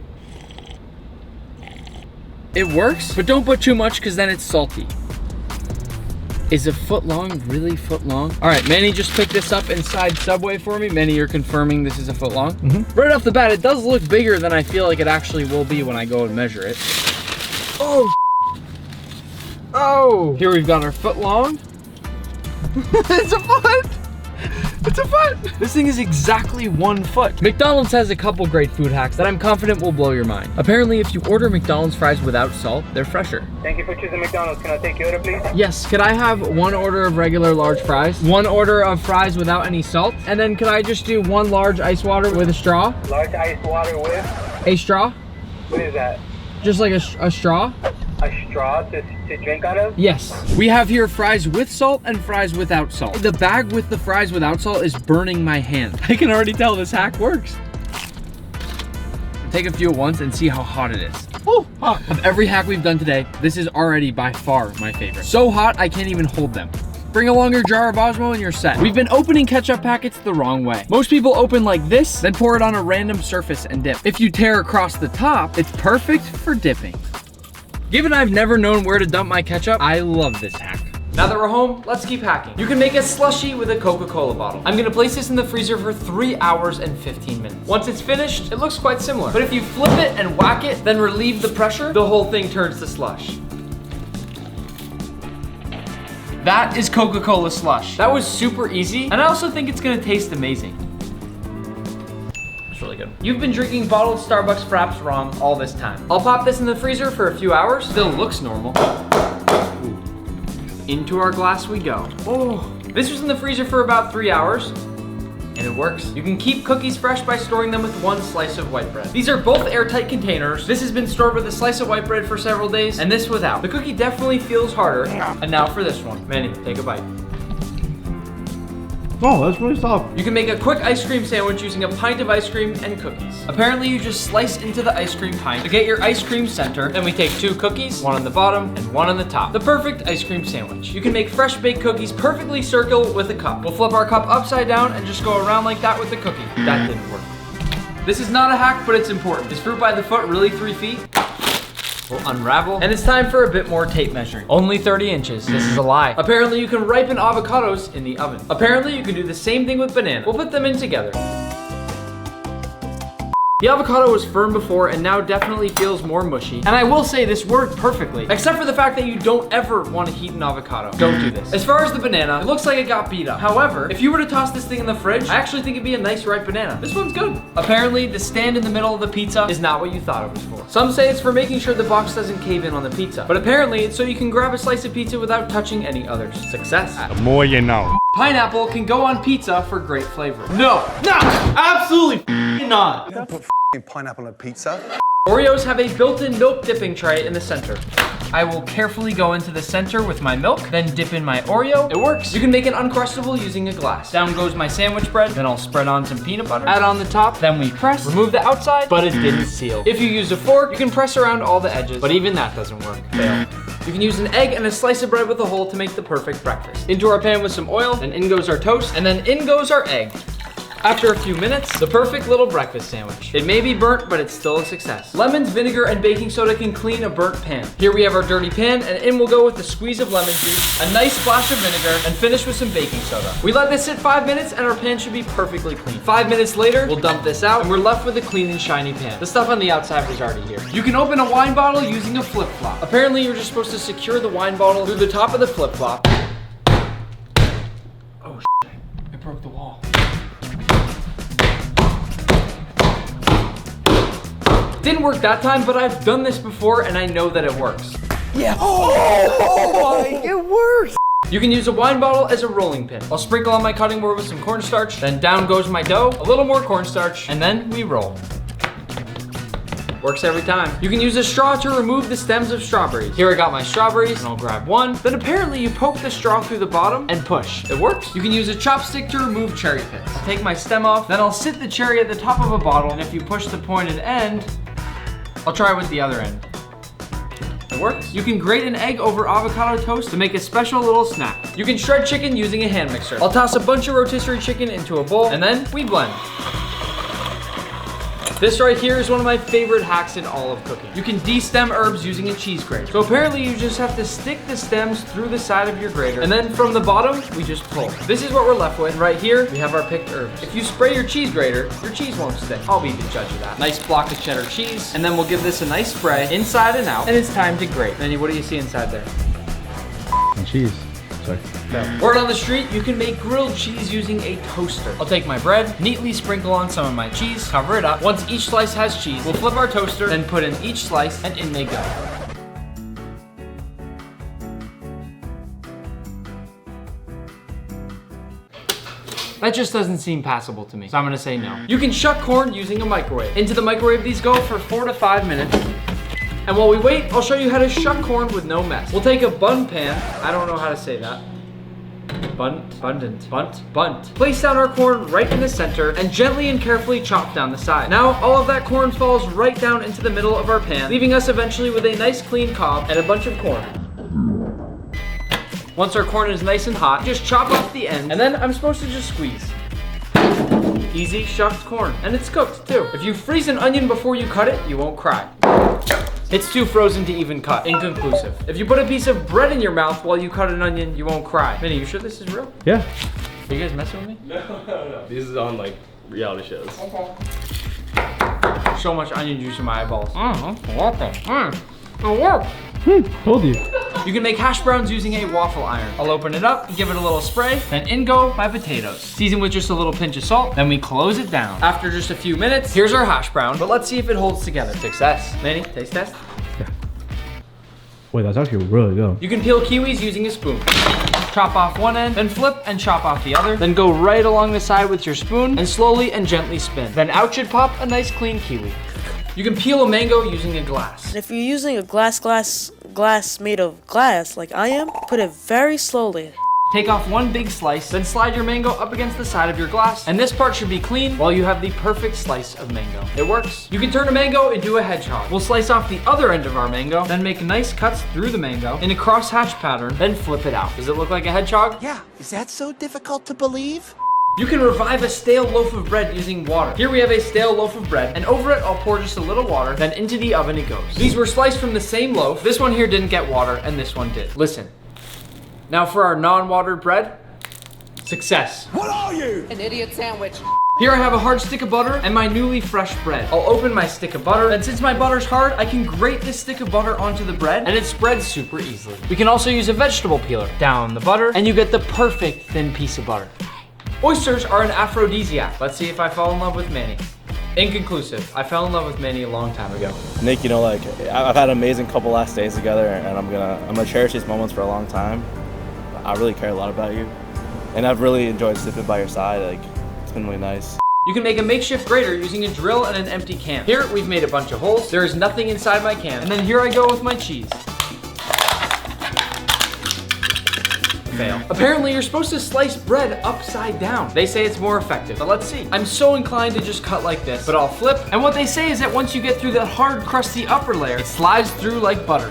It works, but don't put too much because then it's salty. Is a foot long really foot long? All right, Manny just picked this up inside Subway for me. Manny, you're confirming this is a foot long? Mm-hmm. Right off the bat, it does look bigger than I feel like it actually will be when I go and measure it. Oh, oh! Here we've got our foot long. It's a foot! It's a foot! This thing is exactly 1 foot. McDonald's has a couple great food hacks that I'm confident will blow your mind. Apparently, if you order McDonald's fries without salt, they're fresher. Thank you for choosing McDonald's. Can I take your order, please? Yes, could I have 1 order of regular large fries, 1 order of fries without any salt, and then could I just do 1 large ice water with a straw? Large ice water with? A straw? What is that? Just like a straw? A straw to drink out of? Yes. We have here fries with salt and fries without salt. The bag with the fries without salt is burning my hand. I can already tell this hack works. Take a few at once and see how hot it is. Ooh, hot. Of every hack we've done today, this is already by far my favorite. So hot, I can't even hold them. Bring along your jar of Osmo and you're set. We've been opening ketchup packets the wrong way. Most people open like this, then pour it on a random surface and dip. If you tear across the top, it's perfect for dipping. Given I've never known where to dump my ketchup, I love this hack. Now that we're home, let's keep hacking. You can make a slushie with a Coca-Cola bottle. I'm gonna place this in the freezer for 3 hours and 15 minutes. Once it's finished, it looks quite similar. But if you flip it and whack it, then relieve the pressure, the whole thing turns to slush. That is Coca-Cola slush. That was super easy, and I also think it's gonna taste amazing. Really good. You've been drinking bottled Starbucks fraps wrong all this time. I'll pop this in the freezer for a few hours. Still looks normal. Ooh. Into our glass we go. Oh, this was in the freezer for about 3 hours. And it works. You can keep cookies fresh by storing them with 1 slice of white bread. These are both airtight containers. This has been stored with a slice of white bread for several days, and this without. The cookie definitely feels harder. And now for this one. Manny, take a bite. Oh, that's really soft. You can make a quick ice cream sandwich using a pint of ice cream and cookies. Apparently, you just slice into the ice cream pint to get your ice cream center. Then we take 2 cookies, 1 on the bottom and 1 on the top. The perfect ice cream sandwich. You can make fresh baked cookies perfectly circle with a cup. We'll flip our cup upside down and just go around like that with the cookie. That didn't work. This is not a hack, but it's important. Is fruit by the foot really 3 feet? We'll unravel, and it's time for a bit more tape measuring. Only 30 inches. This is a lie. Apparently you can ripen avocados in the oven. Apparently you can do the same thing with bananas. We'll put them in together. The avocado was firm before and now definitely feels more mushy. And I will say this worked perfectly, except for the fact that you don't ever want to heat an avocado. Don't do this. As far as the banana, it looks like it got beat up. However, if you were to toss this thing in the fridge, I actually think it'd be a nice ripe banana. This one's good. Apparently, the stand in the middle of the pizza is not what you thought it was for. Some say it's for making sure the box doesn't cave in on the pizza, but apparently it's so you can grab a slice of pizza without touching any others. Success. The more you know. Pineapple can go on pizza for great flavor. No, absolutely not. Don't put pineapple on a pizza. Oreos have a built-in milk dipping tray in the center. I will carefully go into the center with my milk, then dip in my Oreo. It works. You can make it uncrustable using a glass. Down goes my sandwich bread, then I'll spread on some peanut butter, add on the top, then we press, remove the outside, but it didn't seal. If you use a fork, you can press around all the edges, but even that doesn't work. Fail. You can use an egg and a slice of bread with a hole to make the perfect breakfast. Into our pan with some oil, then in goes our toast, and then in goes our egg. After a few minutes, the perfect little breakfast sandwich. It may be burnt, but it's still a success. Lemons, vinegar, and baking soda can clean a burnt pan. Here we have our dirty pan, and in we'll go with a squeeze of lemon juice, a nice splash of vinegar, and finish with some baking soda. We let this sit 5 minutes, and our pan should be perfectly clean. 5 minutes later, we'll dump this out, and we're left with a clean and shiny pan. The stuff on the outside was already here. You can open a wine bottle using a flip-flop. Apparently, you're just supposed to secure the wine bottle through the top of the flip-flop. Oh, shit. I broke the wall. Didn't work that time, but I've done this before and I know that it works. Yeah. Oh my, it works. You can use a wine bottle as a rolling pin. I'll sprinkle on my cutting board with some cornstarch, then down goes my dough, a little more cornstarch, and then we roll. Works every time. You can use a straw to remove the stems of strawberries. Here I got my strawberries, and I'll grab one. Then apparently you poke the straw through the bottom and push. It works. You can use a chopstick to remove cherry pits. I'll take my stem off, then I'll sit the cherry at the top of a bottle, and if you push the pointed end, I'll try with the other end. It works. You can grate an egg over avocado toast to make a special little snack. You can shred chicken using a hand mixer. I'll toss a bunch of rotisserie chicken into a bowl, and then we blend. This right here is one of my favorite hacks in all of cooking. You can de-stem herbs using a cheese grater. So apparently you just have to stick the stems through the side of your grater, and then from the bottom, we just pull. This is what we're left with. Right here, we have our picked herbs. If you spray your cheese grater, your cheese won't stick. I'll be the judge of that. Nice block of cheddar cheese, and then we'll give this a nice spray inside and out, and it's time to grate. Manny, what do you see inside there? Cheese. Sorry. Word on the street, you can make grilled cheese using a toaster. I'll take my bread, neatly sprinkle on some of my cheese, cover it up. Once each slice has cheese, we'll flip our toaster, then put in each slice, and in they go. That just doesn't seem passable to me, so I'm gonna say no. You can shuck corn using a microwave. Into the microwave these go for 4 to 5 minutes. And while we wait, I'll show you how to shuck corn with no mess. We'll take a bun pan. I don't know how to say that. Bunt. Place down our corn right in the center and gently and carefully chop down the side. Now, all of that corn falls right down into the middle of our pan, leaving us eventually with a nice clean cob and a bunch of corn. Once our corn is nice and hot, just chop off the end, and then I'm supposed to just squeeze. Easy shucked corn, and it's cooked too. If you freeze an onion before you cut it, you won't cry. It's too frozen to even cut. Inconclusive. If you put a piece of bread in your mouth while you cut an onion, you won't cry. Vinny, you sure this is real? Yeah. Are you guys messing with me? No. This is on like reality shows. Okay. So much onion juice in my eyeballs. What the? It worked. Told you. You can make hash browns using a waffle iron. I'll open it up, give it a little spray, then in go my potatoes. Season with just a little pinch of salt, then we close it down. After just a few minutes, here's our hash brown, but let's see if it holds together. Success. Manny, taste test. Yeah. Wait, that's actually really good. You can peel kiwis using a spoon. Chop off one end, then flip and chop off the other. Then go right along the side with your spoon and slowly and gently spin. Then out should pop a nice clean kiwi. You can peel a mango using a glass. And if you're using a glass made of glass like I am, put it very slowly. Take off one big slice, then slide your mango up against the side of your glass, and this part should be clean while you have the perfect slice of mango. It works. You can turn a mango into a hedgehog. We'll slice off the other end of our mango, then make nice cuts through the mango in a crosshatch pattern, then flip it out. Does it look like a hedgehog? Yeah, is that so difficult to believe? You can revive a stale loaf of bread using water. Here we have a stale loaf of bread, and over it I'll pour just a little water, then into the oven it goes. These were sliced from the same loaf. This one here didn't get water, and this one did. Listen. Now for our non-watered bread, success. What are you? An idiot sandwich. Here I have a hard stick of butter and my newly fresh bread. I'll open my stick of butter, and since my butter's hard, I can grate this stick of butter onto the bread, and it spreads super easily. We can also use a vegetable peeler. Down the butter, and you get the perfect thin piece of butter. Oysters are an aphrodisiac. Let's see if I fall in love with Manny. Inconclusive. I fell in love with Manny a long time ago. Nick, you know, like I've had an amazing couple last days together, and I'm gonna cherish these moments for a long time. I really care a lot about you, and I've really enjoyed sipping by your side. Like, it's been really nice. You can make a makeshift grater using a drill and an empty can. Here we've made a bunch of holes. There is nothing inside my can, and then here I go with my cheese. Fail. Apparently you're supposed to slice bread upside down. They say it's more effective, but let's see. I'm so inclined to just cut like this, but I'll flip. And what they say is that once you get through that hard, crusty upper layer, it slides through like butter.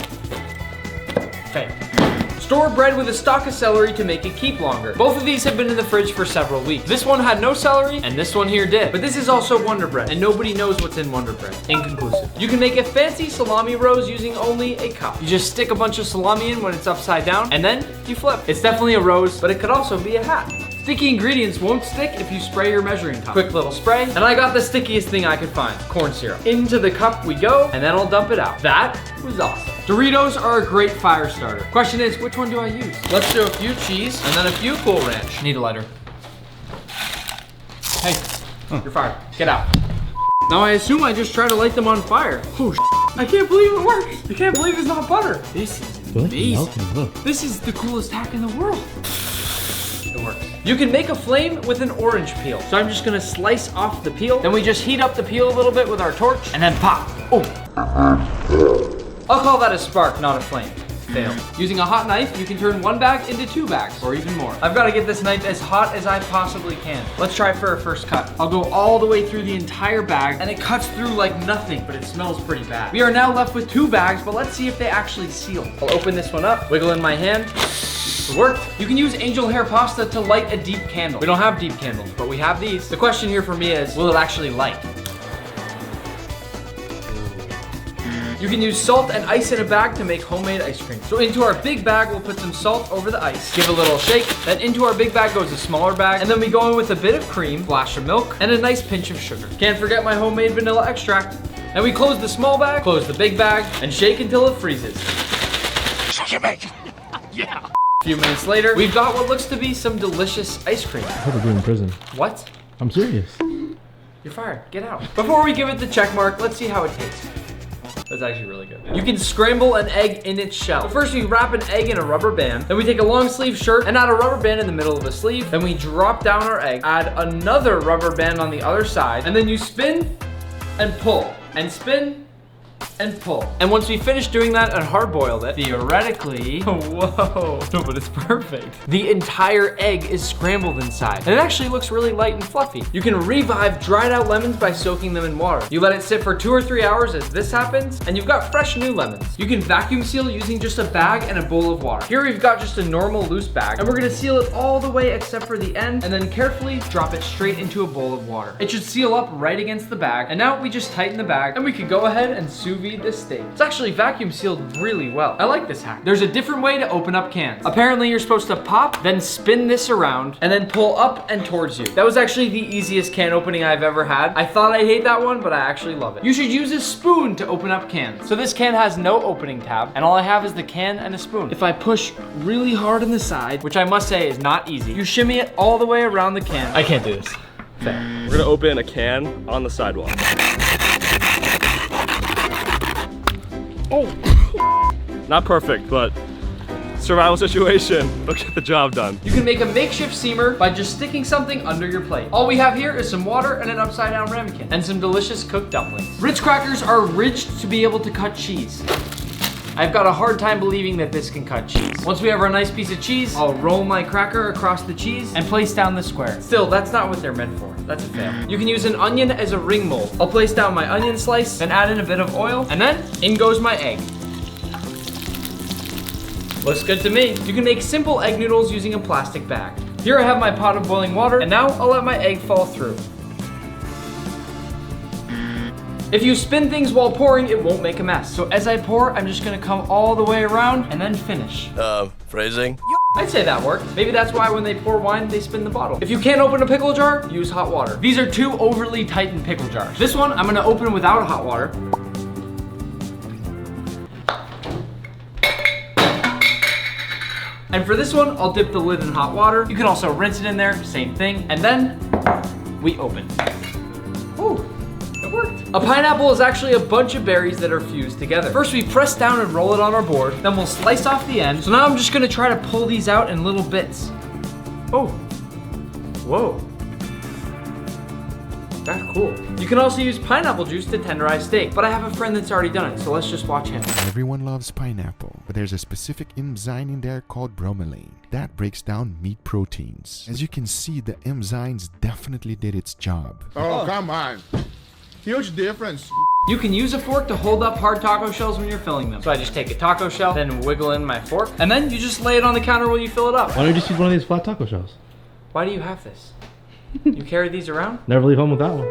Fail. Let's Store bread with a stalk of celery to make it keep longer. Both of these have been in the fridge for several weeks. This one had no celery, and this one here did. But this is also Wonder Bread, and nobody knows what's in Wonder Bread. Inconclusive. You can make a fancy salami rose using only a cup. You just stick a bunch of salami in when it's upside down, and then you flip. It's definitely a rose, but it could also be a hat. Sticky ingredients won't stick if you spray your measuring cup. Quick little spray, and I got the stickiest thing I could find, corn syrup. Into the cup we go, and then I'll dump it out. That was awesome. Doritos are a great fire starter. Question is, which one do I use? Let's do a few cheese, and then a few Cool Ranch. Need a lighter. Hey, you're fired. Get out. Now I assume I just try to light them on fire. Oh, I can't believe it works. I can't believe it's not butter. This is amazing. This is the coolest hack in the world. It works. You can make a flame with an orange peel. So I'm just gonna slice off the peel. Then we just heat up the peel a little bit with our torch and then pop. Oh. I'll call that a spark, not a flame. Fail. Using a hot knife, you can turn one bag into 2 bags, or even more. I've got to get this knife as hot as I possibly can. Let's try for a first cut. I'll go all the way through the entire bag, and it cuts through like nothing, but it smells pretty bad. We are now left with 2 bags, but let's see if they actually seal. I'll open this one up, wiggle in my hand. It worked. You can use angel hair pasta to light a deep candle. We don't have deep candles, but we have these. The question here for me is, will it actually light? You can use salt and ice in a bag to make homemade ice cream. So into our big bag, we'll put some salt over the ice, give a little shake, then into our big bag goes a smaller bag, and then we go in with a bit of cream, flash of milk, and a nice pinch of sugar. Can't forget my homemade vanilla extract. Then we close the small bag, close the big bag, and shake until it freezes. Yeah. A few minutes later, we've got what looks to be some delicious ice cream. I hope we're in prison. What? I'm serious. You're fired. Get out. Before we give it the check mark, let's see how it tastes. That's actually really good. You can scramble an egg in its shell. So first we wrap an egg in a rubber band, then we take a long sleeve shirt and add a rubber band in the middle of the sleeve, then we drop down our egg, add another rubber band on the other side, and then you spin and pull, and spin and pull. And once we finish doing that and hard boiled it, theoretically, whoa, no, but it's perfect. The entire egg is scrambled inside. And it actually looks really light and fluffy. You can revive dried out lemons by soaking them in water. You let it sit for 2 or 3 hours as this happens, and you've got fresh new lemons. You can vacuum seal using just a bag and a bowl of water. Here we've got just a normal loose bag, and we're gonna seal it all the way except for the end, and then carefully drop it straight into a bowl of water. It should seal up right against the bag, and now we just tighten the bag, and we could go ahead and sous vide this steak. It's actually vacuum sealed really well. I like this hack. There's a different way to open up cans. Apparently you're supposed to pop, then spin this around, and then pull up and towards you. That was actually the easiest can opening I've ever had. I thought I'd hate that one, but I actually love it. You should use a spoon to open up cans. So this can has no opening tab, and all I have is the can and a spoon. If I push really hard on the side, which I must say is not easy, you shimmy it all the way around the can. I can't do this. Fail. We're gonna open a can on the sidewalk. Oh! Not perfect, but survival situation. Look, get the job done. You can make a makeshift steamer by just sticking something under your plate. All we have here is some water and an upside down ramekin and some delicious cooked dumplings. Ritz crackers are ridged to be able to cut cheese. I've got a hard time believing that this can cut cheese. Once we have our nice piece of cheese, I'll roll my cracker across the cheese and place down the square. Still, that's not what they're meant for. That's a fail. You can use an onion as a ring mold. I'll place down my onion slice, then add in a bit of oil, and then in goes my egg. Looks good to me. You can make simple egg noodles using a plastic bag. Here I have my pot of boiling water, and now I'll let my egg fall through. If you spin things while pouring, it won't make a mess. So as I pour, I'm just gonna come all the way around and then finish. Phrasing? I'd say that worked. Maybe that's why when they pour wine, they spin the bottle. If you can't open a pickle jar, use hot water. These are 2 overly tightened pickle jars. This one, I'm gonna open without hot water. And for this one, I'll dip the lid in hot water. You can also rinse it in there, same thing. And then we open. Ooh. It worked. A pineapple is actually a bunch of berries that are fused together. First we press down and roll it on our board, then we'll slice off the end. So now I'm just gonna try to pull these out in little bits. Oh, whoa. That's cool. You can also use pineapple juice to tenderize steak, but I have a friend that's already done it, so let's just watch him. Everyone loves pineapple, but there's a specific enzyme in there called bromelain that breaks down meat proteins. As you can see, the enzymes definitely did its job. Oh, come on. Huge difference. You can use a fork to hold up hard taco shells when you're filling them. So I just take a taco shell, then wiggle in my fork, and then you just lay it on the counter while you fill it up. Why don't you just use one of these flat taco shells? Why do you have this? You carry these around? Never leave home without one.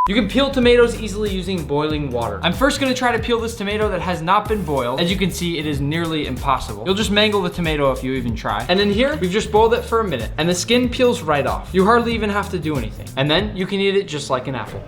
You can peel tomatoes easily using boiling water. I'm first gonna try to peel this tomato that has not been boiled. As you can see, it is nearly impossible. You'll just mangle the tomato if you even try. And in here, we've just boiled it for a minute, and the skin peels right off. You hardly even have to do anything. And then you can eat it just like an apple.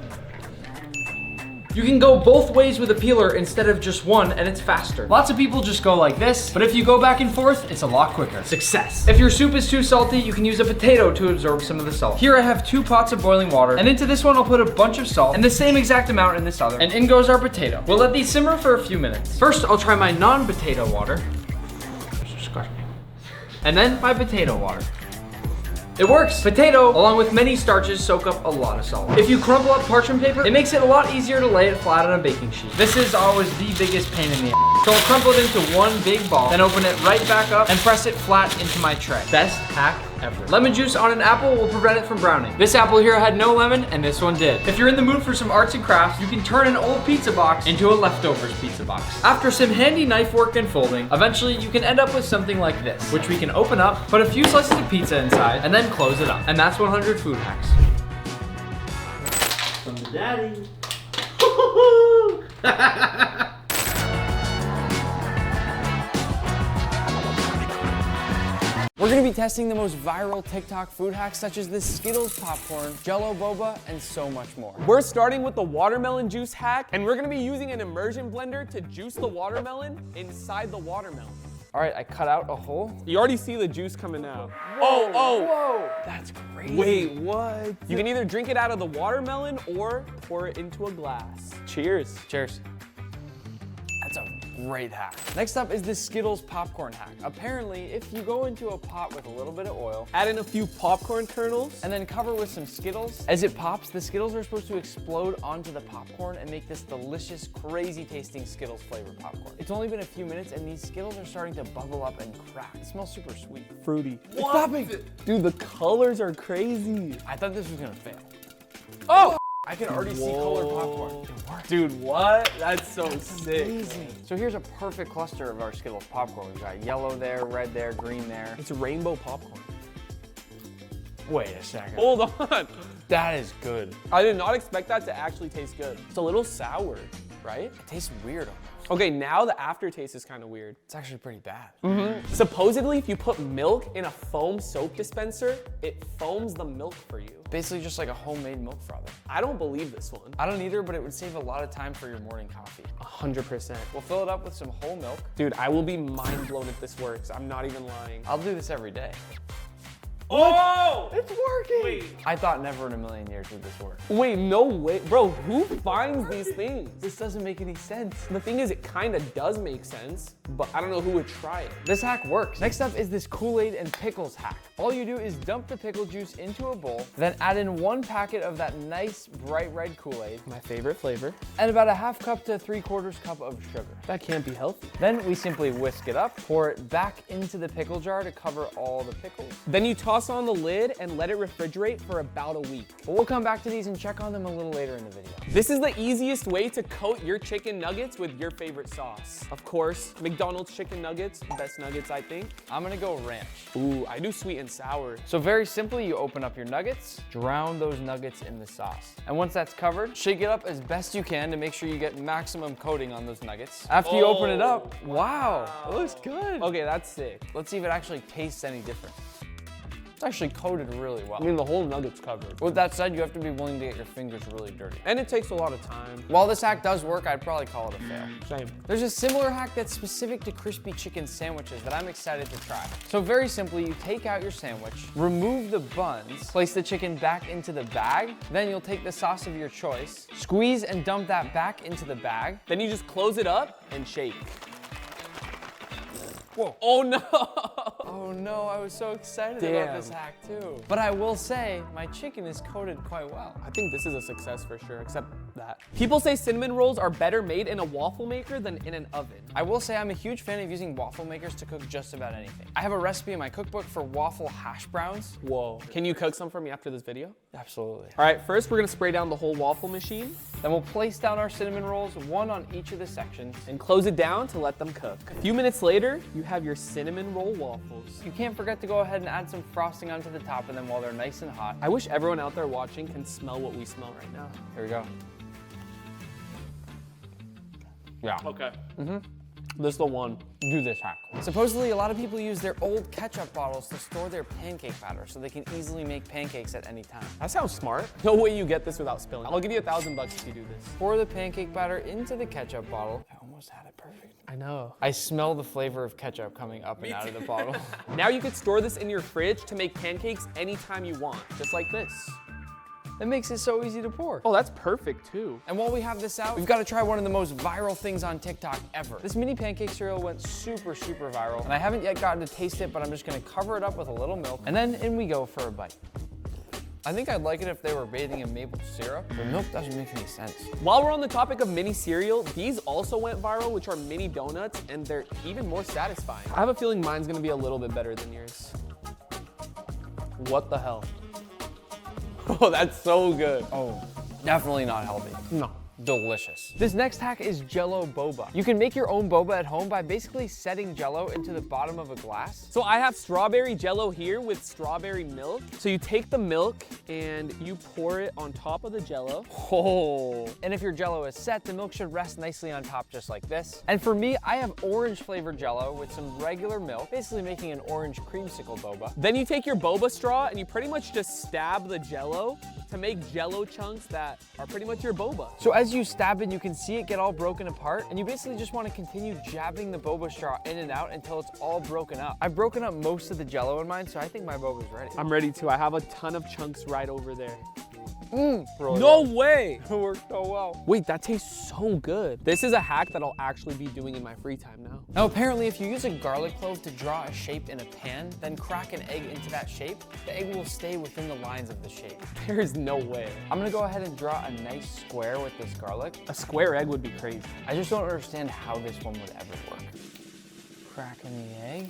You can go both ways with a peeler instead of just one, and it's faster. Lots of people just go like this, but if you go back and forth, it's a lot quicker. Success. If your soup is too salty, you can use a potato to absorb some of the salt. Here I have 2 pots of boiling water, and into this one I'll put a bunch of salt, and the same exact amount in this other, and in goes our potato. We'll let these simmer for a few minutes. First, I'll try my non-potato water. It's disgusting. And then my potato water. It works. Potato, along with many starches, soak up a lot of salt. If you crumple up parchment paper, it makes it a lot easier to lay it flat on a baking sheet. This is always the biggest pain in the ass. So I'll crumple it into one big ball, then open it right back up and press it flat into my tray. Best hack ever. Lemon juice on an apple will prevent it from browning. This apple here had no lemon, and this one did. If you're in the mood for some arts and crafts, you can turn an old pizza box into a leftovers pizza box. After some handy knife work and folding, eventually you can end up with something like this, which we can open up, put a few slices of pizza inside, and then close it up. And that's 100 food hacks. From the daddy. We're gonna be testing the most viral TikTok food hacks such as this Skittles popcorn, Jell-O boba, and so much more. We're starting with the watermelon juice hack, and we're gonna be using an immersion blender to juice the watermelon inside the watermelon. All right, I cut out a hole. You already see the juice coming out. Whoa, Whoa! That's crazy. Wait, what? You can either drink it out of the watermelon or pour it into a glass. Cheers. Cheers. That's a great hack. Next up is the Skittles popcorn hack. Apparently, if you go into a pot with a little bit of oil, add in a few popcorn kernels, and then cover with some Skittles, as it pops, the Skittles are supposed to explode onto the popcorn and make this delicious, crazy tasting Skittles flavored popcorn. It's only been a few minutes and these Skittles are starting to bubble up and crack. It smells super sweet. Fruity. It's popping! Dude, the colors are crazy. I thought this was gonna fail. Oh! I can already see colored popcorn. It worked. Dude, what? That's so sick. Amazing. So here's a perfect cluster of our Skittles popcorn. We've got yellow there, red there, green there. It's rainbow popcorn. Wait a second. Hold on. That is good. I did not expect that to actually taste good. It's a little sour, right? It tastes weird almost. Okay, now the aftertaste is kind of weird. It's actually pretty bad. Supposedly, if you put milk in a foam soap dispenser, it foams the milk for you. Basically just like a homemade milk frother. I don't believe this one. I don't either, but it would save a lot of time for your morning coffee. 100%. We'll fill it up with some whole milk. Dude, I will be mind blown if this works. I'm not even lying. I'll do this every day. Oh! It's working! Wait. I thought never in a million years would this work. Wait, no way. Bro, who finds these things? This doesn't make any sense. The thing is, it kind of does make sense, but I don't know who would try it. This hack works. Next up is this Kool-Aid and pickles hack. All you do is dump the pickle juice into a bowl, then add in 1 packet of that nice bright red Kool-Aid, My favorite flavor. and about a 1/2 cup to 3/4 cup of sugar. That can't be healthy. Then we simply whisk it up, pour it back into the pickle jar to cover all the pickles. Then you toss on the lid and let it refrigerate for about a week. But we'll come back to these and check on them a little later in the video. This is the easiest way to coat your chicken nuggets with your favorite sauce. Of course, McDonald's chicken nuggets, best nuggets I think. I'm gonna go ranch. Ooh, I do sweet and sour. So very simply, you open up your nuggets, drown those nuggets in the sauce. And once that's covered, shake it up as best you can to make sure you get maximum coating on those nuggets. After you open it up, wow, it looks good. Okay, that's sick. Let's see if it actually tastes any different. It's actually coated really well. I mean, the whole nugget's covered. With that said, you have to be willing to get your fingers really dirty. And it takes a lot of time. While this hack does work, I'd probably call it a fail. Same. There's a similar hack that's specific to crispy chicken sandwiches that I'm excited to try. So very simply, you take out your sandwich, remove the buns, place the chicken back into the bag, then you'll take the sauce of your choice, squeeze and dump that back into the bag. Then you just close it up and shake. Whoa. Oh no! Oh no, I was so excited about this hack too. But I will say, my chicken is coated quite well. I think this is a success for sure, except that. People say cinnamon rolls are better made in a waffle maker than in an oven. I will say I'm a huge fan of using waffle makers to cook just about anything. I have a recipe in my cookbook for waffle hash browns. Whoa. Can you cook some for me after this video? Absolutely. All right, first we're gonna spray down the whole waffle machine. Then we'll place down our cinnamon rolls, one on each of the sections. And close it down to let them cook. A few minutes later, you have your cinnamon roll waffles. You can't forget to go ahead and add some frosting onto the top of them while they're nice and hot. I wish everyone out there watching can smell what we smell right now. Here we go. Yeah. Okay. This is the one. Do this hack. Supposedly, a lot of people use their old ketchup bottles to store their pancake batter so they can easily make pancakes at any time. That sounds smart. No way you get this without spilling. I'll give you $1,000 if you do this. Pour the pancake batter into the ketchup bottle. I almost had it perfect. I know. I smell the flavor of ketchup coming up and out of the bottle. Now you can store this in your fridge to make pancakes anytime you want, just like this. That makes it so easy to pour. Oh, that's perfect too. And while we have this out, we've got to try one of the most viral things on TikTok ever. This mini pancake cereal went super viral, and I haven't yet gotten to taste it, but I'm just gonna cover it up with a little milk, and then in we go for a bite. I think I'd like it if they were bathing in maple syrup. The milk doesn't make any sense. While we're on the topic of mini cereal, these also went viral, which are mini donuts, and they're even more satisfying. I have a feeling mine's gonna be a little bit better than yours. What the hell? Oh, that's so good. Oh, definitely not healthy. No. Delicious. This next hack is Jello boba. You can make your own boba at home by basically setting Jello into the bottom of a glass. So I have strawberry Jello here with strawberry milk. So you take the milk and you pour it on top of the Jello. Oh. And if your Jello is set, the milk should rest nicely on top just like this. And for me, I have orange flavored Jello with some regular milk, basically making an orange creamsicle boba. Then you take your boba straw and you pretty much just stab the Jello to make Jello chunks that are pretty much your boba. So as you stab it, you can see it get all broken apart, and you basically just want to continue jabbing the boba straw in and out until it's all broken up. I've broken up most of the Jello in mine, so I think my boba's ready. I'm ready too. I have a ton of chunks right over there. Really no way! It worked so well. Wait, that tastes so good. This is a hack that I'll actually be doing in my free time now. Now, apparently, if you use a garlic clove to draw a shape in a pan, then crack an egg into that shape, the egg will stay within the lines of the shape. There is no way. I'm gonna go ahead and draw a nice square with this garlic. A square egg would be crazy. I just don't understand how this one would ever work. Cracking the egg.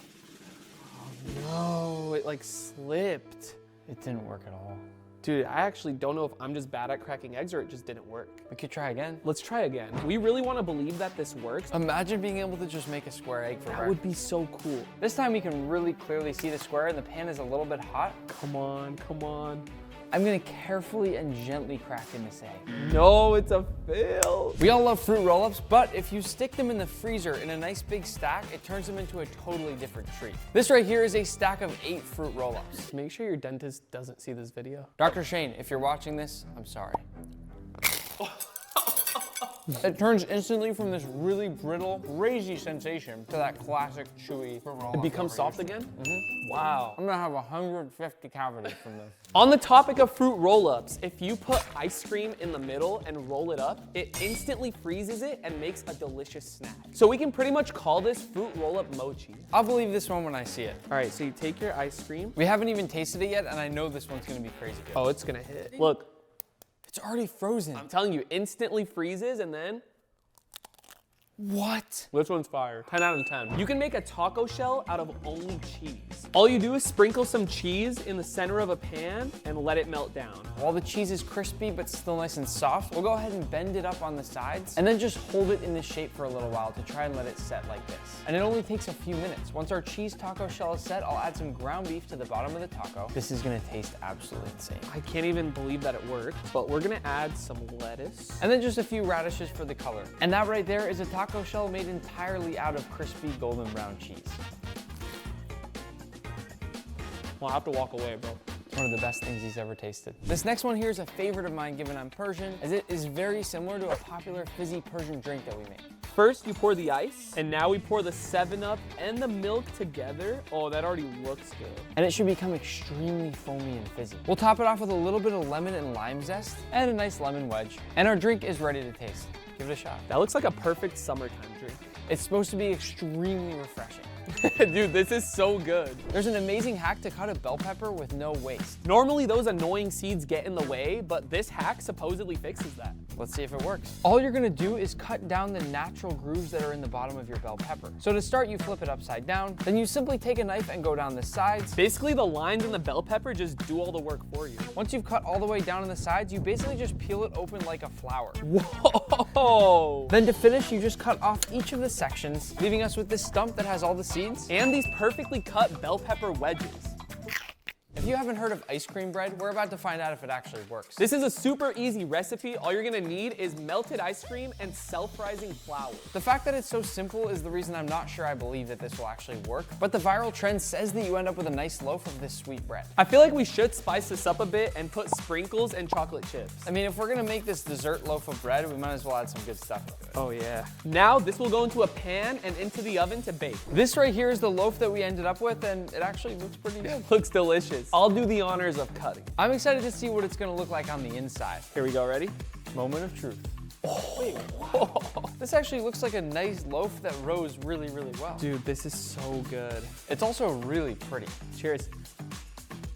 Oh no, it like slipped. It didn't work at all. Dude, I actually don't know if I'm just bad at cracking eggs or it just didn't work. We could try again. Let's try again. We really want to believe that this works. Imagine being able to just make a square egg for That would be so cool. This time we can really clearly see the square and the pan is a little bit hot. Come on, come on. I'm gonna carefully and gently crack in this egg. No, it's a fail. We all love fruit roll-ups, but if you stick them in the freezer in a nice big stack, it turns them into a totally different treat. This right here is a stack of 8 fruit roll-ups. Make sure your dentist doesn't see this video. Dr. Shane, if you're watching this, I'm sorry. It turns instantly from this really brittle, crazy sensation to that classic chewy fruit roll-up. It becomes soft again? Wow. I'm gonna have 150 cavities from this. On the topic of fruit roll-ups, if you put ice cream in the middle and roll it up, it instantly freezes it and makes a delicious snack. So we can pretty much call this fruit roll-up mochi. I'll believe this one when I see it. All right, so you take your ice cream. We haven't even tasted it yet, and I know this one's gonna be crazy good. Oh, it's gonna hit. Look. It's already frozen. I'm telling you, instantly freezes and then... What? This one's fire. 10 out of 10. You can make a taco shell out of only cheese. All you do is sprinkle some cheese in the center of a pan and let it melt down. While the cheese is crispy but still nice and soft, we'll go ahead and bend it up on the sides and then just hold it in this shape for a little while to try and let it set like this. And it only takes a few minutes. Once our cheese taco shell is set, I'll add some ground beef to the bottom of the taco. This is gonna taste absolutely insane. I can't even believe that it worked, but we're gonna add some lettuce. And then just a few radishes for the color. And that right there is a taco shell made entirely out of crispy golden brown cheese. Well, I have to walk away, bro. One of the best things he's ever tasted. This next one here is a favorite of mine given I'm Persian, as it is very similar to a popular fizzy Persian drink that we make. First, you pour the ice, and now we pour the 7-Up and the milk together. Oh, that already looks good. And it should become extremely foamy and fizzy. We'll top it off with a little bit of lemon and lime zest, and a nice lemon wedge. And our drink is ready to taste. Give it a shot. That looks like a perfect summertime drink. It's supposed to be extremely refreshing. Dude, this is so good. There's an amazing hack to cut a bell pepper with no waste. Normally those annoying seeds get in the way, but this hack supposedly fixes that. Let's see if it works. All you're gonna do is cut down the natural grooves that are in the bottom of your bell pepper. So to start, you flip it upside down, then you simply take a knife and go down the sides. Basically, the lines in the bell pepper just do all the work for you. Once you've cut all the way down on the sides, you basically just peel it open like a flower. Whoa! Then to finish, you just cut off each of the sections, leaving us with this stump that has all the seeds and these perfectly cut bell pepper wedges. If you haven't heard of ice cream bread, we're about to find out if it actually works. This is a super easy recipe. All you're gonna need is melted ice cream and self-rising flour. The fact that it's so simple is the reason I'm not sure I believe that this will actually work, but the viral trend says that you end up with a nice loaf of this sweet bread. I feel like we should spice this up a bit and put sprinkles and chocolate chips. I mean, if we're gonna make this dessert loaf of bread, we might as well add some good stuff to it. Oh yeah. Now this will go into a pan and into the oven to bake. This right here is the loaf that we ended up with, and it actually looks pretty good. Looks delicious. I'll do the honors of cutting. I'm excited to see what it's gonna look like on the inside. Here we go, ready? Moment of truth. Wait, this actually looks like a nice loaf that rose really, really well. Dude, this is so good. It's also really pretty. Cheers.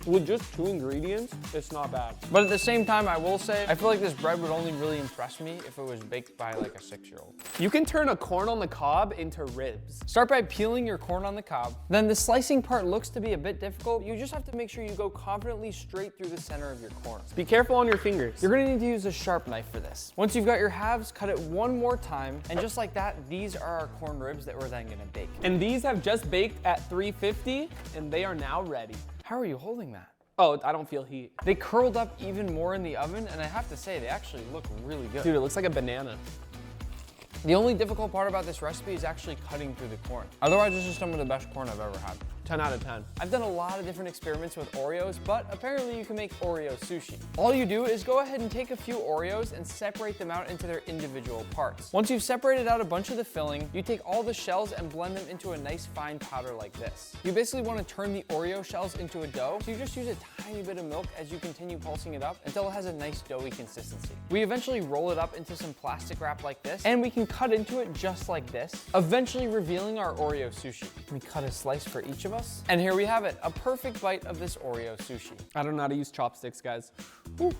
With just 2 ingredients, it's not bad. But at the same time, I will say, I feel like this bread would only really impress me if it was baked by like a 6-year-old. You can turn a corn on the cob into ribs. Start by peeling your corn on the cob. Then the slicing part looks to be a bit difficult. You just have to make sure you go confidently straight through the center of your corn. Be careful on your fingers. You're gonna need to use a sharp knife for this. Once you've got your halves, cut it one more time. And just like that, these are our corn ribs that we're then gonna bake. And these have just baked at 350 and they are now ready. How are you holding that? Oh, I don't feel heat. They curled up even more in the oven, and I have to say, they actually look really good. Dude, it looks like a banana. The only difficult part about this recipe is actually cutting through the corn. Otherwise, it's just some of the best corn I've ever had. 10 out of 10. I've done a lot of different experiments with Oreos, but apparently you can make Oreo sushi. All you do is go ahead and take a few Oreos and separate them out into their individual parts. Once you've separated out a bunch of the filling, you take all the shells and blend them into a nice fine powder like this. You basically want to turn the Oreo shells into a dough, so you just use a tiny bit of milk as you continue pulsing it up until it has a nice doughy consistency. We eventually roll it up into some plastic wrap like this, and we can cut into it just like this, eventually revealing our Oreo sushi. We cut a slice for each of us, and here we have it, a perfect bite of this Oreo sushi. I don't know how to use chopsticks, guys. Ooh.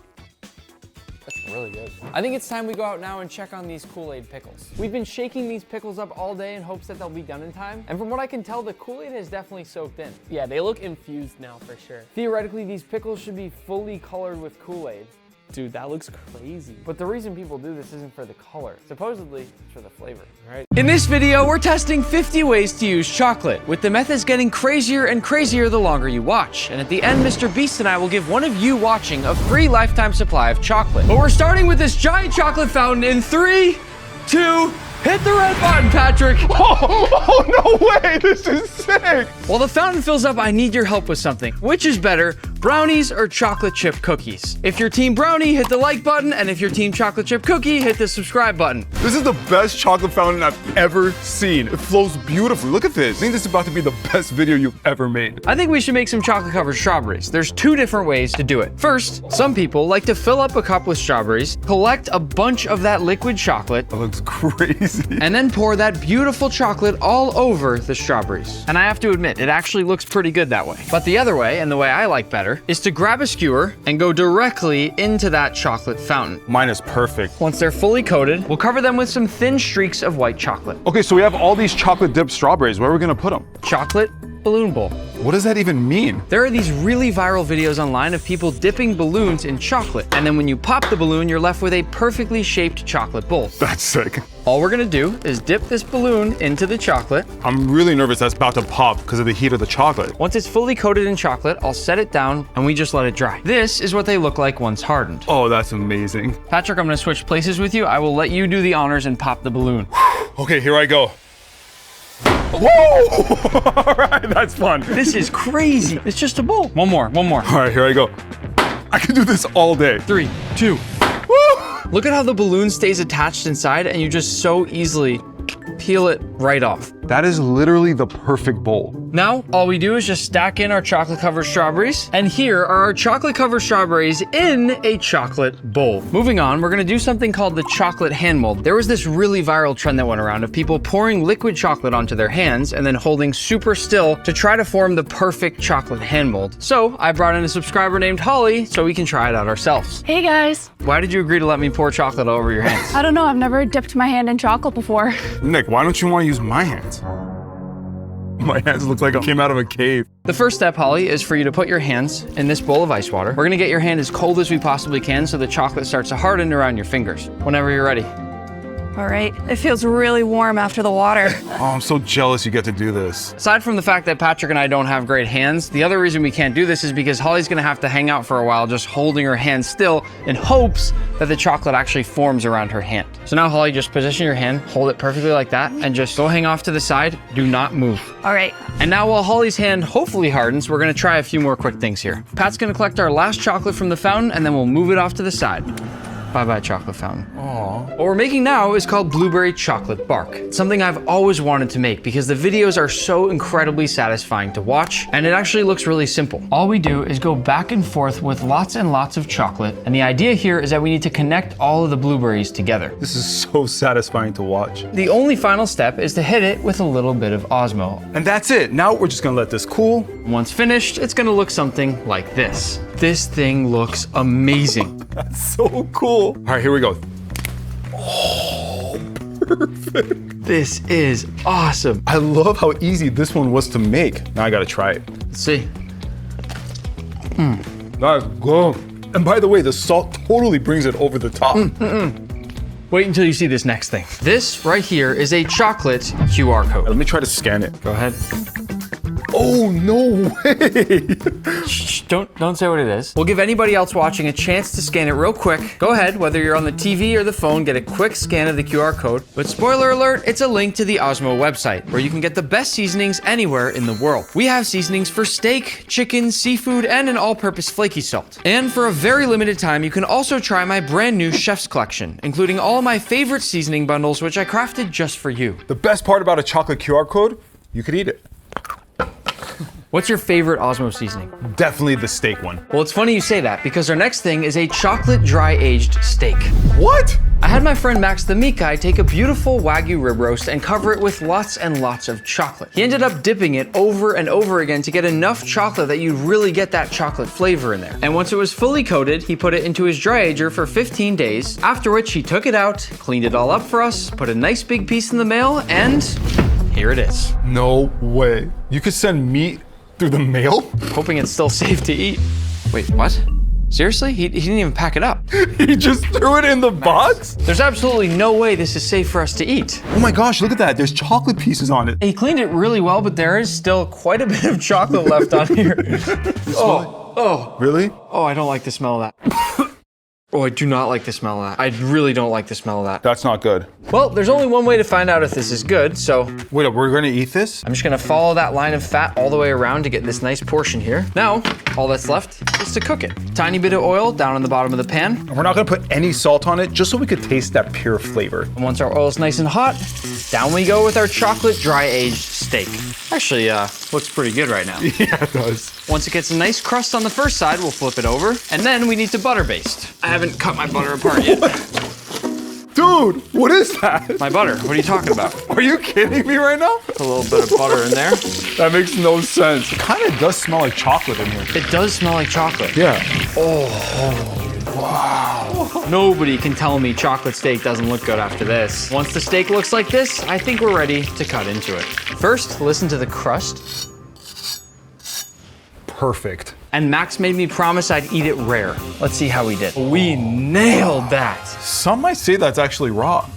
That's really good. I think it's time we go out now and check on these Kool-Aid pickles. We've been shaking these pickles up all day in hopes that they'll be done in time, and from what I can tell, the Kool-Aid has definitely soaked in. Yeah, they look infused now for sure. Theoretically, these pickles should be fully colored with Kool-Aid. Dude, that looks crazy. But the reason people do this isn't for the color. Supposedly, it's for the flavor. Right. In this video, we're testing 50 ways to use chocolate, with the methods getting crazier and crazier the longer you watch. And at the end, Mr. Beast and I will give one of you watching a free lifetime supply of chocolate. But we're starting with this giant chocolate fountain in 3, 2, hit the red button, Patrick. Oh, no way, this is sick. While the fountain fills up, I need your help with something. Which is better, brownies or chocolate chip cookies? If you're team brownie, hit the like button, and if you're team chocolate chip cookie, hit the subscribe button. This is the best chocolate fountain I've ever seen. It flows beautifully. Look at this. I think this is about to be the best video you've ever made. I think we should make some chocolate covered strawberries. There's 2 different ways to do it. First, some people like to fill up a cup with strawberries, collect a bunch of that liquid chocolate. That looks crazy. And then pour that beautiful chocolate all over the strawberries. And I have to admit, it actually looks pretty good that way. But the other way, and the way I like better, is to grab a skewer and go directly into that chocolate fountain. Mine is perfect. Once they're fully coated, we'll cover them with some thin streaks of white chocolate. Okay, so we have all these chocolate dipped strawberries. Where are we gonna put them? Chocolate balloon bowl. What does that even mean? There are these really viral videos online of people dipping balloons in chocolate. And then when you pop the balloon, you're left with a perfectly shaped chocolate bowl. That's sick. All we're gonna do is dip this balloon into the chocolate. I'm really nervous that's about to pop because of the heat of the chocolate. Once it's fully coated in chocolate, I'll set it down and we just let it dry. This is what they look like once hardened. Oh, that's amazing. Patrick, I'm gonna switch places with you. I will let you do the honors and pop the balloon. Okay, here I go. Whoa! All right, that's fun. This is crazy. It's just a bowl. One more. All right, here I go. I can do this all day. 3, 2. Woo! Look at how the balloon stays attached inside and you just so easily peel it right off. That is literally the perfect bowl. Now, all we do is just stack in our chocolate covered strawberries. And here are our chocolate covered strawberries in a chocolate bowl. Moving on, we're gonna do something called the chocolate hand mold. There was this really viral trend that went around of people pouring liquid chocolate onto their hands and then holding super still to try to form the perfect chocolate hand mold. So I brought in a subscriber named Holly so we can try it out ourselves. Hey guys. Why did you agree to let me pour chocolate all over your hands? I don't know, I've never dipped my hand in chocolate before. Nick, why don't you want to use my hands? My hands look like I came out of a cave. The first step, Holly, is for you to put your hands in this bowl of ice water. We're gonna get your hand as cold as we possibly can so the chocolate starts to harden around your fingers. Whenever you're ready. All right, it feels really warm after the water. Oh, I'm so jealous you get to do this. Aside from the fact that Patrick and I don't have great hands, the other reason we can't do this is because Holly's gonna have to hang out for a while just holding her hand still in hopes that the chocolate actually forms around her hand. So now, Holly, just position your hand, hold it perfectly like that, and just go hang off to the side. Do not move. All right. And now while Holly's hand hopefully hardens, we're gonna try a few more quick things here. Pat's gonna collect our last chocolate from the fountain, and then we'll move it off to the side. Bye-bye, chocolate fountain. Aww. What we're making now is called blueberry chocolate bark. It's something I've always wanted to make because the videos are so incredibly satisfying to watch, and it actually looks really simple. All we do is go back and forth with lots and lots of chocolate, and the idea here is that we need to connect all of the blueberries together. This is so satisfying to watch. The only final step is to hit it with a little bit of Osmo. And that's it. Now we're just gonna let this cool. Once finished, it's gonna look something like this. This thing looks amazing. That's so cool. All right, here we go. Oh, perfect. This is awesome. I love how easy this one was to make. Now I gotta try it. Let's see. That's good. And by the way, the salt totally brings it over the top. Wait until you see this next thing. This right here is a chocolate QR code. Let me try to scan it. Go ahead. Oh, no way. Shh, don't say what it is. We'll give anybody else watching a chance to scan it real quick. Go ahead, whether you're on the TV or the phone, get a quick scan of the QR code. But spoiler alert, it's a link to the Osmo website, where you can get the best seasonings anywhere in the world. We have seasonings for steak, chicken, seafood, and an all-purpose flaky salt. And for a very limited time, you can also try my brand new chef's collection, including all of my favorite seasoning bundles, which I crafted just for you. The best part about a chocolate QR code, you could eat it. What's your favorite Osmo seasoning? Definitely the steak one. Well, it's funny you say that because our next thing is a chocolate dry-aged steak. What? I had my friend Max the Mikai take a beautiful Wagyu rib roast and cover it with lots and lots of chocolate. He ended up dipping it over and over again to get enough chocolate that you really get that chocolate flavor in there. And once it was fully coated, he put it into his dry ager for 15 days, after which he took it out, cleaned it all up for us, put a nice big piece in the mail, and here it is. No way. You could send meat through the mail? Hoping it's still safe to eat. Wait, what? Seriously? He didn't even pack it up. He just threw it in the box? There's absolutely no way this is safe for us to eat. Oh my gosh, look at that. There's chocolate pieces on it. He cleaned it really well, but there is still quite a bit of chocolate left on here. Oh. Really? Oh, I don't like the smell of that. Oh, I do not like the smell of that. I really don't like the smell of that. That's not good. Well, there's only one way to find out if this is good, so... Wait, we're gonna eat this? I'm just gonna follow that line of fat all the way around to get this nice portion here. Now, all that's left is to cook it. Tiny bit of oil down on the bottom of the pan. And we're not gonna put any salt on it, just so we could taste that pure flavor. And once our oil is nice and hot, down we go with our chocolate dry-aged steak. Actually, looks pretty good right now. Yeah, it does. Once it gets a nice crust on the first side, we'll flip it over, and then we need to butter baste. I haven't cut my butter apart yet. Dude, what is that? My butter, what are you talking about? Are you kidding me right now? Put a little bit of butter in there. That makes no sense. It kind of does smell like chocolate in here. It does smell like chocolate. Yeah. Wow. Nobody can tell me chocolate steak doesn't look good after this. Once the steak looks like this, I think we're ready to cut into it. First, listen to the crust. Perfect. And Max made me promise I'd eat it rare. Let's see how we did. We nailed that. Some might say that's actually raw.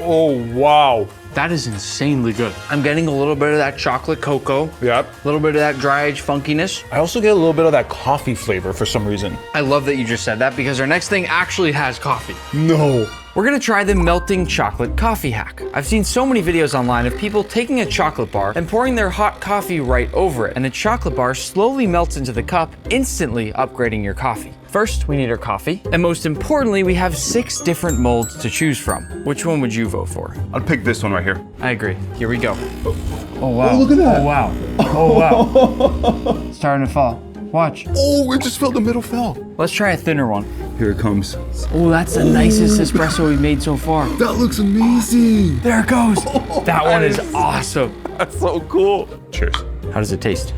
Oh, wow. That is insanely good. I'm getting a little bit of that chocolate cocoa. Yep. A little bit of that dry aged funkiness. I also get a little bit of that coffee flavor for some reason. I love that you just said that because our next thing actually has coffee. No. We're gonna try the melting chocolate coffee hack. I've seen so many videos online of people taking a chocolate bar and pouring their hot coffee right over it, and the chocolate bar slowly melts into the cup, instantly upgrading your coffee. First, we need our coffee, and most importantly, we have 6 different molds to choose from. Which one would you vote for? I'd pick this one right here. I agree. Here we go. Oh wow. Oh, look at that. Oh wow. Oh wow. It's starting to fall. Watch. Oh, it just fell, the middle fell. Let's try a thinner one. Here it comes. Oh, that's the nicest espresso we've made so far. That looks amazing. There it goes. That one is awesome. That's so cool. Cheers. How does it taste?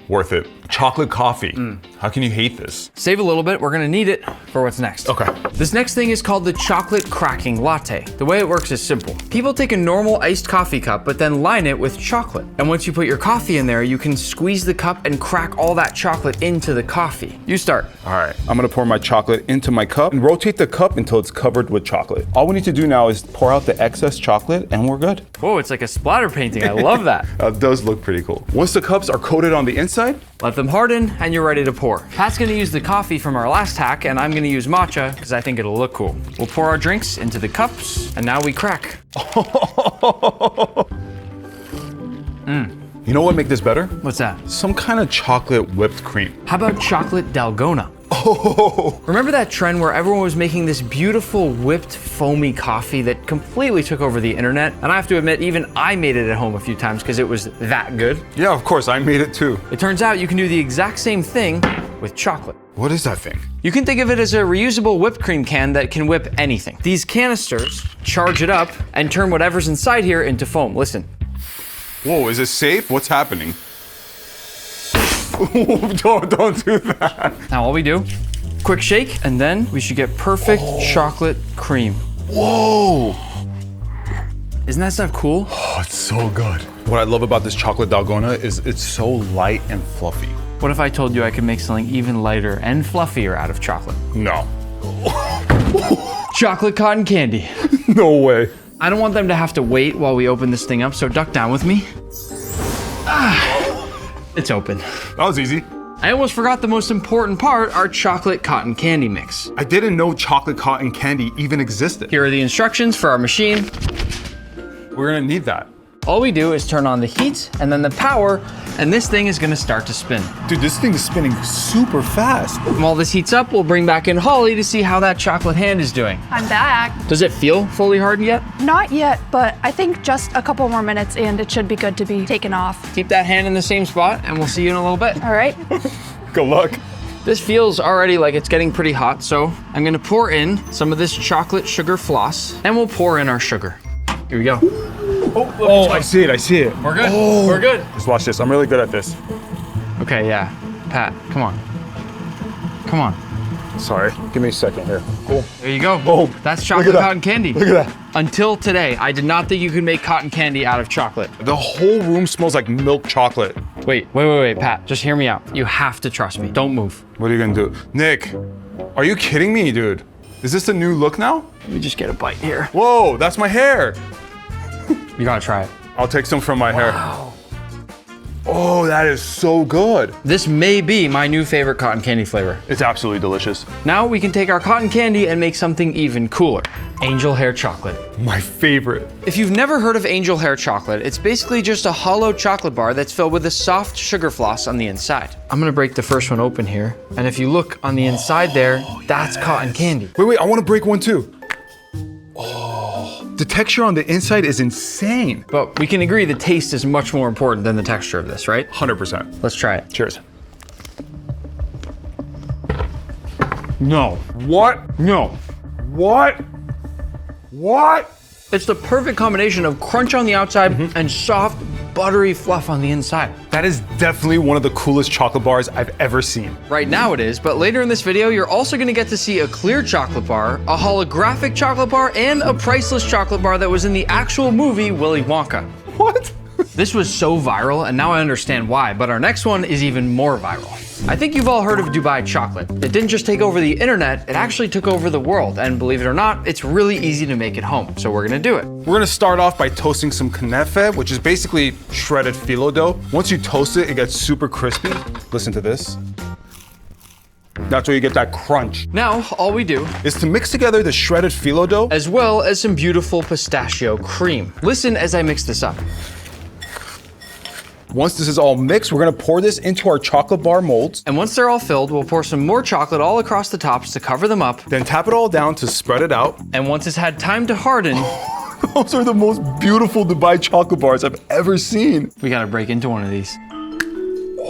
Worth it. Chocolate coffee. How can you hate this? Save a little bit, we're gonna need it for what's next. Okay. This next thing is called the chocolate cracking latte. The way it works is simple. People take a normal iced coffee cup, but then line it with chocolate. And once you put your coffee in there, you can squeeze the cup and crack all that chocolate into the coffee. You start. All right, I'm gonna pour my chocolate into my cup and rotate the cup until it's covered with chocolate. All we need to do now is pour out the excess chocolate and we're good. Whoa, it's like a splatter painting. I love that. That does look pretty cool. Once the cups are coated on the inside, let them harden and you're ready to pour. Pat's gonna use the coffee from our last hack and I'm gonna use matcha because I think it'll look cool. We'll pour our drinks into the cups and now we crack. You know what make this better? What's that? Some kind of chocolate whipped cream. How about chocolate dalgona? Oh! Remember that trend where everyone was making this beautiful whipped foamy coffee that completely took over the internet? And I have to admit, even I made it at home a few times because it was that good. Yeah, of course, I made it too. It turns out you can do the exact same thing with chocolate. What is that thing? You can think of it as a reusable whipped cream can that can whip anything. These canisters charge it up and turn whatever's inside here into foam. Listen. Whoa, is it safe? What's happening? don't do that. Now all we do, quick shake, and then we should get perfect chocolate cream. Whoa! Isn't that stuff cool? Oh, it's so good. What I love about this chocolate dalgona is it's so light and fluffy. What if I told you I could make something even lighter and fluffier out of chocolate? No. Chocolate cotton candy. No way. I don't want them to have to wait while we open this thing up, so duck down with me. It's open. That was easy. I almost forgot the most important part, our chocolate cotton candy mix. I didn't know chocolate cotton candy even existed. Here are the instructions for our machine. We're gonna need that. All we do is turn on the heat and then the power, and this thing is gonna start to spin. Dude, this thing is spinning super fast. And while this heats up, we'll bring back in Holly to see how that chocolate hand is doing. I'm back. Does it feel fully hardened yet? Not yet, but I think just a couple more minutes and it should be good to be taken off. Keep that hand in the same spot and we'll see you in a little bit. All right. Good luck. This feels already like it's getting pretty hot, so I'm gonna pour in some of this chocolate sugar floss and we'll pour in our sugar. Here we go. Oh, I see it. We're good, Oh. we're good. Just watch this, I'm really good at this. Okay, yeah. Pat, come on. Come on. Sorry, give me a second here. Cool. There you go. Boom. That's chocolate cotton candy. Look at that. Until today, I did not think you could make cotton candy out of chocolate. The whole room smells like milk chocolate. Wait, Pat, just hear me out. You have to trust me, don't move. What are you gonna do? Nick, are you kidding me, dude? Is this the new look now? Let me just get a bite here. Whoa, that's my hair. You gotta try it. I'll take some from my hair. Oh, that is so good. This may be my new favorite cotton candy flavor. It's absolutely delicious. Now we can take our cotton candy and make something even cooler. Angel hair chocolate. My favorite. If you've never heard of angel hair chocolate, it's basically just a hollow chocolate bar that's filled with a soft sugar floss on the inside. I'm gonna break the first one open here. And if you look on the inside there, that's cotton candy. Wait, I wanna break one too. The texture on the inside is insane. But we can agree the taste is much more important than the texture of this, right? 100%. Let's try it. Cheers. No. What? No. What? What? It's the perfect combination of crunch on the outside and soft, buttery fluff on the inside. That is definitely one of the coolest chocolate bars I've ever seen. Right now it is, but later in this video, you're also gonna get to see a clear chocolate bar, a holographic chocolate bar, and a priceless chocolate bar that was in the actual movie Willy Wonka. What? This was so viral, and now I understand why, but our next one is even more viral. I think you've all heard of Dubai chocolate. It didn't just take over the internet, it actually took over the world, and believe it or not, it's really easy to make at home, so we're gonna do it. We're gonna start off by toasting some kunefe, which is basically shredded phyllo dough. Once you toast it, it gets super crispy. Listen to this. That's where you get that crunch. Now, all we do is to mix together the shredded phyllo dough, as well as some beautiful pistachio cream. Listen as I mix this up. Once this is all mixed, we're gonna pour this into our chocolate bar molds. And once they're all filled, we'll pour some more chocolate all across the tops to cover them up. Then tap it all down to spread it out. And once it's had time to harden, Those are the most beautiful Dubai chocolate bars I've ever seen. We gotta break into one of these.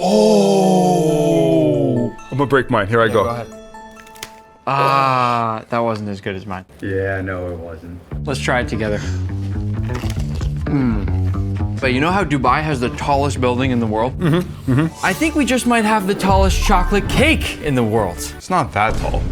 Oh! I'm gonna break mine. Here I go. Go ahead. Ah, that wasn't as good as mine. Yeah, no, it wasn't. Let's try it together. But you know how Dubai has the tallest building in the world? I think we just might have the tallest chocolate cake in the world. It's not that tall.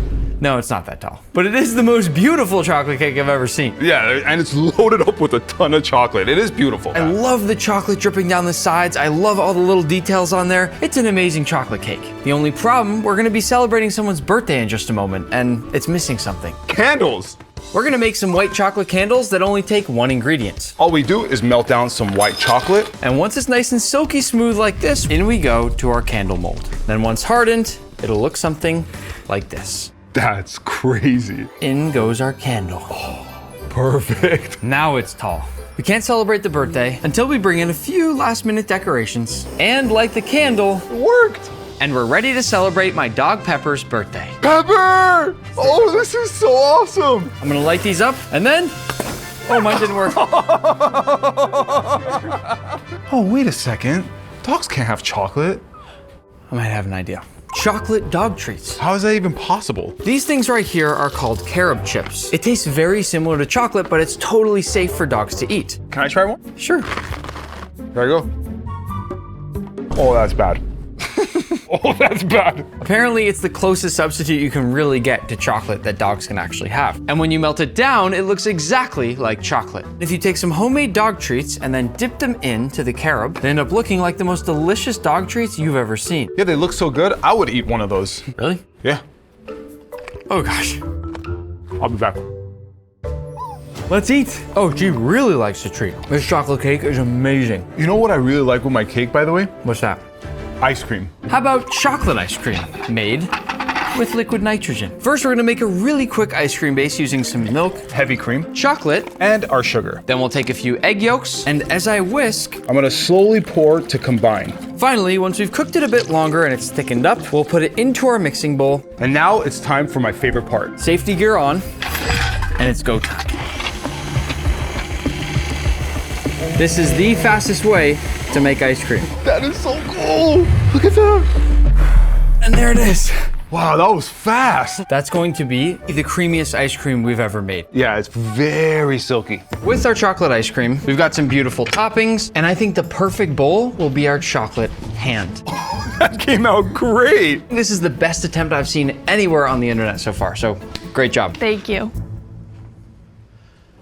No, it's not that tall. But it is the most beautiful chocolate cake I've ever seen. Yeah, and it's loaded up with a ton of chocolate. It is beautiful. I love the chocolate dripping down the sides. I love all the little details on there. It's an amazing chocolate cake. The only problem, we're gonna be celebrating someone's birthday in just a moment, and it's missing something. Candles! We're gonna make some white chocolate candles that only take one ingredient. All we do is melt down some white chocolate. And once it's nice and silky smooth like this, in we go to our candle mold. Then once hardened, it'll look something like this. That's crazy. In goes our candle. Oh, perfect. Now it's tall. We can't celebrate the birthday until we bring in a few last-minute decorations and light the candle. It worked. And we're ready to celebrate my dog Pepper's birthday. Pepper! Oh, this is so awesome. I'm gonna light these up and then, oh, mine didn't work. Oh, wait a second. Dogs can't have chocolate. I might have an idea. Chocolate dog treats. How is that even possible? These things right here are called carob chips. It tastes very similar to chocolate, but it's totally safe for dogs to eat. Can I try one? Sure. There I go. Oh, that's bad. Oh, that's bad. Apparently, it's the closest substitute you can really get to chocolate that dogs can actually have. And when you melt it down, it looks exactly like chocolate. If you take some homemade dog treats and then dip them into the carob, they end up looking like the most delicious dog treats you've ever seen. Yeah, they look so good. I would eat one of those. Really? Yeah. Oh gosh. I'll be back. Let's eat. Oh, G really likes the treat. This chocolate cake is amazing. You know what I really like with my cake, by the way? What's that? Ice cream. How about chocolate ice cream made with liquid nitrogen? First, we're gonna make a really quick ice cream base using some milk, heavy cream, chocolate, and our sugar. Then we'll take a few egg yolks, and as I whisk, I'm gonna slowly pour to combine. Finally, once we've cooked it a bit longer and it's thickened up, we'll put it into our mixing bowl. And now it's time for my favorite part. Safety gear on, and it's go time. This is the fastest way to make ice cream. That is so cool. Look at that. And there it is. Wow, that was fast. That's going to be the creamiest ice cream we've ever made. Yeah, it's very silky. With our chocolate ice cream, we've got some beautiful toppings, and I think the perfect bowl will be our chocolate hand. That came out great. This is the best attempt I've seen anywhere on the internet so far, so great job. Thank you.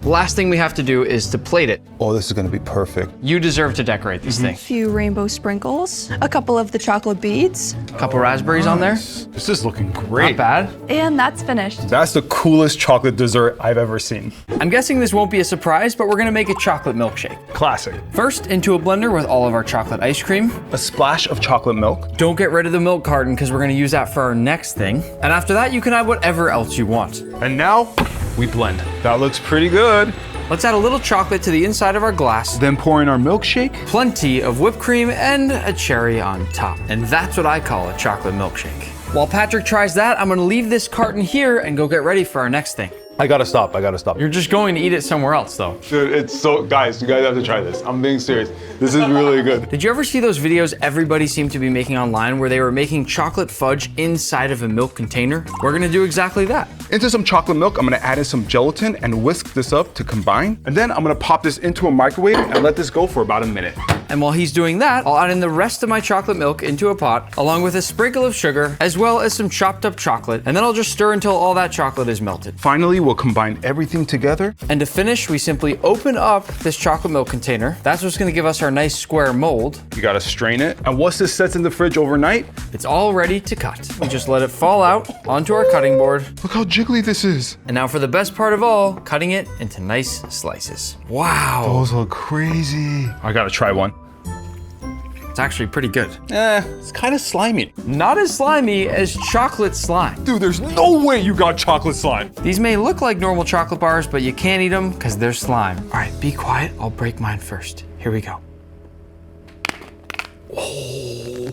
The last thing we have to do is to plate it. Oh, this is gonna be perfect. You deserve to decorate these A things. few rainbow sprinkles, a couple of the chocolate beads. A couple raspberries on there. This is looking great. Not bad. And that's finished. That's the coolest chocolate dessert I've ever seen. I'm guessing this won't be a surprise, but we're gonna make a chocolate milkshake. Classic. First, into a blender with all of our chocolate ice cream. A splash of chocolate milk. Don't get rid of the milk carton because we're gonna use that for our next thing. And after that, you can add whatever else you want. And now, we blend. That looks pretty good. Let's add a little chocolate to the inside of our glass. Then pour in our milkshake. Plenty of whipped cream and a cherry on top. And that's what I call a chocolate milkshake. While Patrick tries that, I'm gonna leave this carton here and go get ready for our next thing. I gotta stop. You're just going to eat it somewhere else though. Dude, it's so, guys, you guys have to try this. I'm being serious. This is really good. Did you ever see those videos everybody seemed to be making online where they were making chocolate fudge inside of a milk container? We're gonna do exactly that. Into some chocolate milk, I'm gonna add in some gelatin and whisk this up to combine. And then I'm gonna pop this into a microwave and let this go for about a minute. And while he's doing that, I'll add in the rest of my chocolate milk into a pot, along with a sprinkle of sugar, as well as some chopped up chocolate. And then I'll just stir until all that chocolate is melted. Finally, we'll combine everything together. And to finish, we simply open up this chocolate milk container. That's what's gonna give us our nice square mold. You gotta strain it. And once this sets in the fridge overnight, it's all ready to cut. We just let it fall out onto our cutting board. Look how jiggly this is. And now for the best part of all, cutting it into nice slices. Wow. Those look crazy. I gotta try one. It's actually pretty good. It's kind of slimy. Not as slimy as chocolate slime. Dude, there's no way you got chocolate slime. These may look like normal chocolate bars, but you can't eat them because they're slime. All right, be quiet. I'll break mine first. Here we go. Oh,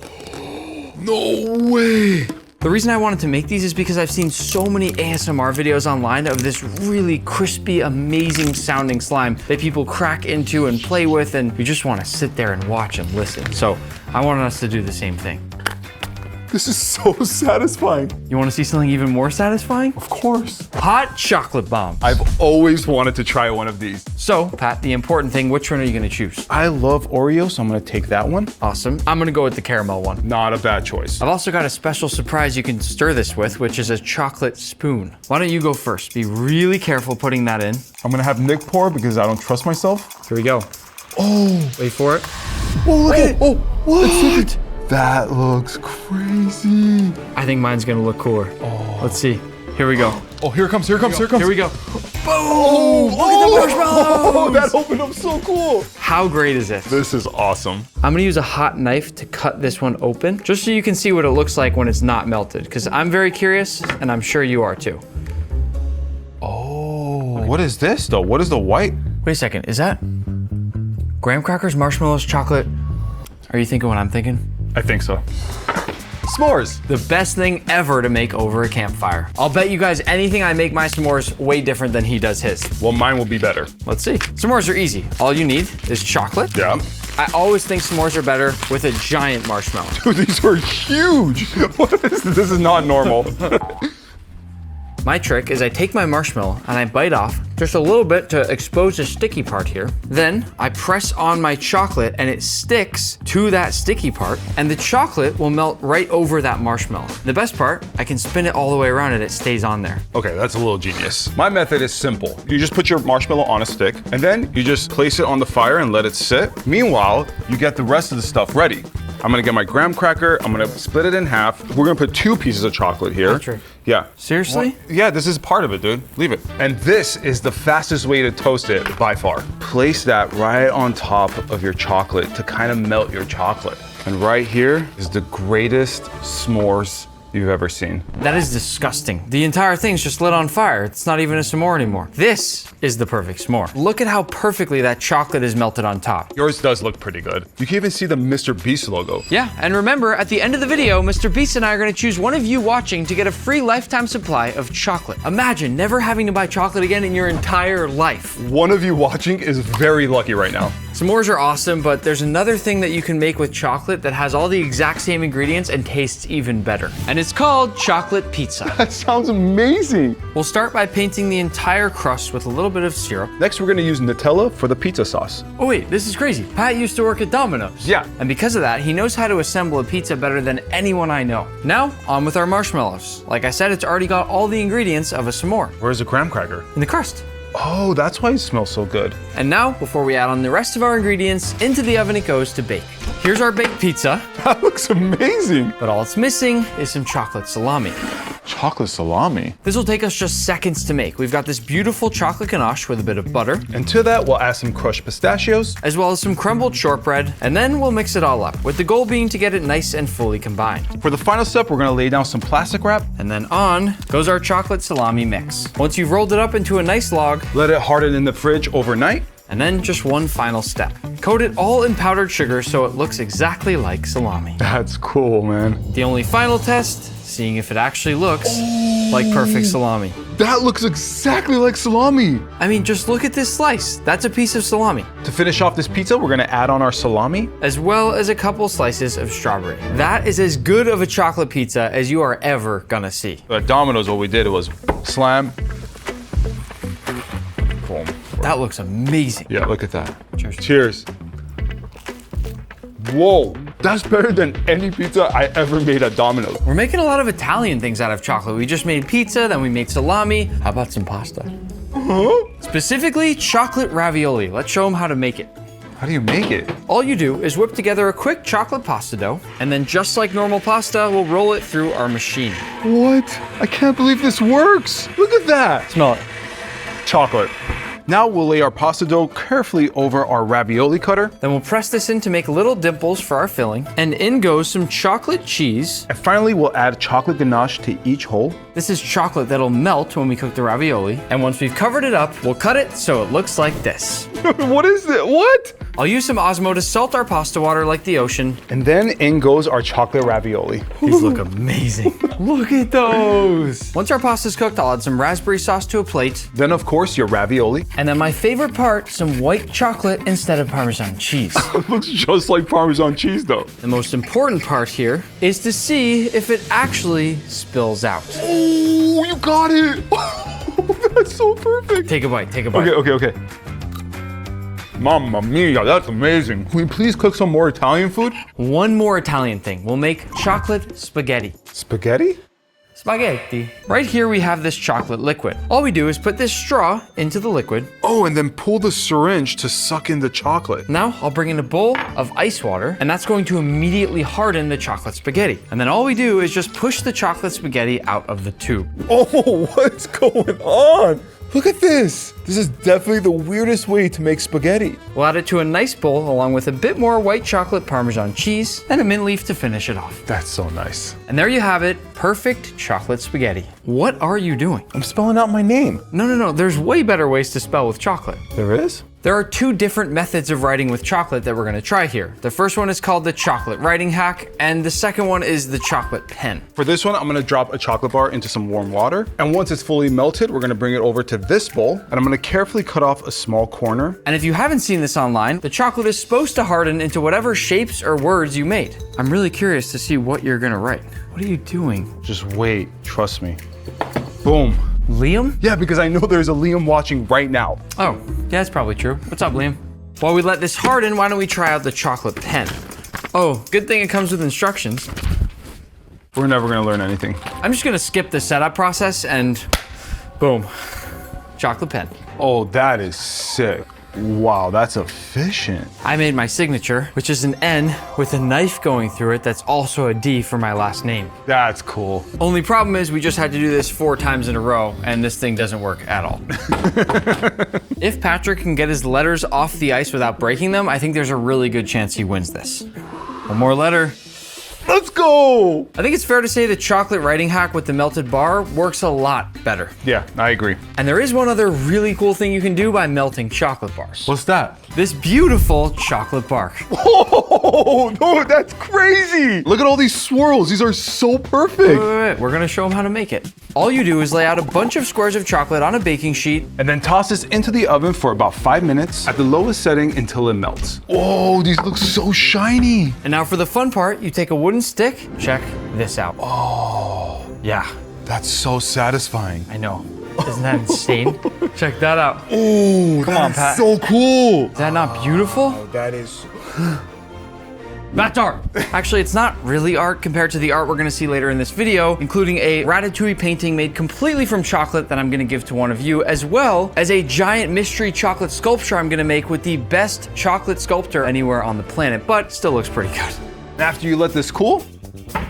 no way. The reason I wanted to make these is because I've seen so many ASMR videos online of this really crispy, amazing sounding slime that people crack into and play with, and you just want to sit there and watch and listen. So I wanted us to do the same thing. This is so satisfying. You want to see something even more satisfying? Of course. Hot chocolate bombs. I've always wanted to try one of these. So, Pat, the important thing, which one are you going to choose? I love Oreo, so I'm going to take that one. Awesome. I'm going to go with the caramel one. Not a bad choice. I've also got a special surprise you can stir this with, which is a chocolate spoon. Why don't you go first? Be really careful putting that in. I'm going to have Nick pour because I don't trust myself. Here we go. Oh. Wait for it. Oh, look at it. Oh, what? That looks crazy. I think mine's gonna look cooler. Oh. Let's see. Here we go. Oh, here it comes, here it comes, here it comes. Here we go. Oh, look at the marshmallows. Oh, that opened up so cool. How great is this? This is awesome. I'm gonna use a hot knife to cut this one open, just so you can see what it looks like when it's not melted, because I'm very curious, and I'm sure you are too. Oh, what is this though? What is the white? Wait a second, is that graham crackers, marshmallows, chocolate? Are you thinking what I'm thinking? I think so. S'mores. The best thing ever to make over a campfire. I'll bet you guys anything I make my s'mores way different than he does his. Well, mine will be better. Let's see. S'mores are easy. All you need is chocolate. Yeah. I always think s'mores are better with a giant marshmallow. Dude, these are huge. What is this? This is not normal. My trick is I take my marshmallow and I bite off just a little bit to expose the sticky part here. Then I press on my chocolate and it sticks to that sticky part, and the chocolate will melt right over that marshmallow. The best part, I can spin it all the way around and it stays on there. Okay, that's a little genius. My method is simple. You just put your marshmallow on a stick and then you just place it on the fire and let it sit. Meanwhile, you get the rest of the stuff ready. I'm gonna get my graham cracker, I'm gonna split it in half. We're gonna put 2 pieces of chocolate here. Patrick. Yeah. Seriously? Yeah, this is part of it, dude. Leave it. And this is the fastest way to toast it by far. Place that right on top of your chocolate to kind of melt your chocolate. And right here is the greatest s'mores you've ever seen. That is disgusting. The entire thing's just lit on fire. It's not even a s'more anymore. This is the perfect s'more. Look at how perfectly that chocolate is melted on top. Yours does look pretty good. You can even see the Mr. Beast logo. Yeah, and remember, at the end of the video, Mr. Beast and I are gonna choose one of you watching to get a free lifetime supply of chocolate. Imagine never having to buy chocolate again in your entire life. One of you watching is very lucky right now. S'mores are awesome, but there's another thing that you can make with chocolate that has all the exact same ingredients and tastes even better. And it's called chocolate pizza. That sounds amazing. We'll start by painting the entire crust with a little bit of syrup. Next, we're gonna use Nutella for the pizza sauce. Oh wait, this is crazy. Pat used to work at Domino's. Yeah. And because of that, he knows how to assemble a pizza better than anyone I know. Now, on with our marshmallows. Like I said, it's already got all the ingredients of a s'more. Where's the graham cracker? In the crust. Oh, that's why it smells so good. And now, before we add on the rest of our ingredients, into the oven it goes to bake. Here's our baked pizza. That looks amazing. But all it's missing is some chocolate salami. Chocolate salami? This will take us just seconds to make. We've got this beautiful chocolate ganache with a bit of butter. And to that, we'll add some crushed pistachios. As well as some crumbled shortbread. And then we'll mix it all up, with the goal being to get it nice and fully combined. For the final step, we're gonna lay down some plastic wrap. And then on goes our chocolate salami mix. Once you've rolled it up into a nice log, let it harden in the fridge overnight. And then just one final step. Coat it all in powdered sugar so it looks exactly like salami. That's cool, man. The only final test, seeing if it actually looks like perfect salami. That looks exactly like salami. I mean, just look at this slice. That's a piece of salami. To finish off this pizza, we're gonna add on our salami. As well as a couple slices of strawberry. That is as good of a chocolate pizza as you are ever gonna see. At Domino's, what we did was slam, boom. That looks amazing. Yeah, look at that. Cheers. Cheers. Whoa, that's better than any pizza I ever made at Domino's. We're making a lot of Italian things out of chocolate. We just made pizza, then we made salami. How about some pasta? Huh? Specifically, chocolate ravioli. Let's show them how to make it. How do you make it? All you do is whip together a quick chocolate pasta dough, and then just like normal pasta, we'll roll it through our machine. What? I can't believe this works. Look at that. Smell it. Chocolate. Now we'll lay our pasta dough carefully over our ravioli cutter. Then we'll press this in to make little dimples for our filling. And in goes some chocolate cheese. And finally, we'll add chocolate ganache to each hole. This is chocolate that'll melt when we cook the ravioli. And once we've covered it up, we'll cut it so it looks like this. What is it? What? I'll use some Osmo to salt our pasta water like the ocean. And then in goes our chocolate ravioli. These look amazing. Look at those. Once our pasta's cooked, I'll add some raspberry sauce to a plate. Then of course your ravioli. And then my favorite part, some white chocolate instead of Parmesan cheese. It looks just like Parmesan cheese though. The most important part here is to see if it actually spills out. Oh, you got it. That's so perfect. Take a bite, take a bite. Okay. Mamma mia, that's amazing. Can we please cook some more Italian food? One more Italian thing. We'll make chocolate spaghetti. Spaghetti? Spaghetti. Right here we have this chocolate liquid. All we do is put this straw into the liquid. Oh, and then pull the syringe to suck in the chocolate. Now I'll bring in a bowl of ice water, and that's going to immediately harden the chocolate spaghetti. And then all we do is just push the chocolate spaghetti out of the tube. Oh, what's going on? Look at this. This is definitely the weirdest way to make spaghetti. We'll add it to a nice bowl along with a bit more white chocolate Parmesan cheese and a mint leaf to finish it off. That's so nice. And there you have it, perfect chocolate spaghetti. What are you doing? I'm spelling out my name. No, there's way better ways to spell with chocolate. There is? There are two different methods of writing with chocolate that we're gonna try here. The first one is called the chocolate writing hack, and the second one is the chocolate pen. For this one, I'm gonna drop a chocolate bar into some warm water. And once it's fully melted, we're gonna bring it over to this bowl, and I'm gonna carefully cut off a small corner. And if you haven't seen this online, the chocolate is supposed to harden into whatever shapes or words you made. I'm really curious to see what you're gonna write. What are you doing? Just wait, trust me. Boom. Liam? Yeah, because I know there's a Liam watching right now. Oh, yeah, that's probably true. What's up, Liam? While we let this harden, why don't we try out the chocolate pen? Oh, good thing it comes with instructions. We're never gonna learn anything. I'm just gonna skip the setup process and boom, chocolate pen. Oh, that is sick. Wow, that's efficient. I made my signature, which is an N with a knife going through it that's also a D for my last name. That's cool. Only problem is we just had to do this 4 times in a row, and this thing doesn't work at all. If Patrick can get his letters off the ice without breaking them, I think there's a really good chance he wins this. One more letter. Let's go! I think it's fair to say the chocolate writing hack with the melted bar works a lot better. Yeah, I agree. And there is one other really cool thing you can do by melting chocolate bars. What's that? This beautiful chocolate bark. Oh, no, that's crazy! Look at all these swirls. These are so perfect. Wait. We're gonna show them how to make it. All you do is lay out a bunch of squares of chocolate on a baking sheet. And then toss this into the oven for about 5 minutes at the lowest setting until it melts. Oh, these look so shiny. And now for the fun part, you take a wooden stick. Check this out. Oh, yeah. That's so satisfying. I know. Isn't that insane? Check that out. Oh, come on, Pat. So cool. Is that not beautiful? Oh, that is. That's art. Actually, it's not really art compared to the art we're gonna see later in this video, including a Ratatouille painting made completely from chocolate that I'm gonna give to one of you, as well as a giant mystery chocolate sculpture I'm gonna make with the best chocolate sculptor anywhere on the planet, but still looks pretty good. After you let this cool,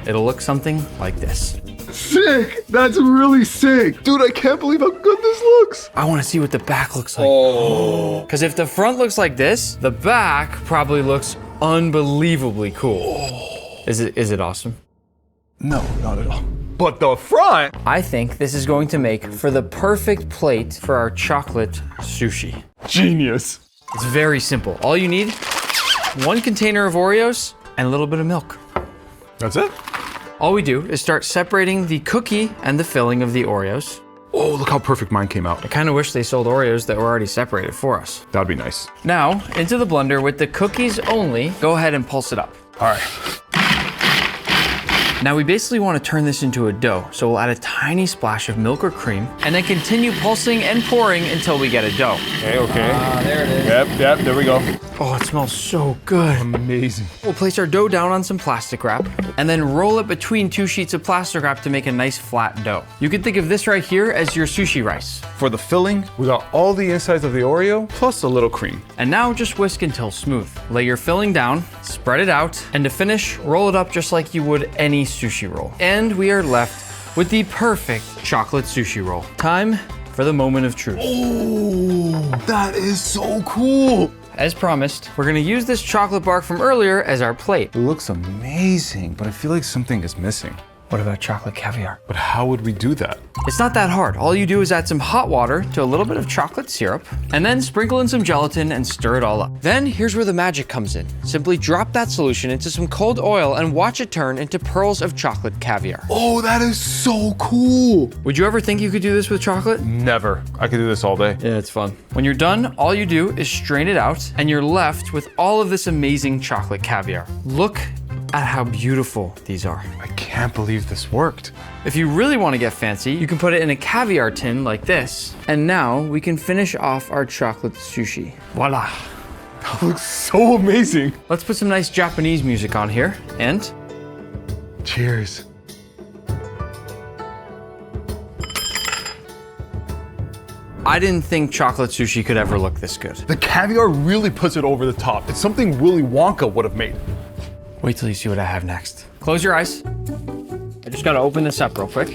it'll look something like this. Sick! That's really sick. Dude, I can't believe how good this looks. I wanna see what the back looks like. Oh. Because if the front looks like this, the back probably looks unbelievably cool. Oh. Is it awesome? No, not at all. But the front! I think this is going to make for the perfect plate for our chocolate sushi. Genius. It's very simple. All you need, 1 container of Oreos and a little bit of milk. That's it? All we do is start separating the cookie and the filling of the Oreos. Oh, look how perfect mine came out. I kind of wish they sold Oreos that were already separated for us. That'd be nice. Now, into the blender with the cookies only, go ahead and pulse it up. All right. Now we basically want to turn this into a dough, so we'll add a tiny splash of milk or cream, and then continue pulsing and pouring until we get a dough. Okay. There it is. Yep, there we go. Oh, it smells so good. Amazing. We'll place our dough down on some plastic wrap, and then roll it between 2 sheets of plastic wrap to make a nice flat dough. You can think of this right here as your sushi rice. For the filling, we got all the insides of the Oreo, plus a little cream. And now just whisk until smooth. Lay your filling down, spread it out, and to finish, roll it up just like you would any sushi roll. And we are left with the perfect chocolate sushi roll. Time for the moment of truth. Oh, that is so cool. As promised, we're gonna use this chocolate bark from earlier as our plate. It looks amazing, but I feel like something is missing. What about chocolate caviar? But how would we do that? It's not that hard. All you do is add some hot water to a little bit of chocolate syrup, and then sprinkle in some gelatin and stir it all up. Then here's where the magic comes in. Simply drop that solution into some cold oil and watch it turn into pearls of chocolate caviar. Oh, that is so cool. Would you ever think you could do this with chocolate? Never. I could do this all day. Yeah, it's fun. When you're done, all you do is strain it out, and you're left with all of this amazing chocolate caviar. Look at how beautiful these are. I can't believe this worked. If you really want to get fancy, you can put it in a caviar tin like this. And now we can finish off our chocolate sushi. Voila. That looks so amazing. Let's put some nice Japanese music on here, and cheers. I didn't think chocolate sushi could ever look this good. The caviar really puts it over the top. It's something Willy Wonka would have made. Wait till you see what I have next. Close your eyes. I just gotta open this up real quick.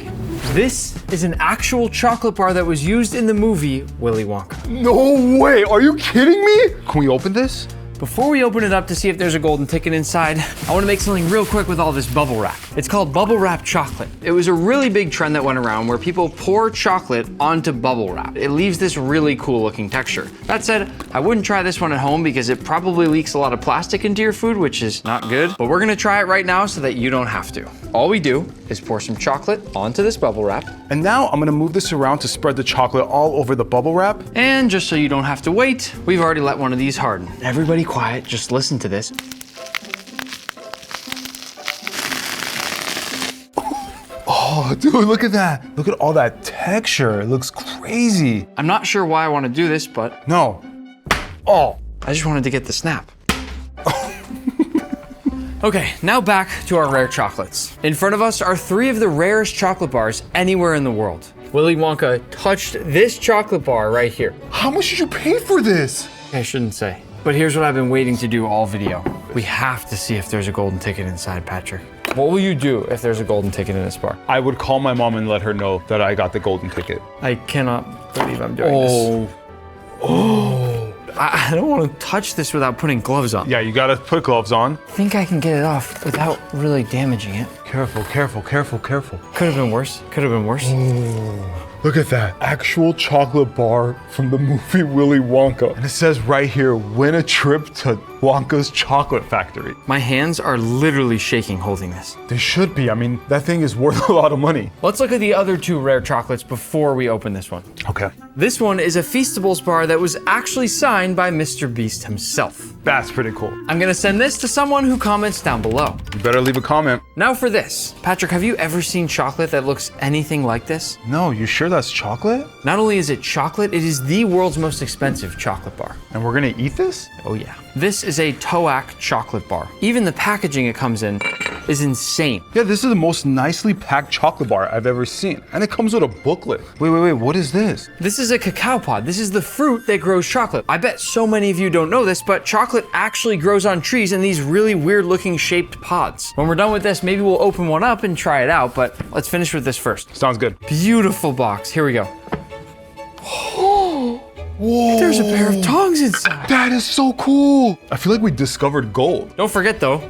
This is an actual chocolate bar that was used in the movie Willy Wonka. No way, are you kidding me? Can we open this? Before we open it up to see if there's a golden ticket inside, I wanna make something real quick with all this bubble wrap. It's called bubble wrap chocolate. It was a really big trend that went around where people pour chocolate onto bubble wrap. It leaves this really cool looking texture. That said, I wouldn't try this one at home because it probably leaks a lot of plastic into your food, which is not good, but we're gonna try it right now so that you don't have to. All we do is pour some chocolate onto this bubble wrap. And now I'm gonna move this around to spread the chocolate all over the bubble wrap. And just so you don't have to wait, we've already let one of these harden. Everybody quiet, just listen to this. Oh, dude, look at that. Look at all that texture. It looks crazy. I'm not sure why I want to do this, but no. Oh, I just wanted to get the snap. Okay, now back to our rare chocolates. In front of us are 3 of the rarest chocolate bars anywhere in the world. Willy Wonka touched this chocolate bar right here. How much did you pay for this? I shouldn't say. But here's what I've been waiting to do all video. We have to see if there's a golden ticket inside, Patrick. What will you do if there's a golden ticket in this bar? I would call my mom and let her know that I got the golden ticket. I cannot believe I'm doing this. Oh. I don't want to touch this without putting gloves on. Yeah, you gotta put gloves on. I think I can get it off without really damaging it. Careful, careful, careful, careful. Could have been worse. Could have been worse. Oh, look at that. Actual chocolate bar from the movie Willy Wonka. And it says right here, win a trip to Wonka's chocolate factory. My hands are literally shaking holding this. They should be. I mean, that thing is worth a lot of money. Let's look at the other 2 rare chocolates before we open this one. Okay. This one is a Feastables bar that was actually signed by Mr. Beast himself. That's pretty cool. I'm gonna send this to someone who comments down below. You better leave a comment. Now for this. Patrick, have you ever seen chocolate that looks anything like this? No, you sure that's chocolate? Not only is it chocolate, it is the world's most expensive chocolate bar. And we're gonna eat this? Oh yeah. This is a Toak chocolate bar. Even the packaging it comes in is insane. Yeah, this is the most nicely packed chocolate bar I've ever seen. And it comes with a booklet. Wait, what is this? This is a cacao pod. This is the fruit that grows chocolate. I bet so many of you don't know this, but chocolate actually grows on trees in these really weird looking shaped pods. When we're done with this, maybe we'll open one up and try it out, but let's finish with this first. Sounds good. Beautiful box. Here we go. Whoa. There's a pair of tongs inside. That is so cool. I feel like we discovered gold. Don't forget though,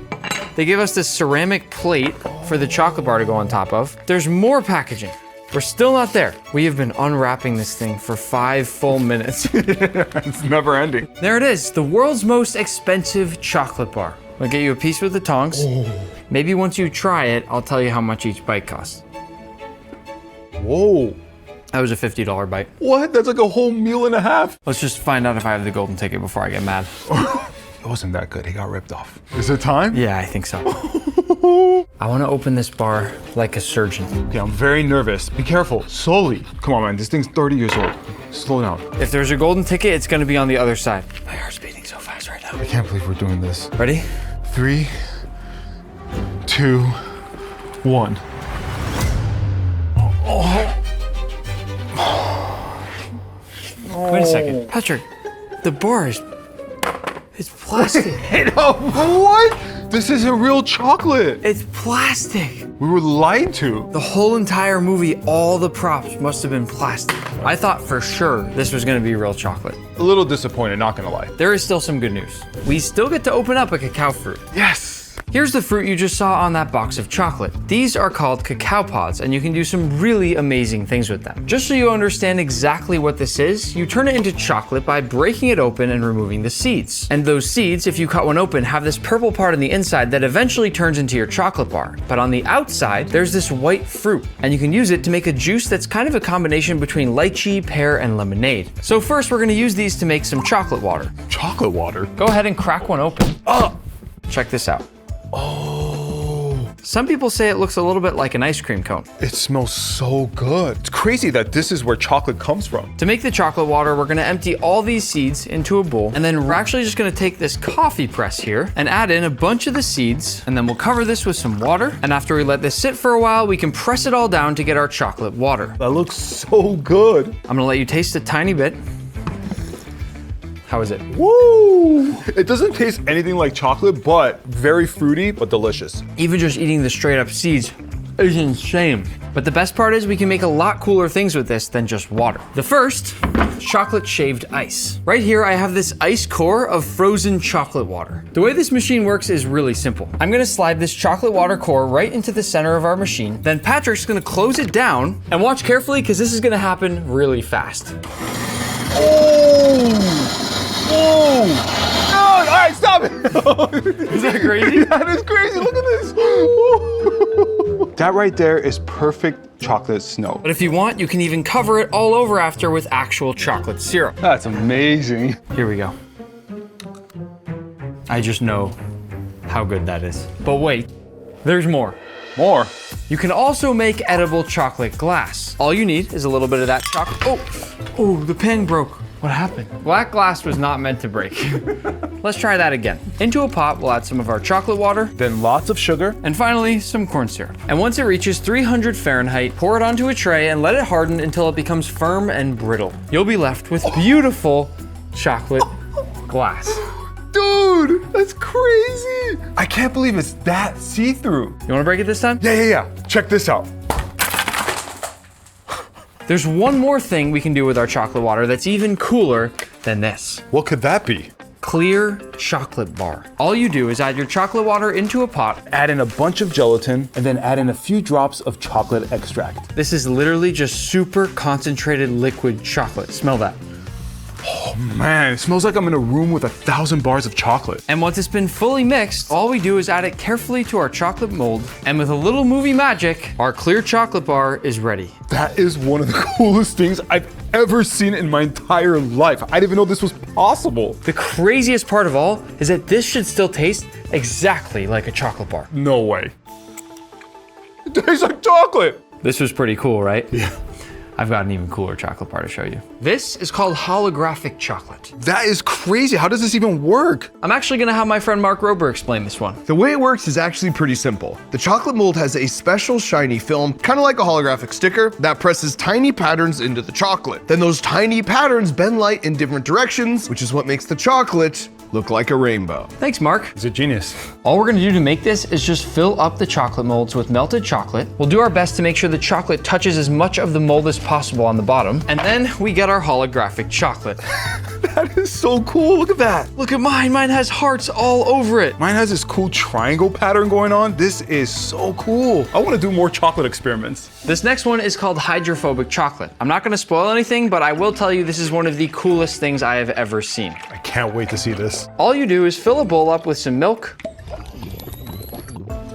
they give us this ceramic plate for the chocolate bar to go on top of. There's more packaging. We're still not there. We have been unwrapping this thing for 5 full minutes. It's never ending. There it is, the world's most expensive chocolate bar. I'll get you a piece with the tongs. Maybe once you try it, I'll tell you how much each bite costs. Whoa. That was a $50 bite. What? That's like a whole meal and a half. Let's just find out if I have the golden ticket before I get mad. It wasn't that good. He got ripped off. Is it time? Yeah, I think so. I want to open this bar like a surgeon. Okay, I'm very nervous. Be careful. Slowly. Come on, man. This thing's 30 years old. Slow down. If there's a golden ticket, it's going to be on the other side. My heart's beating so fast right now. I can't believe we're doing this. Ready? 3, 2, 1. Wait a second. Patrick, the bar is... It's plastic. What? This isn't real chocolate. It's plastic. We were lied to. The whole entire movie, all the props must have been plastic. I thought for sure this was gonna be real chocolate. A little disappointed, not gonna lie. There is still some good news. We still get to open up a cacao fruit. Yes. Here's the fruit you just saw on that box of chocolate. These are called cacao pods, and you can do some really amazing things with them. Just so you understand exactly what this is, you turn it into chocolate by breaking it open and removing the seeds. And those seeds, if you cut one open, have this purple part on the inside that eventually turns into your chocolate bar. But on the outside, there's this white fruit, and you can use it to make a juice that's kind of a combination between lychee, pear, and lemonade. So first, we're gonna use these to make some chocolate water. Chocolate water? Go ahead and crack one open. Oh! Check this out. Oh. Some people say it looks a little bit like an ice cream cone. It smells so good. It's crazy that this is where chocolate comes from. To make the chocolate water, we're gonna empty all these seeds into a bowl, and then we're actually just gonna take this coffee press here and add in a bunch of the seeds, and then we'll cover this with some water. And after we let this sit for a while, we can press it all down to get our chocolate water. That looks so good. I'm gonna let you taste a tiny bit. How is it? Woo! It doesn't taste anything like chocolate, but very fruity, but delicious. Even just eating the straight up seeds is insane. But the best part is we can make a lot cooler things with this than just water. The first, chocolate shaved ice. Right here, I have this ice core of frozen chocolate water. The way this machine works is really simple. I'm gonna slide this chocolate water core right into the center of our machine. Then Patrick's gonna close it down, and watch carefully because this is gonna happen really fast. Oh! Oh! No! All right, stop it! Is that crazy? That is crazy. Look at this. That right there is perfect chocolate snow. But if you want, you can even cover it all over after with actual chocolate syrup. That's amazing. Here we go. I just know how good that is. But wait, there's more. More? You can also make edible chocolate glass. All you need is a little bit of that chocolate. Oh, the pan broke. What happened? Black glass was not meant to break. Let's try that again. Into a pot, we'll add some of our chocolate water. Then lots of sugar. And finally, some corn syrup. And once it reaches 300 Fahrenheit, pour it onto a tray and let it harden until it becomes firm and brittle. You'll be left with beautiful chocolate glass. Dude, that's crazy. I can't believe it's that see-through. You wanna break it this time? Yeah. Check this out. There's one more thing we can do with our chocolate water that's even cooler than this. What could that be? Clear chocolate bar. All you do is add your chocolate water into a pot, add in a bunch of gelatin, and then add in a few drops of chocolate extract. This is literally just super concentrated liquid chocolate. Smell that. Oh man, it smells like I'm in a room with 1,000 bars of chocolate. And once it's been fully mixed, all we do is add it carefully to our chocolate mold, and with a little movie magic, our clear chocolate bar is ready. That is one of the coolest things I've ever seen in my entire life. I didn't even know this was possible. The craziest part of all is that this should still taste exactly like a chocolate bar. No way. It tastes like chocolate. This was pretty cool, right? Yeah. I've got an even cooler chocolate bar to show you. This is called holographic chocolate. That is crazy. How does this even work? I'm actually gonna have my friend Mark Rober explain this one. The way it works is actually pretty simple. The chocolate mold has a special shiny film, kind of like a holographic sticker, that presses tiny patterns into the chocolate. Then those tiny patterns bend light in different directions, which is what makes the chocolate look like a rainbow. Thanks, Mark. He's a genius. All we're gonna do to make this is just fill up the chocolate molds with melted chocolate. We'll do our best to make sure the chocolate touches as much of the mold as possible on the bottom. And then we get our holographic chocolate. That is so cool. Look at that. Look at mine. Mine has hearts all over it. Mine has this cool triangle pattern going on. This is so cool. I want to do more chocolate experiments. This next one is called hydrophobic chocolate. I'm not gonna spoil anything, but I will tell you this is one of the coolest things I have ever seen. I can't wait to see this. All you do is fill a bowl up with some milk.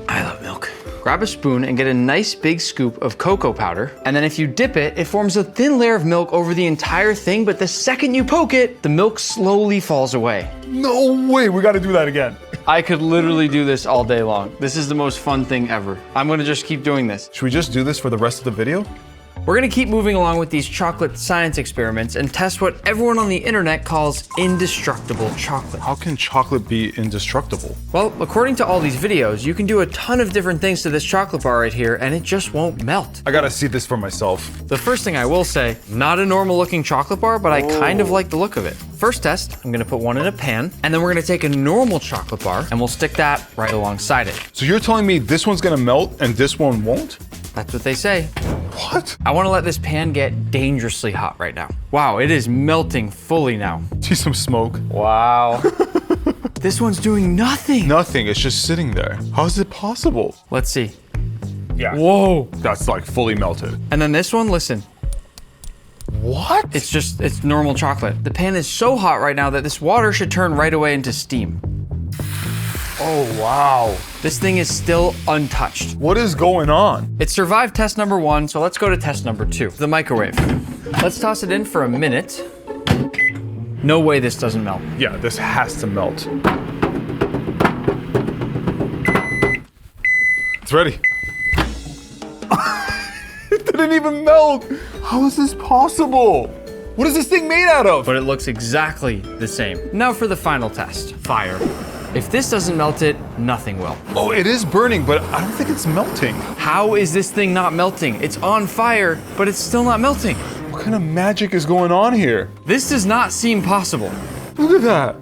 I love milk. Grab a spoon and get a nice big scoop of cocoa powder. And then if you dip it, it forms a thin layer of milk over the entire thing, but the second you poke it, the milk slowly falls away. No way, we gotta do that again. I could literally do this all day long. This is the most fun thing ever. I'm gonna just keep doing this. Should we just do this for the rest of the video? We're gonna keep moving along with these chocolate science experiments and test what everyone on the internet calls indestructible chocolate. How can chocolate be indestructible? Well, according to all these videos, you can do a ton of different things to this chocolate bar right here and it just won't melt. I gotta see this for myself. The first thing I will say, not a normal looking chocolate bar, but I kind of like the look of it. First test, I'm gonna put one in a pan, and then we're gonna take a normal chocolate bar and we'll stick that right alongside it. So you're telling me this one's gonna melt and this one won't? That's what they say. What? I wanna let this pan get dangerously hot right now. Wow, it is melting fully now. See some smoke. Wow. This one's doing nothing. Nothing, it's just sitting there. How is it possible? Let's see. Yeah. Whoa. That's like fully melted. And then this one, listen. What? It's normal chocolate. The pan is so hot right now that this water should turn right away into steam. Oh, wow. This thing is still untouched. What is going on? It survived test number 1, so let's go to test number 2, the microwave. Let's toss it in for a minute. No way this doesn't melt. Yeah, this has to melt. It's ready. It didn't even melt. How is this possible? What is this thing made out of? But it looks exactly the same. Now for the final test, fire. If this doesn't melt it, nothing will. Oh, it is burning, but I don't think it's melting. How is this thing not melting? It's on fire, but it's still not melting. What kind of magic is going on here? This does not seem possible. Look at that.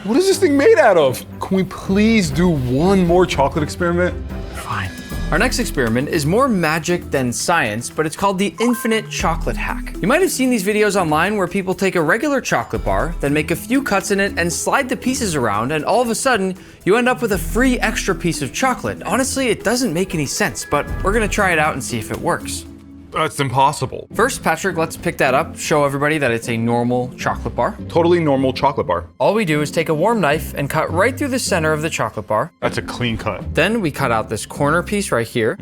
What is this thing made out of? Can we please do one more chocolate experiment? Fine. Our next experiment is more magic than science, but it's called the infinite chocolate hack. You might have seen these videos online where people take a regular chocolate bar, then make a few cuts in it and slide the pieces around, and all of a sudden, you end up with a free extra piece of chocolate. Honestly, it doesn't make any sense, but we're gonna try it out and see if it works. That's impossible. First, Patrick, let's pick that up, show everybody that it's a normal chocolate bar. Totally normal chocolate bar. All we do is take a warm knife and cut right through the center of the chocolate bar. That's a clean cut. Then we cut out this corner piece right here.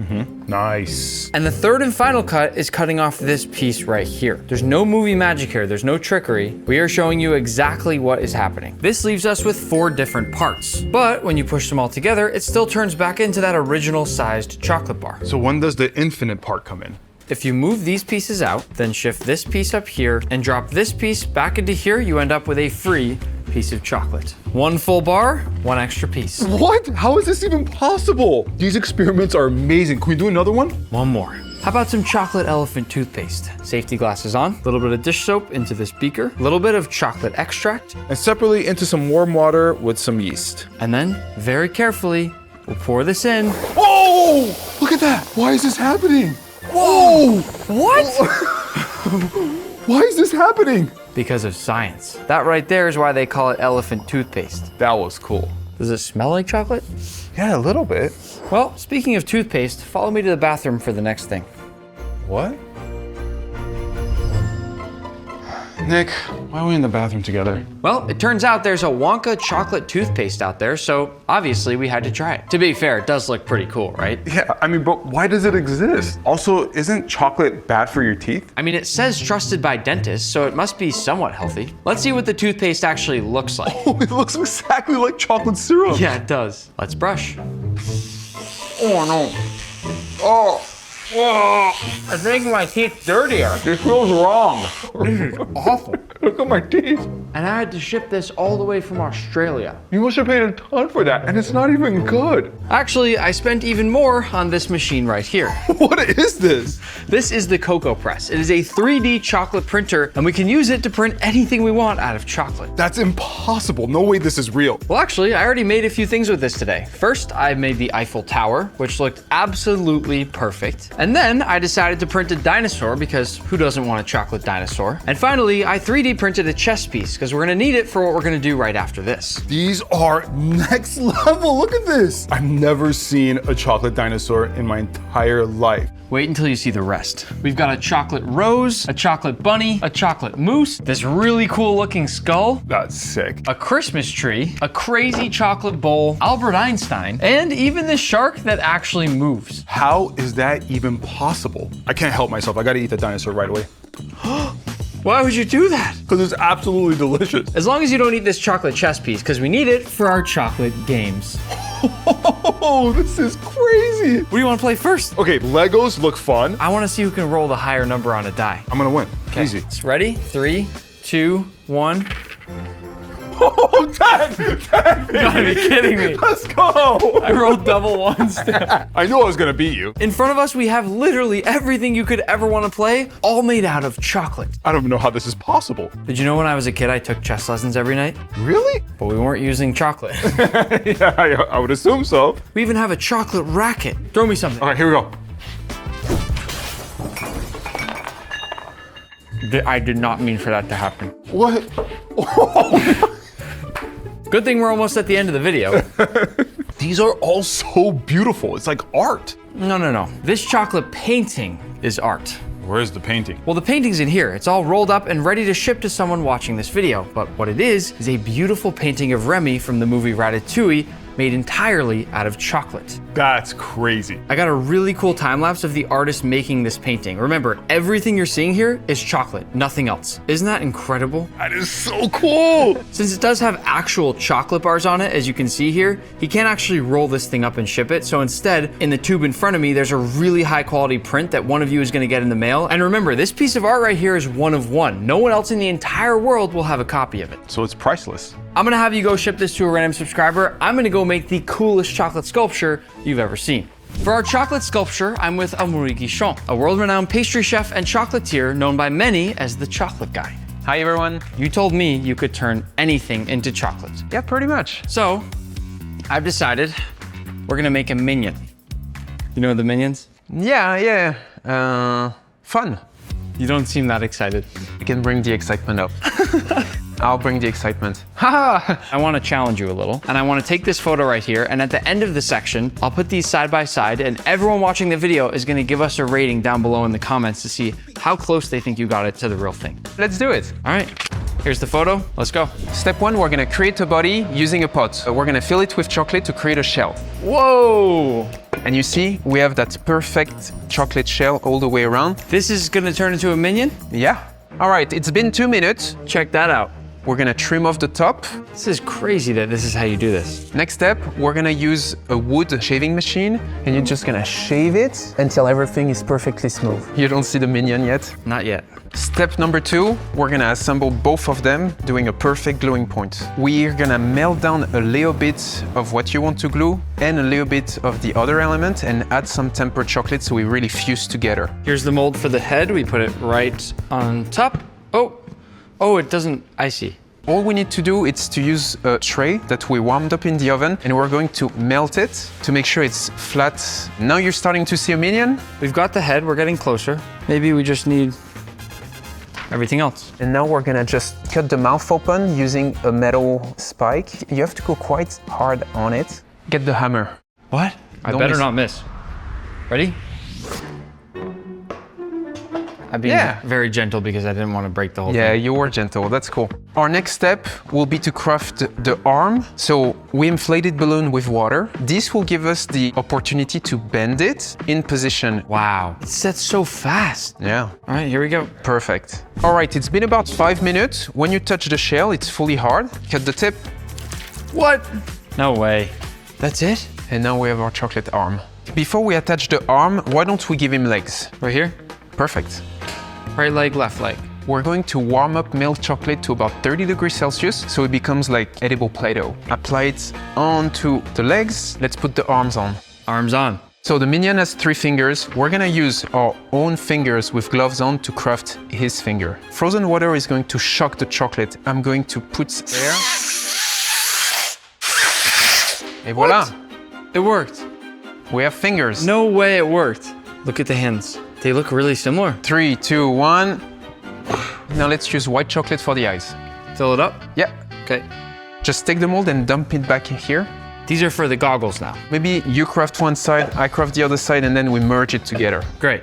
Nice. And the third and final cut is cutting off this piece right here. There's no movie magic here, there's no trickery. We are showing you exactly what is happening. This leaves us with 4 different parts. But when you push them all together, it still turns back into that original sized chocolate bar. So when does the infinite part come in? If you move these pieces out, then shift this piece up here and drop this piece back into here, you end up with a free piece of chocolate. 1 full bar, 1 extra piece. What? How is this even possible? These experiments are amazing. Can we do another one? 1 more. How about some chocolate elephant toothpaste? Safety glasses on, a little bit of dish soap into this beaker, a little bit of chocolate extract, and separately into some warm water with some yeast. And then, very carefully, we'll pour this in. Oh! Look at that! Why is this happening? Whoa! What? Why is this happening? Because of science. That right there is why they call it elephant toothpaste. That was cool. Does it smell like chocolate? Yeah, a little bit. Well, speaking of toothpaste, follow me to the bathroom for the next thing. What? Nick, why are we in the bathroom together? Well, it turns out there's a Wonka chocolate toothpaste out there, so obviously we had to try it. To be fair, it does look pretty cool, right? Yeah, I mean, but why does it exist? Also, isn't chocolate bad for your teeth? I mean, it says trusted by dentists, so it must be somewhat healthy. Let's see what the toothpaste actually looks like. Oh, it looks exactly like chocolate syrup. Yeah, it does. Let's brush. Oh, no. Oh. Oh, It's making my teeth dirtier. this feels wrong. This is awful. Look at my teeth. And I had to ship this all the way from Australia. You must have paid a ton for that, and it's not even good. Actually, I spent even more on this machine right here. What is this? This is the Cocoa Press. It is a 3D chocolate printer, and we can use it to print anything we want out of chocolate. That's impossible. No way this is real. Well, actually, I already made a few things with this today. First, I made the Eiffel Tower, which looked absolutely perfect. And then I decided to print a dinosaur because who doesn't want a chocolate dinosaur? And finally, I 3D printed a chess piece because we're gonna need it for what we're gonna do right after this. These are next level. Look at this. I've never seen a chocolate dinosaur in my entire life. Wait until you see the rest. We've got a chocolate rose, a chocolate bunny, a chocolate moose, this really cool looking skull, That's sick. a Christmas tree, a crazy chocolate bowl, Albert Einstein, and even this shark that actually moves. How is that even possible? I can't help myself. I gotta eat the dinosaur right away. Why would you do that? Because it's absolutely delicious. As long as you don't eat this chocolate chess piece, because we need it for our chocolate games. Oh, this is crazy. What do you want to play first? Okay, Legos look fun. I want to see who can roll the higher number on a die. I'm gonna win. Okay. Easy. Ready? 3, 2, 1. Oh, Dad! You gotta be kidding me. Let's go! I rolled double ones. I knew I was gonna beat you. In front of us, we have literally everything you could ever want to play, all made out of chocolate. I don't even know how this is possible. Did you know when I was a kid, I took chess lessons every night? Really? But we weren't using chocolate. Yeah, I would assume so. We even have a chocolate racket. Throw me something. All right, here we go. I did not mean for that to happen. What? Oh. Good thing we're almost at the end of the video. These are all so beautiful. It's like art. No. This chocolate painting is art. Where's the painting? Well, the painting's in here. It's all rolled up and ready to ship to someone watching this video. But what it is a beautiful painting of Remy from the movie Ratatouille, made entirely out of chocolate. That's crazy. I got a really cool time lapse of the artist making this painting. Remember, everything you're seeing here is chocolate, nothing else. Isn't that incredible? That is so cool. Since it does have actual chocolate bars on it, as you can see here, he can't actually roll this thing up and ship it. So instead, in the tube in front of me, there's a really high quality print that one of you is gonna get in the mail. And remember, this piece of art right here is one of one. No one else in the entire world will have a copy of it. So it's priceless. I'm gonna have you go ship this to a random subscriber. I'm gonna go make the coolest chocolate sculpture you've ever seen. For our chocolate sculpture, I'm with Amaury Guichon, a world-renowned pastry chef and chocolatier known by many as the chocolate guy. Hi everyone. You told me you could turn anything into chocolate. Yeah, pretty much. So, I've decided we're gonna make a minion. You know the minions? Yeah. Fun. You don't seem that excited. You can bring the excitement up. I'll bring the excitement. I want to challenge you a little, and I want to take this photo right here, and at the end of the section, I'll put these side by side, and everyone watching the video is going to give us a rating down below in the comments to see how close they think you got it to the real thing. Let's do it. All right, here's the photo. Let's go. Step one, we're going to create a body using a pot. We're going to fill it with chocolate to create a shell. Whoa! And you see, we have that perfect chocolate shell all the way around. This is going to turn into a minion? Yeah. All right, it's been 2 minutes. Check that out. We're gonna trim off the top. This is crazy that this is how you do this. Next step, we're gonna use a wood shaving machine, and you're just gonna shave it until everything is perfectly smooth. You don't see the minion yet? Not yet. Step number 2, we're gonna assemble both of them, doing a perfect gluing point. We're gonna melt down a little bit of what you want to glue and a little bit of the other element and add some tempered chocolate so we really fuse together. Here's the mold for the head. We put it right on top. Oh, it doesn't, I see. All we need to do is to use a tray that we warmed up in the oven, and we're going to melt it to make sure it's flat. Now you're starting to see a minion. We've got the head, we're getting closer. Maybe we just need everything else. And now we're gonna just cut the mouth open using a metal spike. You have to go quite hard on it. Get the hammer. What? I Don't better miss. not miss. Ready? I'm being very gentle because I didn't want to break the whole thing. Yeah, you were gentle, that's cool. Our next step will be to craft the arm. So we inflated balloon with water. This will give us the opportunity to bend it in position. Wow, it sets so fast. Yeah. All right, here we go. Perfect. All right, it's been about 5 minutes. When you touch the shell, it's fully hard. Cut the tip. What? No way. That's it? And now we have our chocolate arm. Before we attach the arm, why don't we give him legs? Right here? Perfect. Right leg, left leg. We're going to warm up milk chocolate to about 30 degrees Celsius so it becomes like edible Play-Doh. Apply it onto the legs. Let's put the arms on. Arms on. So the minion has 3 fingers. We're gonna use our own fingers with gloves on to craft his finger. Frozen water is going to shock the chocolate. I'm going to put there. Et voila! It worked. We have fingers. No way it worked. Look at the hands. They look really similar. 3, 2, 1. Now let's use white chocolate for the eyes. Fill it up? Yeah. Okay. Just take the mold and dump it back here. These are for the goggles now. Maybe you craft one side, I craft the other side, and then we merge it together. Great.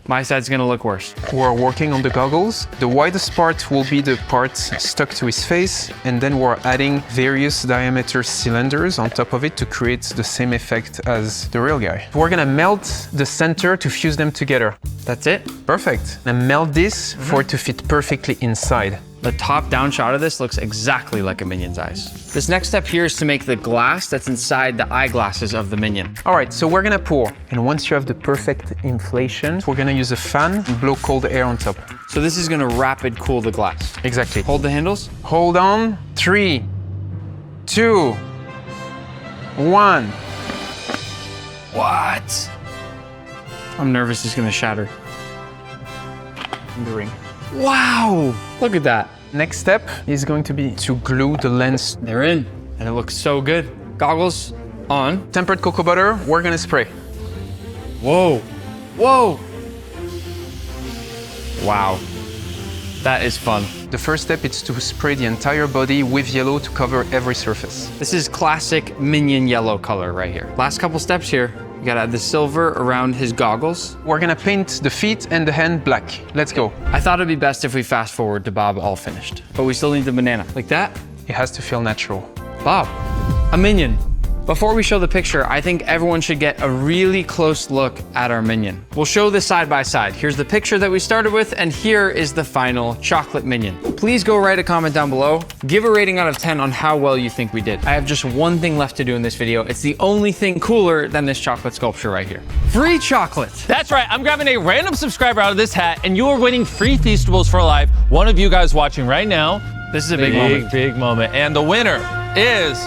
My side's gonna look worse. We're working on the goggles. The widest part will be the part stuck to his face, and then we're adding various diameter cylinders on top of it to create the same effect as the real guy. We're gonna melt the center to fuse them together. That's it? Perfect. And melt this for it to fit perfectly inside. The top-down shot of this looks exactly like a minion's eyes. This next step here is to make the glass that's inside the eyeglasses of the minion. All right, so we're gonna pour. And once you have the perfect inflation, we're gonna use a fan and blow cold air on top. So this is gonna rapid cool the glass. Exactly. Hold the handles. Hold on. 3, 2, 1. What? I'm nervous it's gonna shatter. The ring. Wow, look at that. Next step is going to be to glue the lens. They're in, and it looks so good. Goggles on. Tempered cocoa butter, we're gonna spray. Whoa, whoa. Wow. That is fun. The first step is to spray the entire body with yellow to cover every surface. This is classic Minion yellow color right here. Last couple steps here. You gotta add the silver around his goggles. We're gonna paint the feet and the hand black. Let's go. I thought it'd be best if we fast forward to Bob all finished. But we still need the banana. Like that? It has to feel natural. Bob, a Minion. Before we show the picture, I think everyone should get a really close look at our Minion. We'll show this side by side. Here's the picture that we started with, and here is the final chocolate Minion. Please go write a comment down below. Give a rating out of 10 on how well you think we did. I have just one thing left to do in this video. It's the only thing cooler than this chocolate sculpture right here. Free chocolate. That's right, I'm grabbing a random subscriber out of this hat, and you are winning free Feastables for life. One of you guys watching right now. This is a big moment. Big moment. And the winner is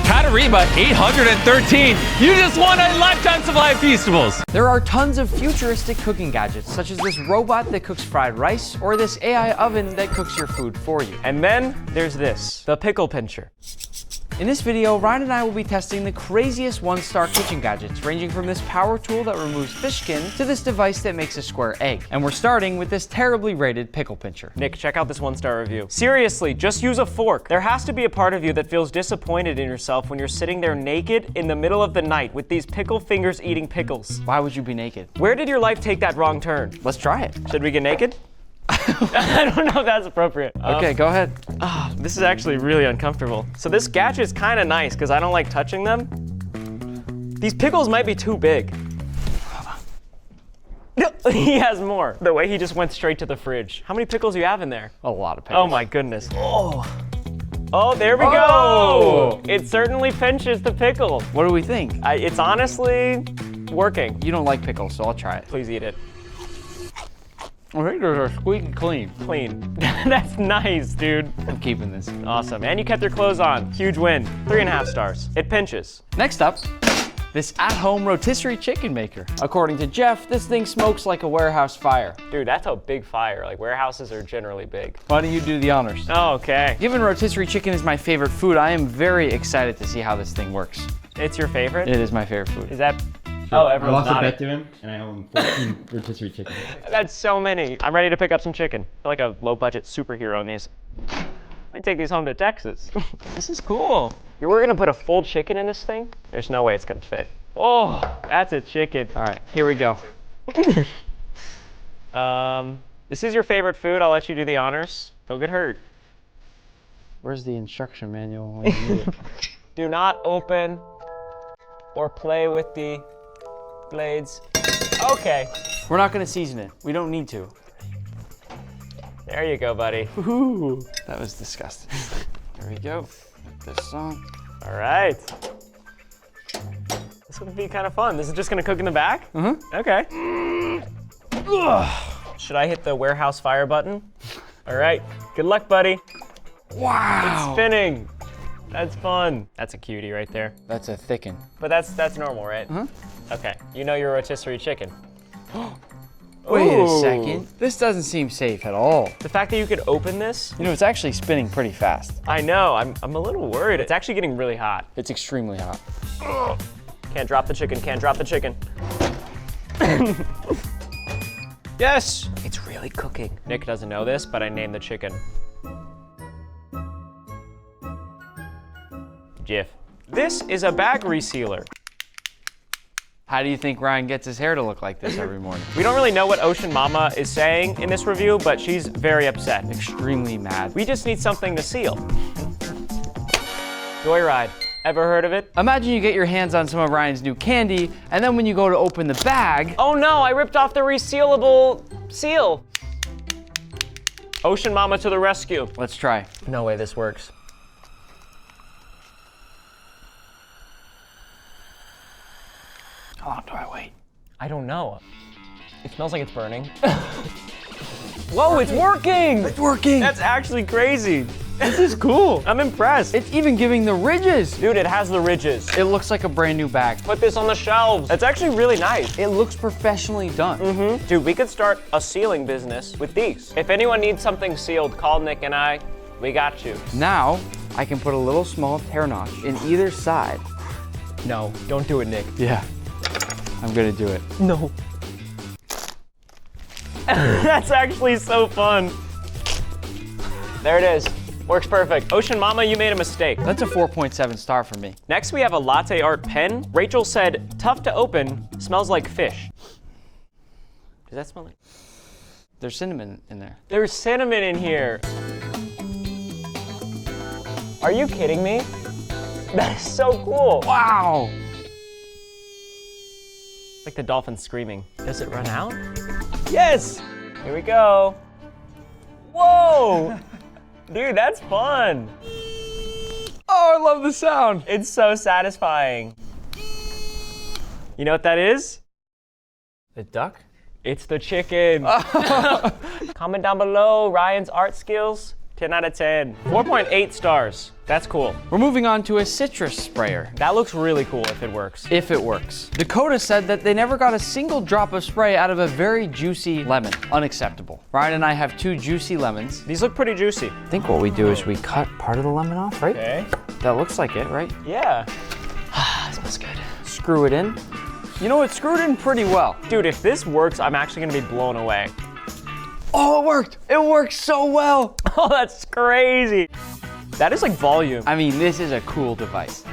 Katarina 813. You just won a lifetime supply of Feastables. There are tons of futuristic cooking gadgets, such as this robot that cooks fried rice, or this AI oven that cooks your food for you. And then there's this, the pickle pincher. In this video, Ryan and I will be testing the craziest one-star kitchen gadgets, ranging from this power tool that removes fish skin to this device that makes a square egg. And we're starting with this terribly rated pickle pincher. Nick, check out this one-star review. Seriously, just use a fork. There has to be a part of you that feels disappointed in yourself when you're sitting there naked in the middle of the night with these pickle fingers eating pickles. Why would you be naked? Where did your life take that wrong turn? Let's try it. Should we get naked? I don't know if that's appropriate. Okay, go ahead. This is actually really uncomfortable. So this gadget's kind of nice because I don't like touching them. These pickles might be too big. He has more. The way he just went straight to the fridge. How many pickles do you have in there? A lot of pickles. Oh my goodness. Oh, there we go. It certainly pinches the pickle. What do we think? It's honestly working. You don't like pickles, so I'll try it. Please eat it. I think those are squeaky clean. Clean. That's nice, dude. I'm keeping this. Awesome. And you kept your clothes on. Huge win. 3.5 stars. It pinches. Next up, this at-home rotisserie chicken maker. According to Jeff, this thing smokes like a warehouse fire. Dude, that's a big fire. Like, warehouses are generally big. Why don't you do the honors? Oh, okay. Given rotisserie chicken is my favorite food, I am very excited to see how this thing works. It's your favorite? It is my favorite food. Is that... Oh, everyone's I lost a nodding. bet to him, and I owe him 14 rotisserie chicken. That's so many. I'm ready to pick up some chicken. I feel like a low-budget superhero in these. I take these home to Texas. This is cool. We're gonna put a full chicken in this thing? There's no way it's gonna fit. Oh, that's a chicken. All right, here we go. This is your favorite food. I'll let you do the honors. Don't get hurt. Where's the instruction manual when you need it? Do not open or play with the blades. Okay. We're not gonna season it. We don't need to. There you go, buddy. Ooh, that was disgusting. There we go. This on. All right. This would be kind of fun. This is just gonna cook in the back? Mm-hmm. Okay. Should I hit the warehouse fire button? All right. Good luck, buddy. Wow. It's spinning. That's fun. That's a cutie right there. That's a thicken. But that's normal, right? Okay. You know your rotisserie chicken. Wait a second. This doesn't seem safe at all. The fact that you could open this. You know, it's actually spinning pretty fast. I know. I'm a little worried. It's actually getting really hot. It's extremely hot. Can't drop the chicken. Can't drop the chicken. Yes! It's really cooking. Nick doesn't know this, but I named the chicken Jif. This is a bag resealer. How do you think Ryan gets his hair to look like this every morning? We don't really know what Ocean Mama is saying in this review, but she's very upset. Extremely mad. We just need something to seal. Joyride. Ever heard of it? Imagine you get your hands on some of Ryan's new candy, and then when you go to open the bag... Oh no, I ripped off the resealable seal. Ocean Mama to the rescue. Let's try. No way this works. How long do I wait? I don't know. It smells like it's burning. Whoa, it's working! It's working! That's actually crazy. This is cool. I'm impressed. It's even giving the ridges. Dude, it has the ridges. It looks like a brand new bag. Put this on the shelves. It's actually really nice. It looks professionally done. Dude, we could start a sealing business with these. If anyone needs something sealed, call Nick and I. We got you. Now, I can put a little small tear notch in either side. No, don't do it, Nick. Yeah. I'm gonna do it. No. That's actually so fun. There it is. Works perfect. Ocean Mama, you made a mistake. That's a 4.7 star for me. Next, we have a latte art pen. Rachel said, tough to open, smells like fish. Does that smell like? There's cinnamon in there. There's cinnamon in here. Are you kidding me? That is so cool. Wow. Like the dolphin screaming. Does it run out? Yes! Here we go. Whoa! Dude, that's fun. Oh, I love the sound. It's so satisfying. You know what that is? The duck? It's the chicken. Comment down below Ryan's art skills. 10 out of 10. 4.8 stars. That's cool. We're moving on to a citrus sprayer. That looks really cool if it works. If it works. Dakota said that they never got a single drop of spray out of a very juicy lemon. Unacceptable. Ryan and I have 2 juicy lemons. These look pretty juicy. I think what we do is we cut part of the lemon off, right? Okay. That looks like it, right? Yeah. It smells good. Screw it in. You know, it's screwed in pretty well. Dude, if this works, I'm actually gonna be blown away. Oh, it worked. It works so well. Oh, that's crazy. That is like volume. I mean, this is a cool device.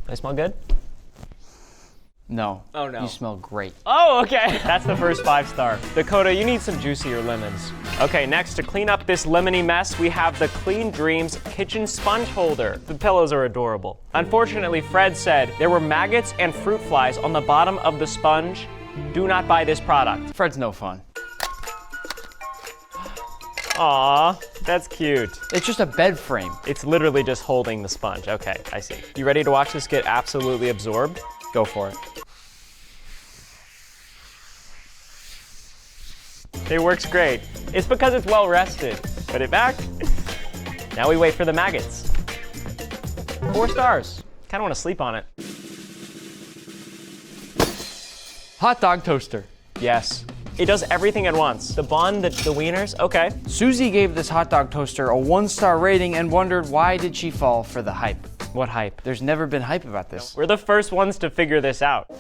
They smell good? No. Oh, no. You smell great. Oh, okay. That's the first 5 star. Dakota, you need some juicier lemons. Okay, next, to clean up this lemony mess, we have the Clean Dreams kitchen sponge holder. The pillows are adorable. Unfortunately, Fred said there were maggots and fruit flies on the bottom of the sponge. Do not buy this product. Fred's no fun. Aw, that's cute. It's just a bed frame. It's literally just holding the sponge. Okay, I see. You ready to watch this get absolutely absorbed? Go for it. It works great. It's because it's well rested. Put it back. Now we wait for the maggots. 4 stars. Kind of want to sleep on it. Hot dog toaster. Yes. It does everything at once. The bun, the wieners, okay. Susie gave this hot dog toaster a 1-star rating and wondered why did she fall for the hype. What hype? There's never been hype about this. We're the first ones to figure this out.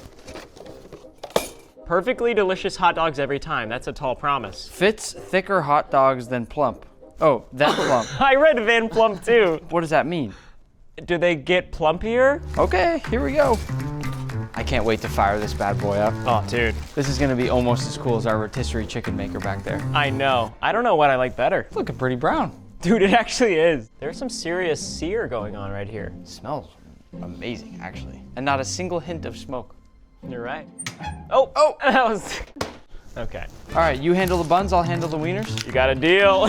Perfectly delicious hot dogs every time. That's a tall promise. Fits thicker hot dogs than plump. Oh, that plump. I read Van Plump too. What does that mean? Do they get plumpier? Okay, here we go. I can't wait to fire this bad boy up. Oh, dude. This is gonna be almost as cool as our rotisserie chicken maker back there. I know. I don't know what I like better. It's looking pretty brown. Dude, it actually is. There's some serious sear going on right here. It smells amazing, actually. And not a single hint of smoke. You're right. Oh, that was... Okay. All right, you handle the buns, I'll handle the wieners. You got a deal.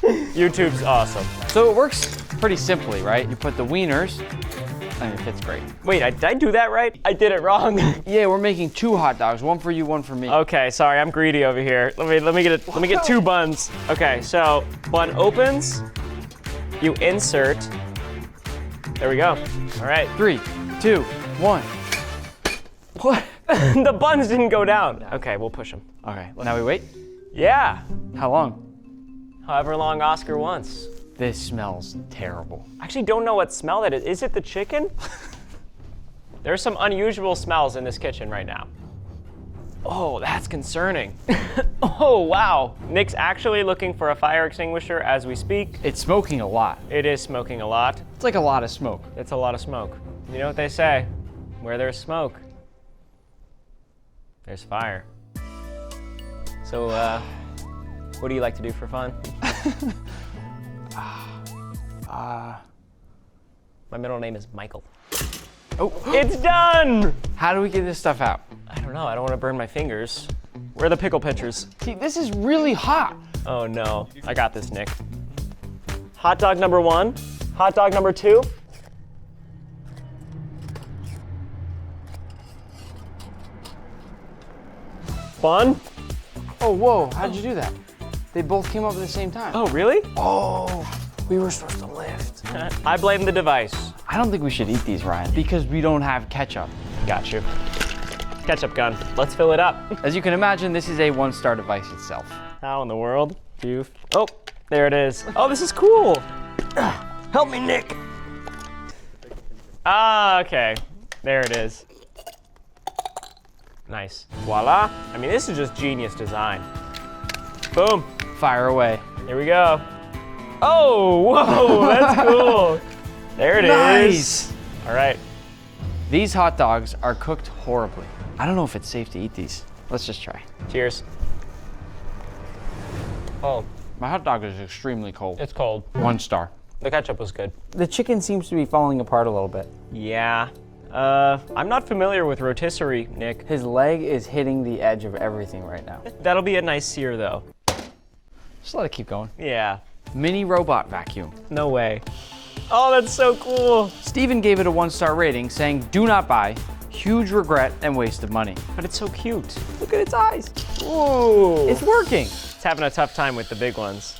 YouTube's awesome. So it works pretty simply, right? You put the wieners, and it fits great. Wait, did I do that right? I did it wrong. Yeah, we're making 2 hot dogs, 1 for you, 1 for me. Okay, sorry, I'm greedy over here. Let me get 2 buns. Okay, so bun opens, you insert. There we go. All right. 3, 2, 1. What? The buns didn't go down. Okay, we'll push them. Okay, now we wait? Yeah. How long? However long Oscar wants. This smells terrible. I actually don't know what smell that is. Is it the chicken? There's some unusual smells in this kitchen right now. Oh, that's concerning. Oh, wow. Nick's actually looking for a fire extinguisher as we speak. It's smoking a lot. It is smoking a lot. It's like a lot of smoke. It's a lot of smoke. You know what they say? Where there's smoke, there's fire. So, what do you like to do for fun? My middle name is Michael. Oh, it's done! How do we get this stuff out? I don't know, I don't want to burn my fingers. Where are the pickle pitchers? See, this is really hot. Oh no, I got this, Nick. Hot dog number 1, hot dog number 2. Bun? Oh, whoa, how'd you do that? They both came up at the same time. Oh, really? Oh, we were supposed to lift. I blame the device. I don't think we should eat these, Ryan, because we don't have ketchup. Got you. Ketchup gun. Let's fill it up. As you can imagine, this is a 1-star device itself. How in the world? Oh, there it is. Oh, this is cool. Help me, Nick. Ah, okay. There it is. Nice. Voila. I mean, this is just genius design. Boom. Fire away. Here we go. Oh, whoa, that's cool. There it is. Nice. All right. These hot dogs are cooked horribly. I don't know if it's safe to eat these. Let's just try. Cheers. Oh. My hot dog is extremely cold. It's cold. 1 star. The ketchup was good. The chicken seems to be falling apart a little bit. Yeah. I'm not familiar with rotisserie, Nick. His leg is hitting the edge of everything right now. That'll be a nice sear, though. Just let it keep going. Yeah. Mini robot vacuum. No way. Oh, that's so cool. Steven gave it a 1-star rating, saying, do not buy. Huge regret and waste of money. But it's so cute. Look at its eyes. Ooh. It's working. It's having a tough time with the big ones.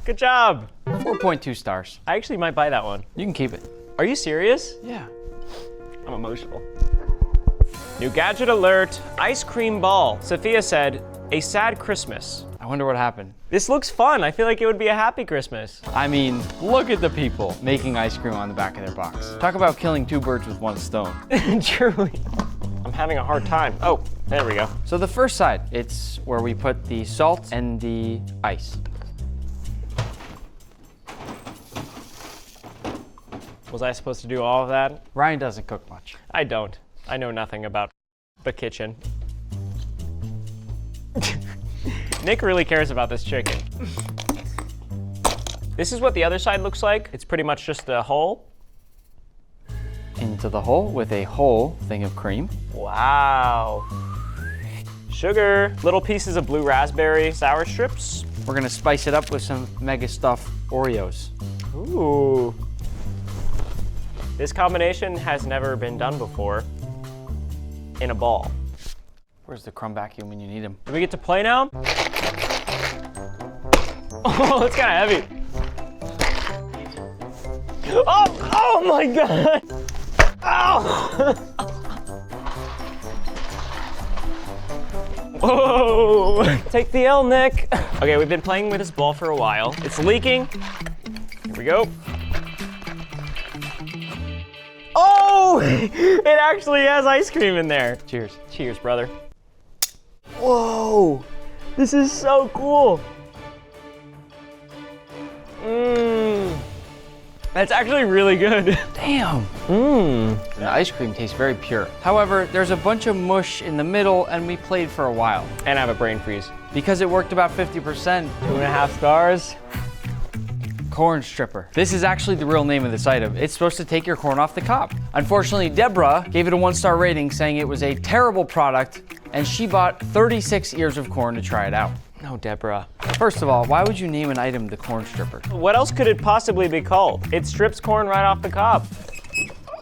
Good job. 4.2 stars. I actually might buy that one. You can keep it. Are you serious? Yeah. I'm emotional. New gadget alert, ice cream ball. Sophia said, a sad Christmas. I wonder what happened. This looks fun. I feel like it would be a happy Christmas. I mean, look at the people making ice cream on the back of their box. Talk about killing 2 birds with 1 stone. Truly. I'm having a hard time. Oh, there we go. So the first side, it's where we put the salt and the ice. Was I supposed to do all of that? Ryan doesn't cook much. I don't. I know nothing about the kitchen. Nick really cares about this chicken. This is what the other side looks like. It's pretty much just a hole. Into the hole with a whole thing of cream. Wow. Sugar, little pieces of blue raspberry sour strips. We're gonna spice it up with some mega stuffed Oreos. Ooh. This combination has never been done before in a ball. Where's the crumb vacuum when you need him? Do we get to play now? Oh, it's kind of heavy. Oh my God. Ow. Whoa. Take the L, Nick. Okay, we've been playing with this ball for a while. It's leaking. Here we go. Oh, it actually has ice cream in there. Cheers. Cheers, brother. Whoa, this is so cool. That's actually really good. Damn. The ice cream tastes very pure. However, there's a bunch of mush in the middle and we played for a while. And I have a brain freeze. Because it worked about 50%. 2.5 stars. Corn stripper. This is actually the real name of this item. It's supposed to take your corn off the cob. Unfortunately, Deborah gave it a 1-star rating, saying it was a terrible product, and she bought 36 ears of corn to try it out. No, Deborah. First of all, why would you name an item the corn stripper? What else could it possibly be called? It strips corn right off the cob.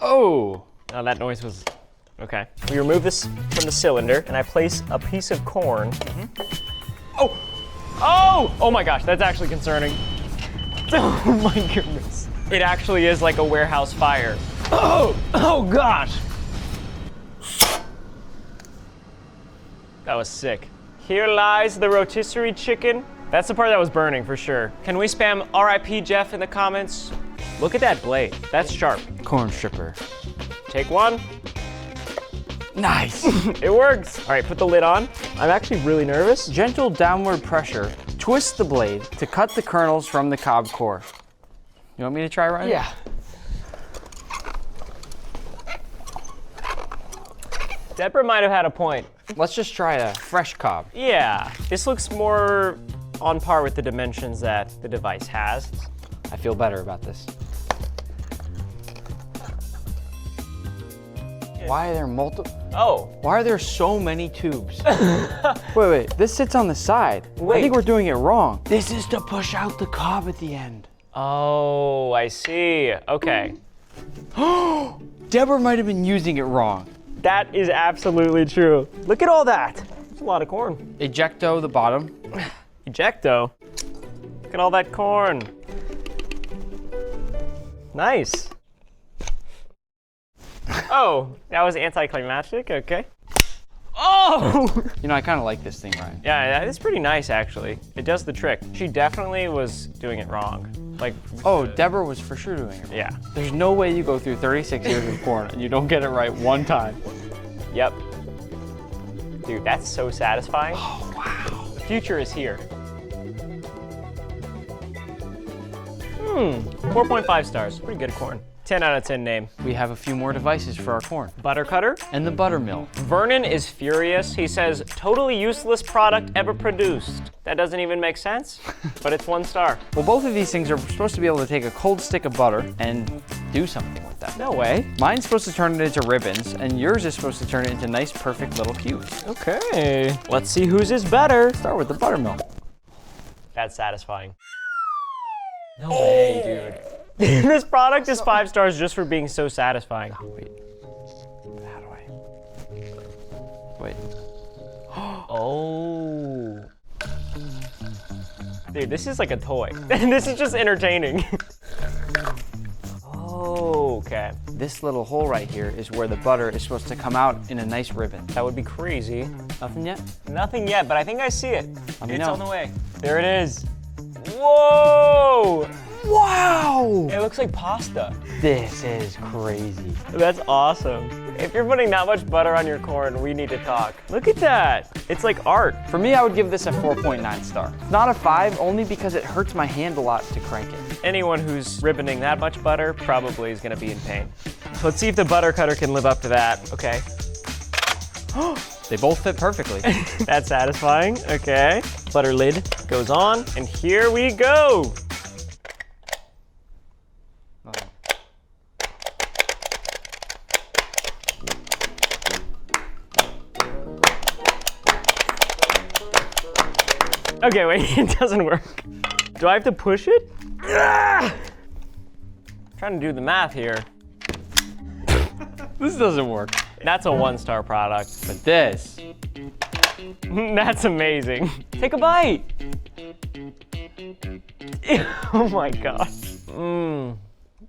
Oh. Now that noise was, okay. We remove this from the cylinder, and I place a piece of corn. Oh! Oh! Oh my gosh, that's actually concerning. Oh my goodness. It actually is like a warehouse fire. Oh! Oh gosh! That was sick. Here lies the rotisserie chicken. That's the part that was burning for sure. Can we spam RIP Jeff in the comments? Look at that blade. That's sharp. Corn stripper. Take one. Nice. It works. All right, put the lid on. I'm actually really nervous. Gentle downward pressure. Twist the blade to cut the kernels from the cob core. You want me to try, Ryan? Yeah. Deborah might have had a point. Let's just try a fresh cob. Yeah, this looks more on par with the dimensions that the device has. I feel better about this. Why are there multiple? Oh. Why are there so many tubes? Wait, this sits on the side. I think we're doing it wrong. This is to push out the cob at the end. Oh, I see. Okay. Deborah might have been using it wrong. That is absolutely true. Look at all that. That's a lot of corn. Ejecto the bottom. Ejecto? Look at all that corn. Nice. Oh, that was anticlimactic, okay. Oh! You know, I kind of like this thing, Ryan. Yeah, it's pretty nice, actually. It does the trick. She definitely was doing it wrong. Like, oh, Deborah was for sure doing it wrong. Yeah. There's no way you go through 36 years of corn and you don't get it right one time. Yep. Dude, that's so satisfying. Oh, wow. The future is here. 4.5 stars. Pretty good corn. 10 out of 10 name. We have a few more devices for our corn. Butter cutter. And the butter mill. Vernon is furious. He says, totally useless product ever produced. That doesn't even make sense, but it's 1 star. Well, both of these things are supposed to be able to take a cold stick of butter and do something with that. No way. Mine's supposed to turn it into ribbons, and yours is supposed to turn it into nice, perfect little cubes. Okay. Let's see whose is better. Start with the butter mill. That's satisfying. No way, dude. This product is 5 stars just for being so satisfying. Oh, wait. How do I? Wait. Oh. Dude, this is like a toy. This is just entertaining. Oh, okay. This little hole right here is where the butter is supposed to come out in a nice ribbon. That would be crazy. Nothing yet? Nothing yet, but I think I see it. Let me It's know. on the way. There it is. Whoa! Wow! It looks like pasta. This is crazy. That's awesome. If you're putting that much butter on your corn, we need to talk. Look at that. It's like art. For me, I would give this a 4.9 star. It's not a 5, only because it hurts my hand a lot to crank it. Anyone who's ribboning that much butter probably is gonna be in pain. So let's see if the butter cutter can live up to that. Okay. They both fit perfectly. That's satisfying. Okay. Butter lid goes on, and here we go. Okay, wait, it doesn't work. Do I have to push it? I'm trying to do the math here. This doesn't work. That's a 1-star product. But this. That's amazing. Take a bite. Oh my gosh.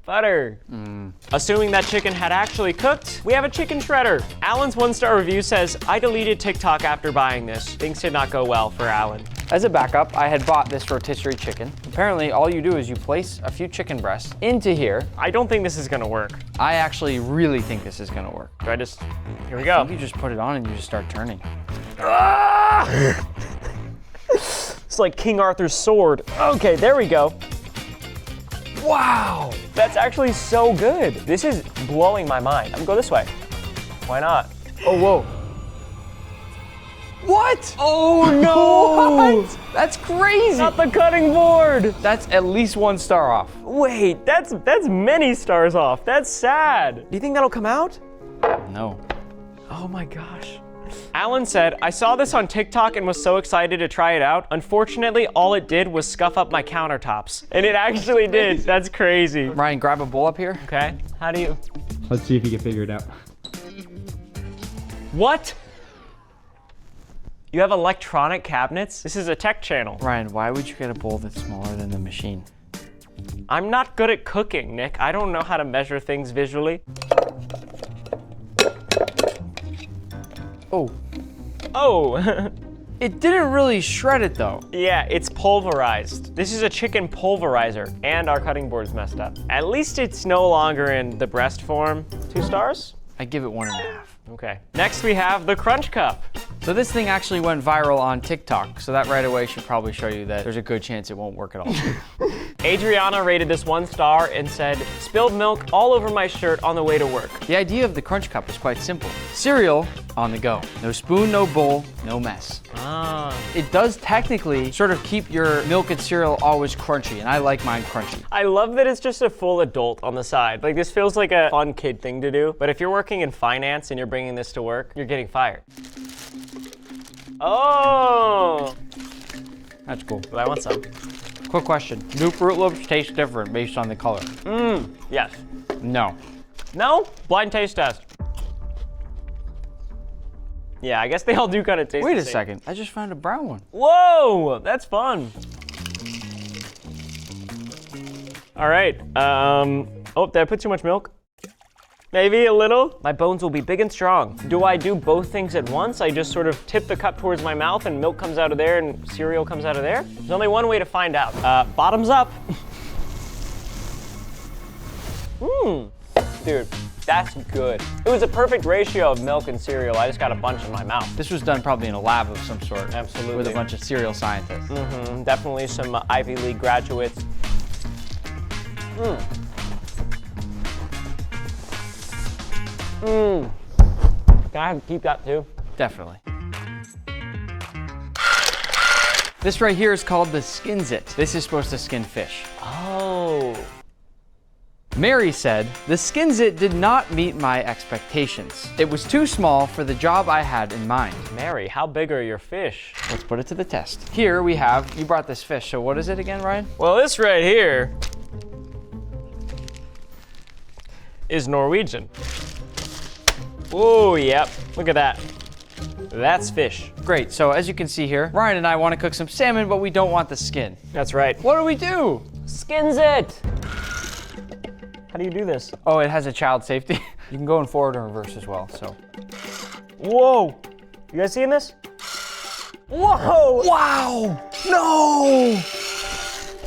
Butter. Assuming that chicken had actually cooked, we have a chicken shredder. Alan's 1-star review says, I deleted TikTok after buying this. Things did not go well for Alan. As a backup, I had bought this rotisserie chicken. Apparently, all you do is you place a few chicken breasts into here. I don't think this is gonna work. I actually really think this is gonna work. Do I just, here we go. I think you just put it on and you just start turning. It's like King Arthur's sword. Okay, there we go. Wow, that's actually so good. This is blowing my mind. I'm gonna go this way. Why not? Oh, whoa. What? Oh no! What? That's crazy. Not the cutting board. That's at least 1 star off. Wait, that's many stars off. That's sad. Do you think that'll come out? No. Oh my gosh. Alan said, I saw this on TikTok and was so excited to try it out. Unfortunately, all it did was scuff up my countertops. And it actually did. That's crazy. Ryan, grab a bowl up here. Okay, how do you? Let's see if you can figure it out. What? You have electronic cabinets? This is a tech channel. Ryan, why would you get a bowl that's smaller than the machine? I'm not good at cooking, Nick. I don't know how to measure things visually. Oh. Oh. It didn't really shred it though. Yeah, it's pulverized. This is a chicken pulverizer, and our cutting board's messed up. At least it's no longer in the breast form. 2 stars? I give it 1.5. Okay. Next we have the Crunch Cup. So this thing actually went viral on TikTok, so that right away should probably show you that there's a good chance it won't work at all. Adriana rated this 1 star and said, spilled milk all over my shirt on the way to work. The idea of the Crunch Cup is quite simple. Cereal on the go. No spoon, no bowl, no mess. It does technically sort of keep your milk and cereal always crunchy, and I like mine crunchy. I love that it's just a full adult on the side. Like, this feels like a fun kid thing to do, but if you're working in finance and you're bringing this to work, you're getting fired. Oh! That's cool. But I want some. Quick question. Do Fruit Loops taste different based on the color? Yes. No. No? Blind taste test. Yeah, I guess they all do kind of taste Wait the a same. second. I just found a brown one. Whoa! That's fun. All right. Oh, did I put too much milk? Maybe a little. My bones will be big and strong. Do I do both things at once? I just sort of tip the cup towards my mouth and milk comes out of there and cereal comes out of there? There's only one way to find out. Bottoms up. Dude, That's good. It was a perfect ratio of milk and cereal. I just got a bunch in my mouth. This was done probably in a lab of some sort. Absolutely. With a bunch of cereal scientists. Mm-hmm. Definitely some Ivy League graduates. Can I keep that too? Definitely. This right here is called the Skinzit. This is supposed to skin fish. Oh. Mary said, the Skinzit did not meet my expectations. It was too small for the job I had in mind. Mary, how big are your fish? Let's put it to the test. Here we have, you brought this fish, so what is it again, Ryan? Well, this right here is Norwegian. Oh, yep. Look at that. That's fish. Great, so as you can see here, Ryan and I want to cook some salmon, but we don't want the skin. That's right. What do we do? Skins it. How do you do this? Oh, it has a child safety. You can go in forward and reverse as well, so. Whoa. You guys seeing this? Whoa. Wow. No.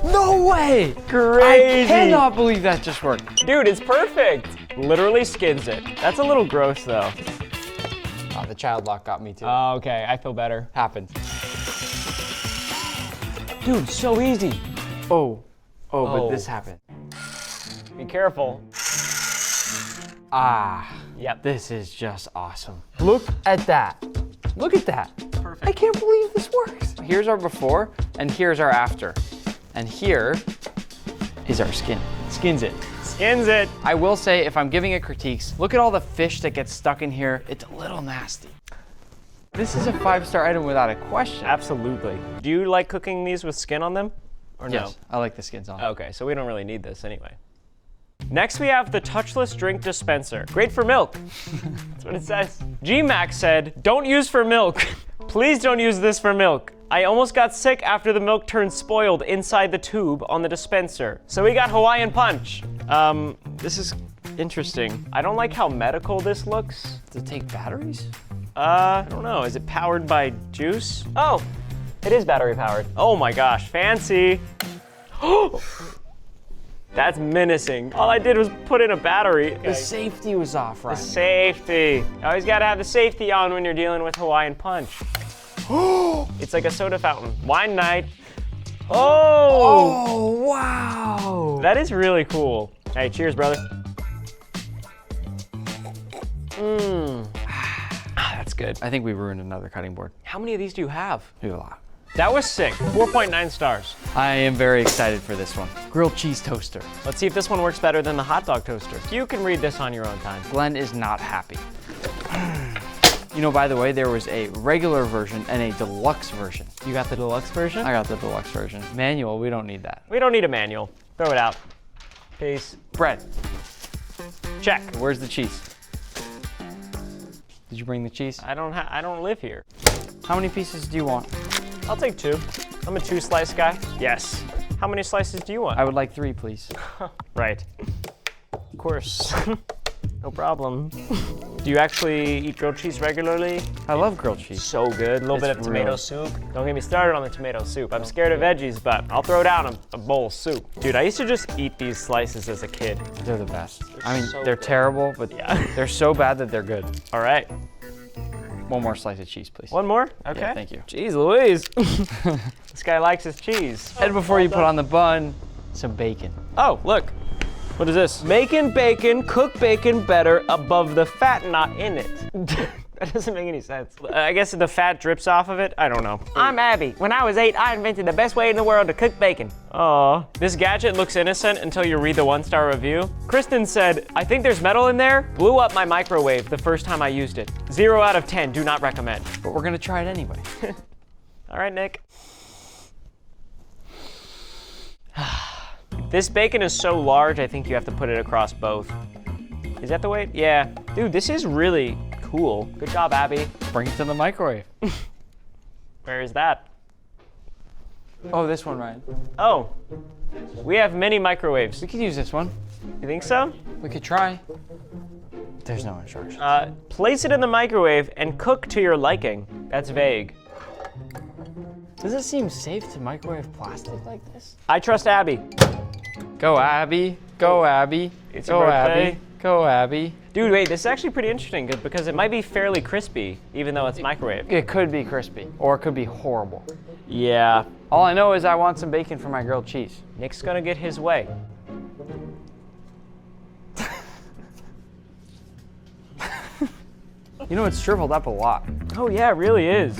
No way. Crazy. I cannot believe that just worked. Dude, it's perfect. Literally skins it. That's a little gross though. Oh, the child lock got me too. Oh, okay, I feel better. Happened. Dude, so easy. Oh, but this happened. Be careful. Ah, yep. This is just awesome. Look at that. Look at that. Perfect. I can't believe this works. Here's our before, and here's our after. And here is our skin. Skins it. Skins it. I will say, if I'm giving it critiques, look at all the fish that gets stuck in here. It's a little nasty. This is a 5-star item without a question. Absolutely. Do you like cooking these with skin on them? Or no? Yes, I like the skins on. Okay, so we don't really need this anyway. Next we have the touchless drink dispenser. Great for milk. That's what it says. G-Max said, don't use for milk. Please don't use this for milk. I almost got sick after the milk turned spoiled inside the tube on the dispenser. So we got Hawaiian Punch. This is interesting. I don't like how medical this looks. Does it take batteries? I don't know. Is it powered by juice? Oh, it is battery powered. Oh my gosh, fancy. That's menacing. All I did was put in a battery. The safety was off, right? The safety. You always gotta have the safety on when you're dealing with Hawaiian Punch. It's like a soda fountain. Wine night. Oh, wow. That is really cool. Hey, cheers, brother. That's good. I think we ruined another cutting board. How many of these do you have? We have a lot. That was sick. 4.9 stars. I am very excited for this one. Grilled cheese toaster. Let's see if this one works better than the hot dog toaster. You can read this on your own time. Glenn is not happy. You know, by the way, there was a regular version and a deluxe version. You got the deluxe version? I got the deluxe version. Manual, we don't need that. We don't need a manual. Throw it out. Peace. Bread. Check. Where's the cheese? Did you bring the cheese? I don't live here. How many pieces do you want? I'll take 2. I'm a 2-slice guy. Yes. How many slices do you want? I would like 3, please. Right. Of course. No problem. Do you actually eat grilled cheese regularly? I love grilled cheese. So good. A little bit of tomato soup. Don't get me started on the tomato soup. I'm scared of veggies, but I'll throw down a bowl of soup. Dude, I used to just eat these slices as a kid. They're the best. I mean, so they're good. terrible, but they're so bad that they're good. All right. One more slice of cheese, please. One more? Okay. Yeah, thank you. Jeez Louise. This guy likes his cheese. And before you put on the bun, some bacon. Oh, look. What is this? Making bacon, cook bacon better above the fat not in it. That doesn't make any sense. I guess the fat drips off of it. I don't know. I'm Abby. When I was 8, I invented the best way in the world to cook bacon. Aw. This gadget looks innocent until you read the 1-star review. Kristen said, I think there's metal in there. Blew up my microwave the first time I used it. 0 out of 10, do not recommend. But we're gonna try it anyway. All right, Nick. This bacon is so large, I think you have to put it across both. Is that the way? Yeah. Dude, this is really cool. Good job, Abby. Bring it to the microwave. Where is that? Oh, this one, Ryan. Oh, we have many microwaves. We could use this one. You think so? We could try. There's no instructions. Place it in the microwave and cook to your liking. That's vague. Does it seem safe to microwave plastic like this? I trust Abby. Go, Abby. Go, Abby. It's Go, your birthday. Abby. Go, Abby. Dude, wait, this is actually pretty interesting because it might be fairly crispy, even though it's microwave. It could be crispy, or it could be horrible. Yeah. All I know is I want some bacon for my grilled cheese. Nick's gonna get his way. You know, it's shriveled up a lot. Oh yeah, it really is.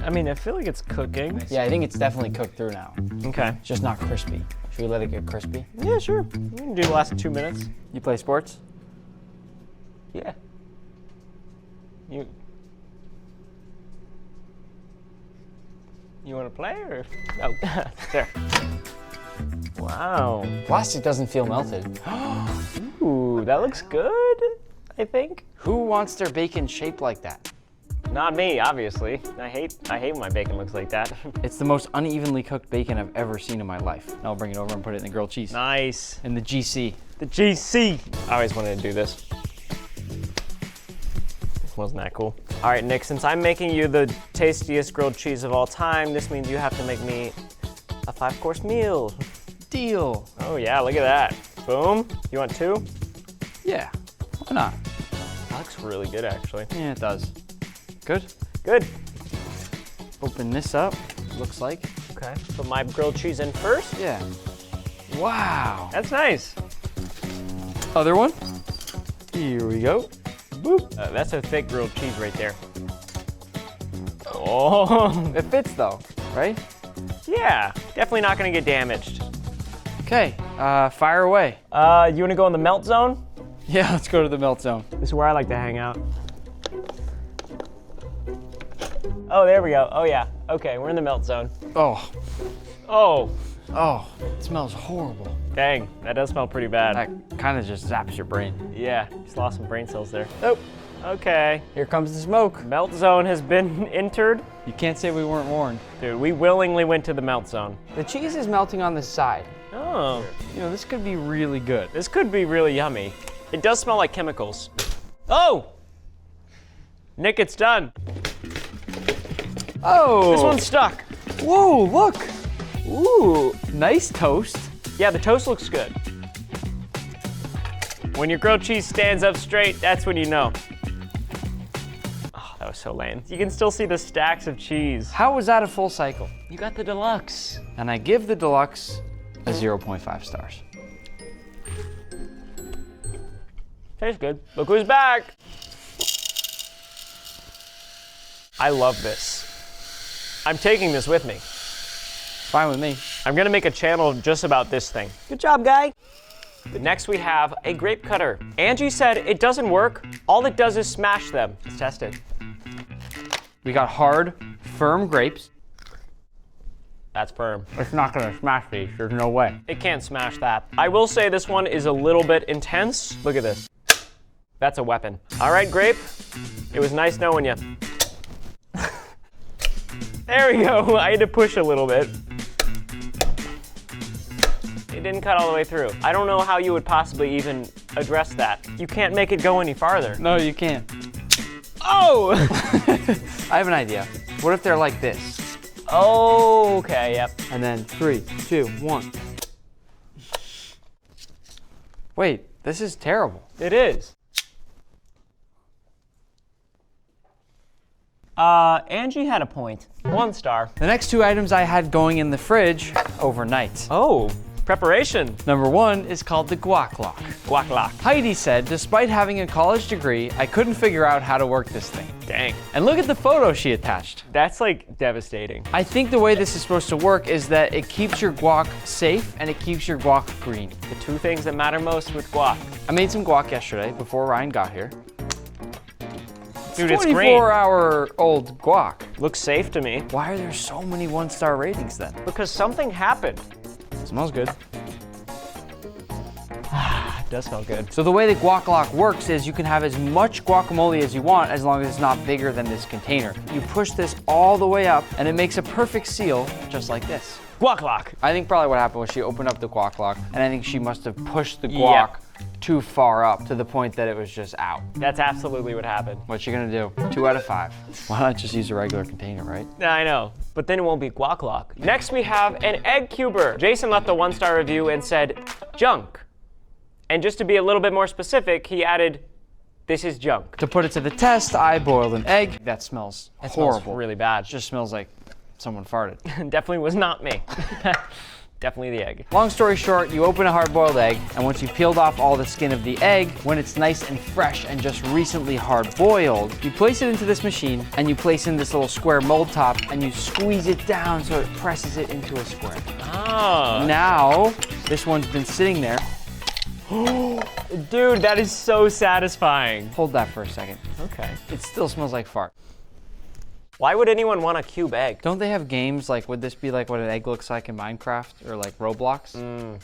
I mean, I feel like it's cooking. Yeah, I think it's definitely cooked through now. Okay. It's just not crispy. Should we let it get crispy? Yeah, sure. We can do the last 2 minutes. You play sports? Yeah. You want to play or? Oh, there. Wow. Plastic doesn't feel melted. Ooh, that looks good, I think. Who wants their bacon shaped like that? Not me, obviously. I hate when my bacon looks like that. It's the most unevenly cooked bacon I've ever seen in my life. Now I'll bring it over and put it in the grilled cheese. Nice. In the GC. The GC. I always wanted to do this. Wasn't that cool? All right, Nick, since I'm making you the tastiest grilled cheese of all time, this means you have to make me a 5-course meal. Deal. Oh yeah, look at that. Boom. You want 2? Yeah, why not? That looks really good, actually. Yeah, it does. Good? Good. Open this up, looks like. Okay, put my grilled cheese in first. Yeah. Wow. That's nice. Other one. Here we go. Boop. That's a thick grilled cheese right there. Oh. It fits though, right? Yeah, definitely not gonna get damaged. Okay, fire away. You wanna go in the melt zone? Yeah, let's go to the melt zone. This is where I like to hang out. Oh, there we go. Oh yeah. Okay, we're in the melt zone. Oh. Oh. Oh, it smells horrible. Dang, that does smell pretty bad. That kind of just zaps your brain. Yeah, just lost some brain cells there. Oh, okay. Here comes the smoke. Melt zone has been entered. You can't say we weren't warned. Dude, we willingly went to the melt zone. The cheese is melting on the side. Oh. You know, this could be really good. This could be really yummy. It does smell like chemicals. Oh! Nick, it's done. Oh! This one's stuck. Whoa, look! Ooh, nice toast. Yeah, the toast looks good. When your grilled cheese stands up straight, that's when you know. Oh, that was so lame. You can still see the stacks of cheese. How was that a full cycle? You got the deluxe. And I give the deluxe a 0.5 stars. Tastes good. Look who's back. I love this. I'm taking this with me. Fine with me. I'm gonna make a channel just about this thing. Good job, guy. Next we have a grape cutter. Angie said it doesn't work. All it does is smash them. Let's test it. We got hard, firm grapes. That's firm. It's not gonna smash these, there's no way. It can't smash that. I will say this one is a little bit intense. Look at this. That's a weapon. All right, grape. It was nice knowing you. There we go. I had to push a little bit. It didn't cut all the way through. I don't know how you would possibly even address that. You can't make it go any farther. No, you can't. Oh! I have an idea. What if they're like this? Oh, okay, yep. And then 3, 2, 1. Wait, this is terrible. It is. Angie had a point. 1 star. The next 2 items I had going in the fridge overnight. Oh, preparation. Number 1 is called the guac lock. Guac lock. Heidi said, despite having a college degree, I couldn't figure out how to work this thing. Dang. And look at the photo she attached. That's like devastating. I think the way this is supposed to work is that it keeps your guac safe and it keeps your guac green. The 2 things that matter most with guac. I made some guac yesterday before Ryan got here. Dude, it's green. 24-hour-old guac. Looks safe to me. Why are there so many 1-star ratings then? Because something happened. Smells good. It does smell good. So the way the guac lock works is you can have as much guacamole as you want as long as it's not bigger than this container. You push this all the way up and it makes a perfect seal just like this. Guac lock. I think probably what happened was she opened up the guac lock and I think she must have pushed the guac too far up to the point that it was just out. That's absolutely what happened. What you gonna do? 2 out of 5. Why not just use a regular container, right? Yeah, I know, but then it won't be guac lock. Next we have an egg cuber. Jason left a 1-star review and said, junk. And just to be a little bit more specific, he added, this is junk. To put it to the test, I boiled an egg. That smells horrible. Smells really bad. It just smells like someone farted. Definitely was not me. Definitely the egg. Long story short, you open a hard-boiled egg, and once you've peeled off all the skin of the egg, when it's nice and fresh and just recently hard-boiled, you place it into this machine, and you place in this little square mold top, and you squeeze it down so it presses it into a square. Ah. Now, this one's been sitting there. Dude, that is so satisfying. Hold that for a second. Okay. It still smells like fart. Why would anyone want a cube egg? Don't they have games like, would this be like what an egg looks like in Minecraft or like Roblox?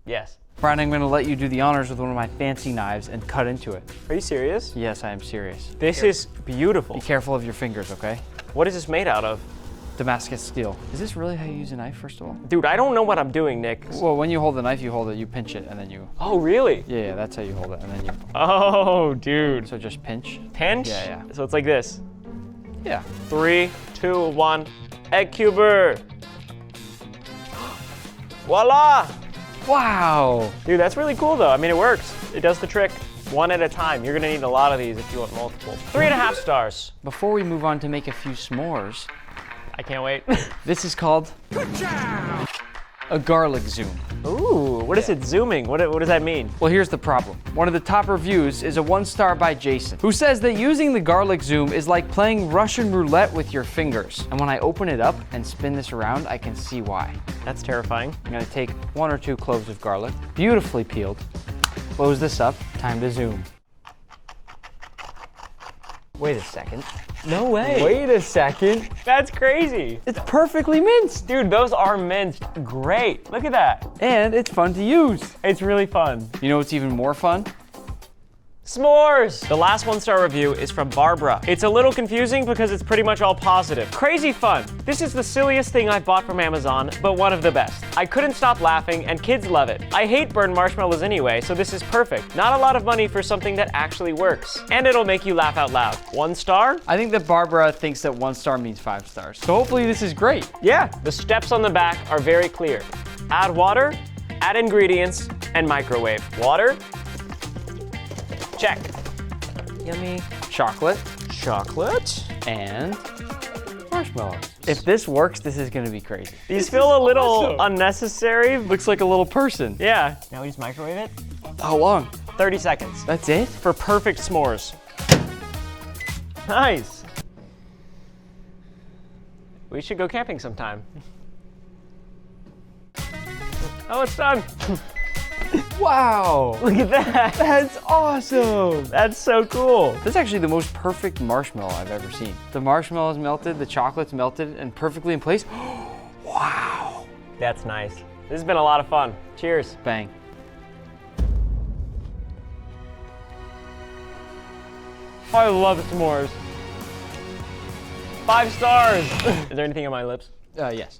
Yes. Brian, I'm gonna let you do the honors with one of my fancy knives and cut into it. Are you serious? Yes, I am serious. This is beautiful. Be careful of your fingers, okay? What is this made out of? Damascus steel. Is this really how you use a knife, first of all? Dude, I don't know what I'm doing, Nick. Well, when you hold the knife, you hold it, you pinch it, and then you... Oh, really? Yeah, that's how you hold it, and then you... Oh, dude. So just pinch? Pinch? Yeah. So it's like this. Yeah. 3, 2, 1. Egg cuber. Voila! Wow! Dude, that's really cool though. I mean, it works. It does the trick. One at a time. You're gonna need a lot of these if you want multiple. 3.5 stars. Before we move on to make a few s'mores, I can't wait. This is called a garlic zoom. Ooh, what is it zooming? What does that mean? Well, here's the problem. One of the top reviews is a 1-star by Jason, who says that using the garlic zoom is like playing Russian roulette with your fingers. And when I open it up and spin this around, I can see why. That's terrifying. I'm gonna take 1 or 2 cloves of garlic, beautifully peeled, close this up, time to zoom. Wait a second. No way. Wait a second. That's crazy. It's perfectly minced. Dude, those are minced great. Look at that. And it's fun to use. It's really fun. You know what's even more fun? S'mores! The last 1-star review is from Barbara. It's a little confusing because it's pretty much all positive. Crazy fun. This is the silliest thing I've bought from Amazon, but one of the best. I couldn't stop laughing and kids love it. I hate burned marshmallows anyway, so this is perfect. Not a lot of money for something that actually works. And it'll make you laugh out loud. 1 star? I think that Barbara thinks that 1 star means 5 stars. So hopefully this is great. Yeah, the steps on the back are very clear. Add water, add ingredients, and microwave. Water, check. Yummy. Chocolate. Chocolate. And marshmallows. If this works, this is gonna be crazy. These feel a little unnecessary. Looks like a little person. Yeah. Now we just microwave it. How long? 30 seconds. That's it? For perfect s'mores. Nice. We should go camping sometime. Oh, it's done. Wow! Look at that! That's awesome! That's so cool! That's actually the most perfect marshmallow I've ever seen. The marshmallow is melted, the chocolate's melted, and perfectly in place. Wow! That's nice. This has been a lot of fun. Cheers. Bang. I love s'mores. 5 stars! Is there anything on my lips? Yes.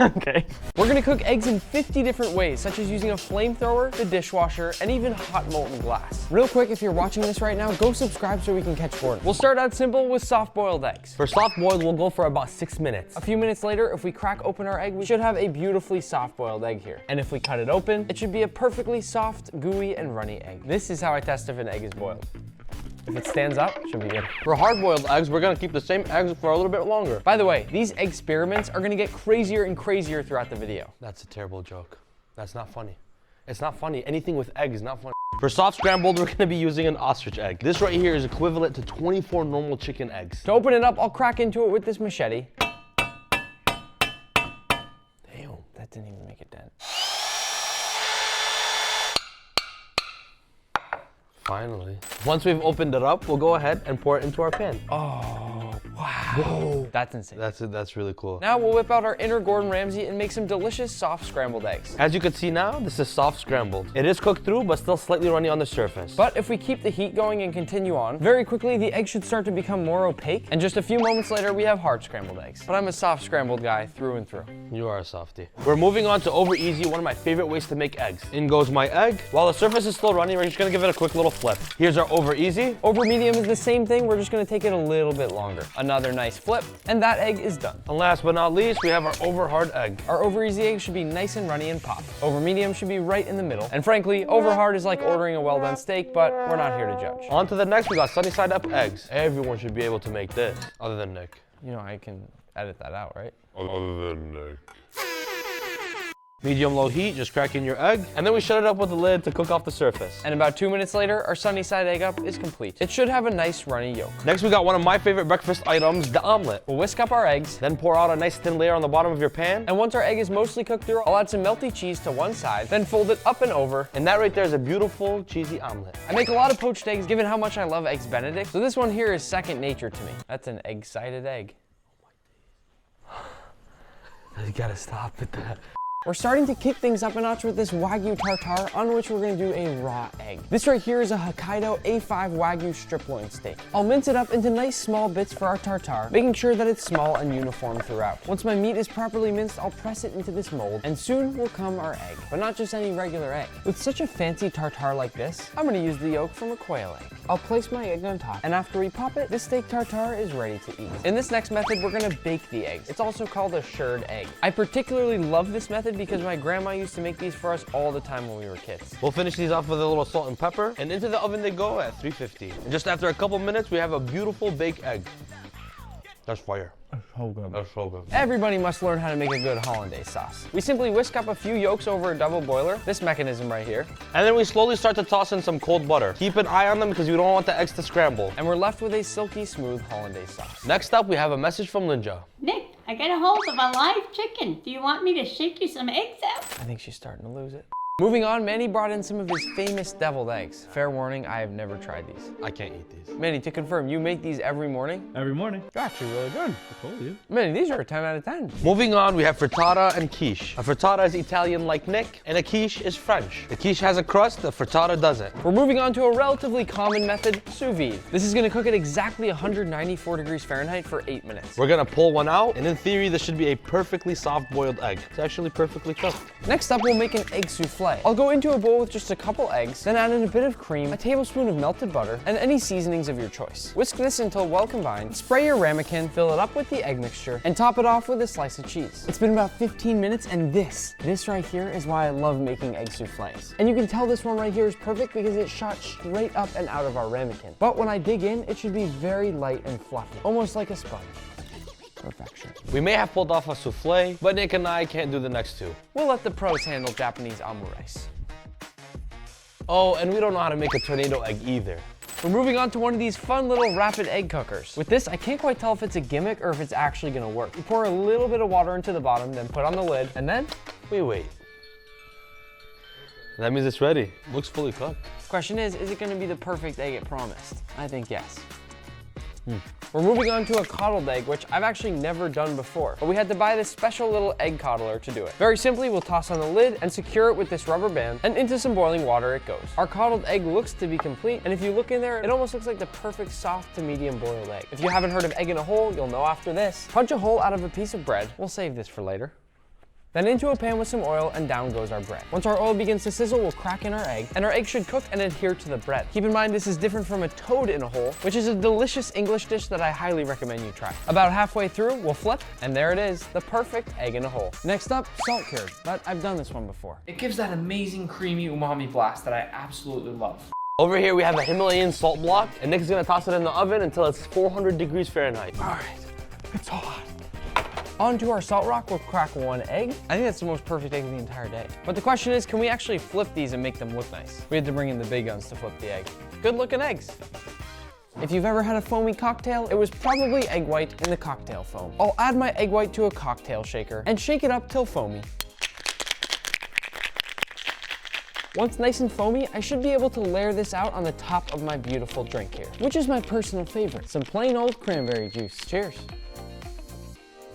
Okay. We're gonna cook eggs in 50 different ways, such as using a flamethrower, the dishwasher, and even hot molten glass. Real quick, if you're watching this right now, go subscribe so we can catch Gordon. We'll start out simple with soft-boiled eggs. For soft-boiled, we'll go for about 6 minutes. A few minutes later, if we crack open our egg, we should have a beautifully soft-boiled egg here. And if we cut it open, it should be a perfectly soft, gooey, and runny egg. This is how I test if an egg is boiled. If it stands up, it should be good. For hard-boiled eggs, we're gonna keep the same eggs for a little bit longer. By the way, these egg experiments are gonna get crazier and crazier throughout the video. That's a terrible joke. That's not funny. It's not funny. Anything with egg is not funny. For soft scrambled, we're gonna be using an ostrich egg. This right here is equivalent to 24 normal chicken eggs. To open it up, I'll crack into it with this machete. Damn, that didn't even make a dent. Finally. Once we've opened it up, we'll go ahead and pour it into our pan. Oh, wow. Whoa. That's insane. That's really cool. Now we'll whip out our inner Gordon Ramsay and make some delicious soft scrambled eggs. As you can see now, this is soft scrambled. It is cooked through, but still slightly runny on the surface. But if we keep the heat going and continue on, very quickly the eggs should start to become more opaque. And just a few moments later, we have hard scrambled eggs. But I'm a soft scrambled guy through and through. You are a softie. We're moving on to over easy, one of my favorite ways to make eggs. In goes my egg. While the surface is still runny, we're just gonna give it a quick little flip. Here's our over easy. Over medium is the same thing. We're just gonna take it a little bit longer. Another nice nice flip, and that egg is done. And last but not least, we have our over hard egg. Our over easy egg should be nice and runny and pop. Over medium should be right in the middle. And frankly, over hard is like ordering a well-done steak, but we're not here to judge. On to the next, we got sunny side up eggs. Everyone should be able to make this, other than Nick. You know, I can edit that out, right? Other than Nick. Medium low heat, just crack in your egg, and then we shut it up with the lid to cook off the surface. And about 2 minutes later, our sunny side egg up is complete. It should have a nice runny yolk. Next, we got one of my favorite breakfast items, the omelet. We'll whisk up our eggs, then pour out a nice thin layer on the bottom of your pan. And once our egg is mostly cooked through, I'll add some melty cheese to one side, then fold it up and over. And that right there is a beautiful cheesy omelet. I make a lot of poached eggs given how much I love eggs Benedict, so this one here is second nature to me. That's an egg-sided egg. You gotta stop with that. We're starting to kick things up a notch with this Wagyu tartare, on which we're gonna do a raw egg. This right here is a Hokkaido A5 Wagyu strip loin steak. I'll mince it up into nice small bits for our tartare, making sure that it's small and uniform throughout. Once my meat is properly minced, I'll press it into this mold, and soon will come our egg. But not just any regular egg. With such a fancy tartare like this, I'm gonna use the yolk from a quail egg. I'll place my egg on top, and after we pop it, this steak tartare is ready to eat. In this next method, we're gonna bake the eggs. It's also called a shirred egg. I particularly love this method because my grandma used to make these for us all the time when we were kids. We'll finish these off with a little salt and pepper, and into the oven they go at 350. And just after a couple minutes, we have a beautiful baked egg. That's fire. That's so good. That's so good. Everybody must learn how to make a good hollandaise sauce. We simply whisk up a few yolks over a double boiler, this mechanism right here. And then we slowly start to toss in some cold butter. Keep an eye on them because you don't want the eggs to scramble. And we're left with a silky smooth hollandaise sauce. Next up, we have a message from Linja. Nick, I got a hold of a live chicken. Do you want me to shake you some eggs out? I think she's starting to lose it. Moving on, Manny brought in some of his famous deviled eggs. Fair warning, I have never tried these. I can't eat these. Manny, to confirm, you make these every morning? Every morning. You're actually really good. I told you. Manny, these are a 10 out of 10. Moving on, we have frittata and quiche. A frittata is Italian like Nick, and a quiche is French. The quiche has a crust, the frittata doesn't. We're moving on to a relatively common method, sous vide. This is gonna cook at exactly 194 degrees Fahrenheit for 8 minutes. We're gonna pull one out, and in theory, this should be a perfectly soft boiled egg. It's actually perfectly cooked. Next up, we'll make an egg souffle. I'll go into a bowl with just a couple eggs, then add in a bit of cream, a tablespoon of melted butter, and any seasonings of your choice. Whisk this until well combined, spray your ramekin, fill it up with the egg mixture, and top it off with a slice of cheese. It's been about 15 minutes, and this right here is why I love making egg souffles. And you can tell this one right here is perfect because it shot straight up and out of our ramekin. But when I dig in, it should be very light and fluffy, almost like a sponge. Perfection. We may have pulled off a souffle, but Nick and I can't do the next two. We'll let the pros handle Japanese omurice. Oh, and we don't know how to make a tornado egg either. We're moving on to one of these fun little rapid egg cookers. With this, I can't quite tell if it's a gimmick or if it's actually gonna work. We pour a little bit of water into the bottom, then put on the lid, and then we wait. That means it's ready. Looks fully cooked. Question is it gonna be the perfect egg it promised? I think yes. We're moving on to a coddled egg, which I've actually never done before, but we had to buy this special little egg coddler to do it. Very simply, we'll toss on the lid and secure it with this rubber band, and into some boiling water it goes. Our coddled egg looks to be complete, and if you look in there, it almost looks like the perfect soft to medium boiled egg. If you haven't heard of egg in a hole, you'll know after this. Punch a hole out of a piece of bread. We'll save this for later. Then into a pan with some oil, and down goes our bread. Once our oil begins to sizzle, we'll crack in our egg, and our egg should cook and adhere to the bread. Keep in mind this is different from a toad in a hole, which is a delicious English dish that I highly recommend you try. About halfway through, we'll flip, and there it is, the perfect egg in a hole. Next up, salt cured, but I've done this one before. It gives that amazing creamy umami blast that I absolutely love. Over here we have a Himalayan salt block, and Nick's gonna toss it in the oven until it's 400 degrees Fahrenheit. All right, it's so hot. Onto our salt rock, we'll crack one egg. I think that's the most perfect egg of the entire day. But the question is, can we actually flip these and make them look nice? We had to bring in the big guns to flip the egg. Good looking eggs. If you've ever had a foamy cocktail, it was probably egg white in the cocktail foam. I'll add my egg white to a cocktail shaker and shake it up till foamy. Once nice and foamy, I should be able to layer this out on the top of my beautiful drink here, which is my personal favorite, some plain old cranberry juice. Cheers.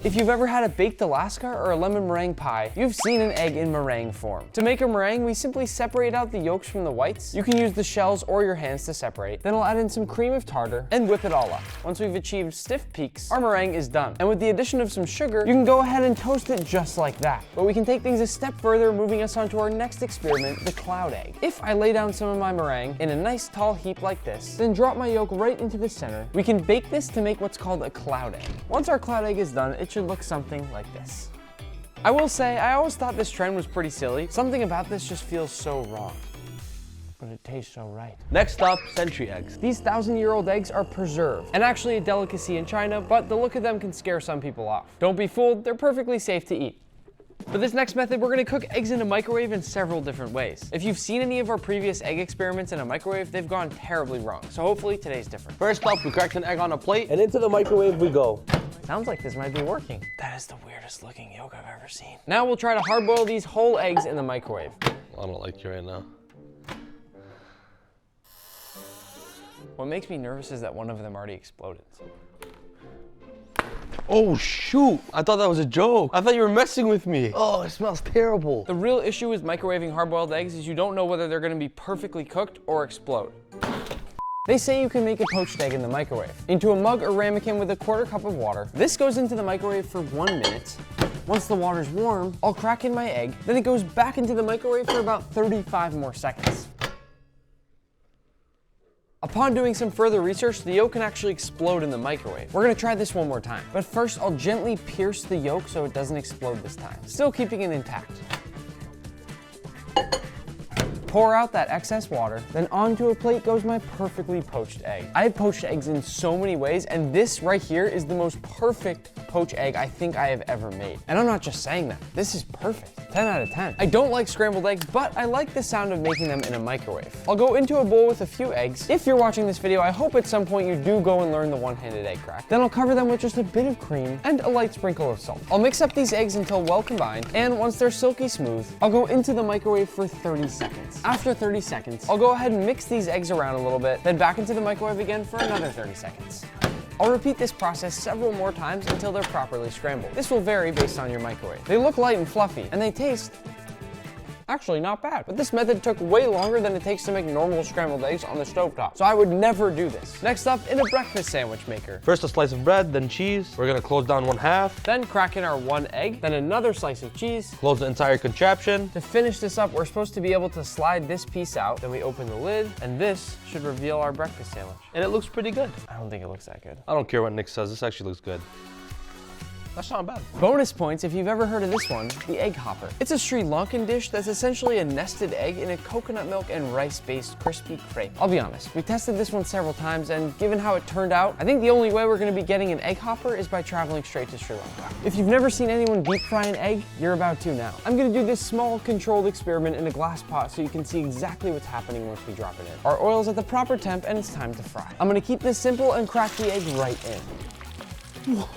If you've ever had a baked Alaska or a lemon meringue pie, you've seen an egg in meringue form. To make a meringue, we simply separate out the yolks from the whites. You can use the shells or your hands to separate. Then I'll add in some cream of tartar and whip it all up. Once we've achieved stiff peaks, our meringue is done. And with the addition of some sugar, you can go ahead and toast it just like that. But we can take things a step further, moving us on to our next experiment, the cloud egg. If I lay down some of my meringue in a nice tall heap like this, then drop my yolk right into the center, we can bake this to make what's called a cloud egg. Once our cloud egg is done, it should look something like this. I will say, I always thought this trend was pretty silly. Something about this just feels so wrong. But it tastes so right. Next up, century eggs. These 1,000-year-old eggs are preserved and actually a delicacy in China, but the look of them can scare some people off. Don't be fooled, they're perfectly safe to eat. For this next method, we're gonna cook eggs in a microwave in several different ways. If you've seen any of our previous egg experiments in a microwave, they've gone terribly wrong. So hopefully today's different. First up, we cracked an egg on a plate and into the microwave we go. Sounds like this might be working. That is the weirdest looking yolk I've ever seen. Now we'll try to hard boil these whole eggs in the microwave. I don't like you right now. What makes me nervous is that one of them already exploded. Oh shoot, I thought that was a joke. I thought you were messing with me. Oh, it smells terrible. The real issue with microwaving hard-boiled eggs is you don't know whether they're gonna be perfectly cooked or explode. They say you can make a poached egg in the microwave. Into a mug or ramekin with a 1/4 cup of water. This goes into the microwave for 1 minute. Once the water's warm, I'll crack in my egg, then it goes back into the microwave for about 35 more seconds. Upon doing some further research, the yolk can actually explode in the microwave. We're gonna try this one more time. But first, I'll gently pierce the yolk so it doesn't explode this time, still keeping it intact. Pour out that excess water, then onto a plate goes my perfectly poached egg. I have poached eggs in so many ways, and this right here is the most perfect poached egg I think I have ever made. And I'm not just saying that, this is perfect. 10 out of 10. I don't like scrambled eggs, but I like the sound of making them in a microwave. I'll go into a bowl with a few eggs. If you're watching this video, I hope at some point you do go and learn the one-handed egg crack. Then I'll cover them with just a bit of cream and a light sprinkle of salt. I'll mix up these eggs until well combined, and once they're silky smooth, I'll go into the microwave for 30 seconds. After 30 seconds, I'll go ahead and mix these eggs around a little bit, then back into the microwave again for another 30 seconds. I'll repeat this process several more times until they're properly scrambled. This will vary based on your microwave. They look light and fluffy, and they taste actually not bad. But this method took way longer than it takes to make normal scrambled eggs on the stovetop, so I would never do this. Next up, in a breakfast sandwich maker. First a slice of bread, then cheese. We're gonna close down 1/2. Then crack in our 1 egg, then another slice of cheese. Close the entire contraption. To finish this up, we're supposed to be able to slide this piece out. Then we open the lid, and this should reveal our breakfast sandwich. And it looks pretty good. I don't think it looks that good. I don't care what Nick says, this actually looks good. That's not bad. Bonus points if you've ever heard of this one, the egg hopper. It's a Sri Lankan dish that's essentially a nested egg in a coconut milk and rice-based crispy crepe. I'll be honest, we tested this one several times, and given how it turned out, I think the only way we're gonna be getting an egg hopper is by traveling straight to Sri Lanka. If you've never seen anyone deep fry an egg, you're about to now. I'm gonna do this small, controlled experiment in a glass pot so you can see exactly what's happening once we drop it in. Our oil's at the proper temp, and it's time to fry. I'm gonna keep this simple and crack the egg right in. Whoa.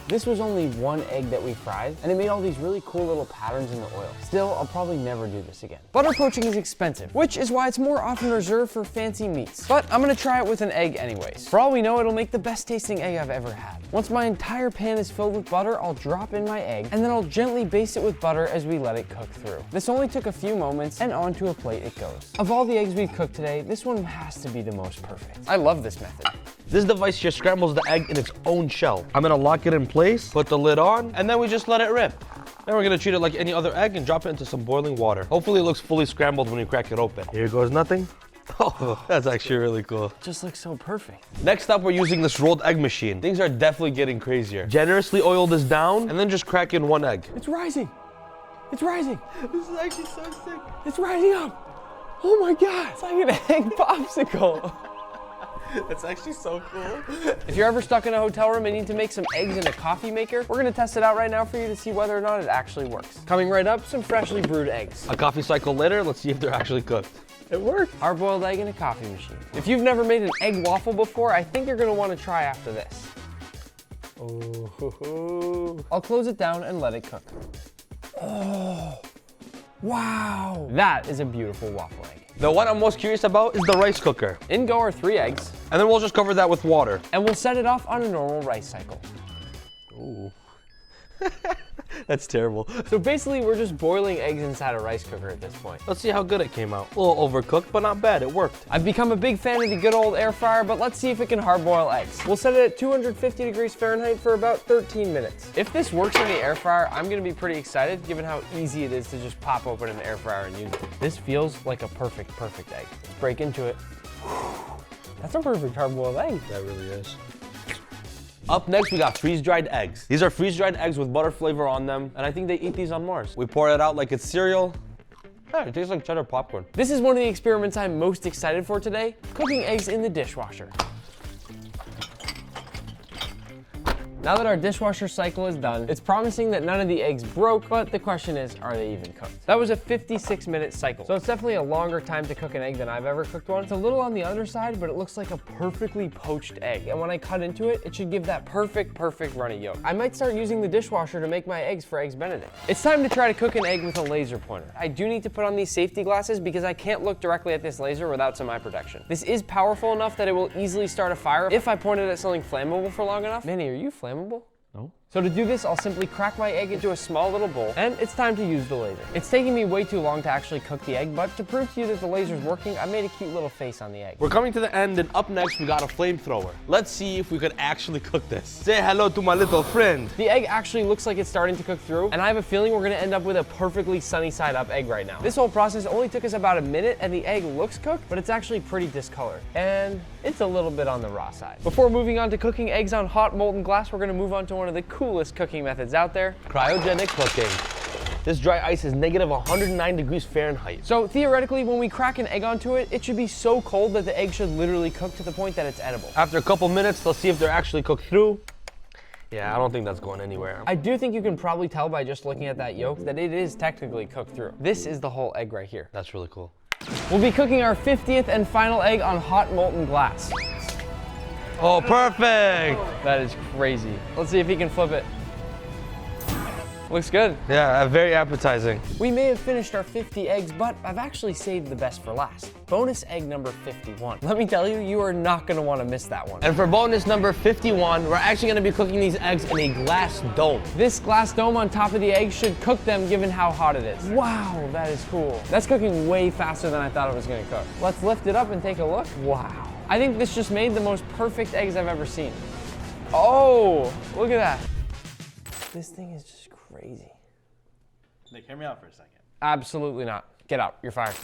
This was only 1 egg that we fried, and it made all these really cool little patterns in the oil. Still, I'll probably never do this again. Butter poaching is expensive, which is why it's more often reserved for fancy meats. But I'm gonna try it with an egg anyways. For all we know, it'll make the best tasting egg I've ever had. Once my entire pan is filled with butter, I'll drop in my egg, and then I'll gently baste it with butter as we let it cook through. This only took a few moments, and onto a plate it goes. Of all the eggs we've cooked today, this one has to be the most perfect. I love this method. This device just scrambles the egg in its own shell. I'm gonna lock it in place, put the lid on, and then we just let it rip. Then we're gonna treat it like any other egg and drop it into some boiling water. Hopefully it looks fully scrambled when you crack it open. Here goes nothing. Oh, that's actually really cool. It just looks so perfect. Next up, we're using this rolled egg machine. Things are definitely getting crazier. Generously oil this down, and then just crack in 1 egg. It's rising. It's rising. This is actually so sick. It's rising up. Oh my God. It's like an egg popsicle. That's actually so cool. If you're ever stuck in a hotel room and need to make some eggs in a coffee maker, we're gonna test it out right now for you to see whether or not it actually works. Coming right up, some freshly brewed eggs. A coffee cycle later, let's see if they're actually cooked. It worked. Hard-boiled egg in a coffee machine. If you've never made an egg waffle before, I think you're gonna wanna try after this. Oh, I'll close it down and let it cook. Oh, wow. That is a beautiful waffle egg. The one I'm most curious about is the rice cooker. In go our 3 eggs. And then we'll just cover that with water. And we'll set it off on a normal rice cycle. Ooh, That's terrible. So basically, we're just boiling eggs inside a rice cooker at this point. Let's see how good it came out. A little overcooked, but not bad. It worked. I've become a big fan of the good old air fryer, but let's see if it can hard boil eggs. We'll set it at 250 degrees Fahrenheit for about 13 minutes. If this works in the air fryer, I'm gonna be pretty excited given how easy it is to just pop open an air fryer and use it. This feels like a perfect egg. Let's break into it. That's a perfect hard boiled egg. That really is. Up next, we got freeze-dried eggs. These are freeze-dried eggs with butter flavor on them, and I think they eat these on Mars. We pour it out like it's cereal. Yeah, it tastes like cheddar popcorn. This is one of the experiments I'm most excited for today, cooking eggs in the dishwasher. Now that our dishwasher cycle is done, it's promising that none of the eggs broke, but the question is, are they even cooked? That was a 56-minute cycle, so it's definitely a longer time to cook an egg than I've ever cooked one. It's a little on the underside, but it looks like a perfectly poached egg, and when I cut into it, it should give that perfect runny yolk. I might start using the dishwasher to make my eggs for Eggs Benedict. It's time to try to cook an egg with a laser pointer. I do need to put on these safety glasses because I can't look directly at this laser without some eye protection. This is powerful enough that it will easily start a fire if I point it at something flammable for long enough. Manny, are you flammable? No. So to do this, I'll simply crack my egg into a small little bowl, and it's time to use the laser. It's taking me way too long to actually cook the egg, but to prove to you that the laser's working, I made a cute little face on the egg. We're coming to the end, and up next, we got a flamethrower. Let's see if we could actually cook this. Say hello to my little friend. The egg actually looks like it's starting to cook through, and I have a feeling we're gonna end up with a perfectly sunny side up egg right now. This whole process only took us about a minute, and the egg looks cooked, but it's actually pretty discolored. And it's a little bit on the raw side. Before moving on to cooking eggs on hot molten glass, we're gonna move on to one of the coolest cooking methods out there. Cryogenic cooking. This dry ice is negative 109 degrees Fahrenheit. So theoretically, when we crack an egg onto it, it should be so cold that the egg should literally cook to the point that it's edible. After a couple minutes, let's see if they're actually cooked through. Yeah, I don't think that's going anywhere. I do think you can probably tell by just looking at that yolk that it is technically cooked through. This is the whole egg right here. That's really cool. We'll be cooking our 50th and final egg on hot molten glass. Oh, perfect! That is crazy. Let's see if he can flip it. Looks good. Yeah, very appetizing. We may have finished our 50 eggs, but I've actually saved the best for last. Bonus egg number 51. Let me tell you, you are not gonna wanna miss that one. And for bonus number 51, we're actually gonna be cooking these eggs in a glass dome. This glass dome on top of the egg should cook them given how hot it is. Wow, that is cool. That's cooking way faster than I thought it was gonna cook. Let's lift it up and take a look. Wow. I think this just made the most perfect eggs I've ever seen. Oh, look at that. This thing is just crazy. Nick, hear me out for a second. Absolutely not. Get out, you're fired.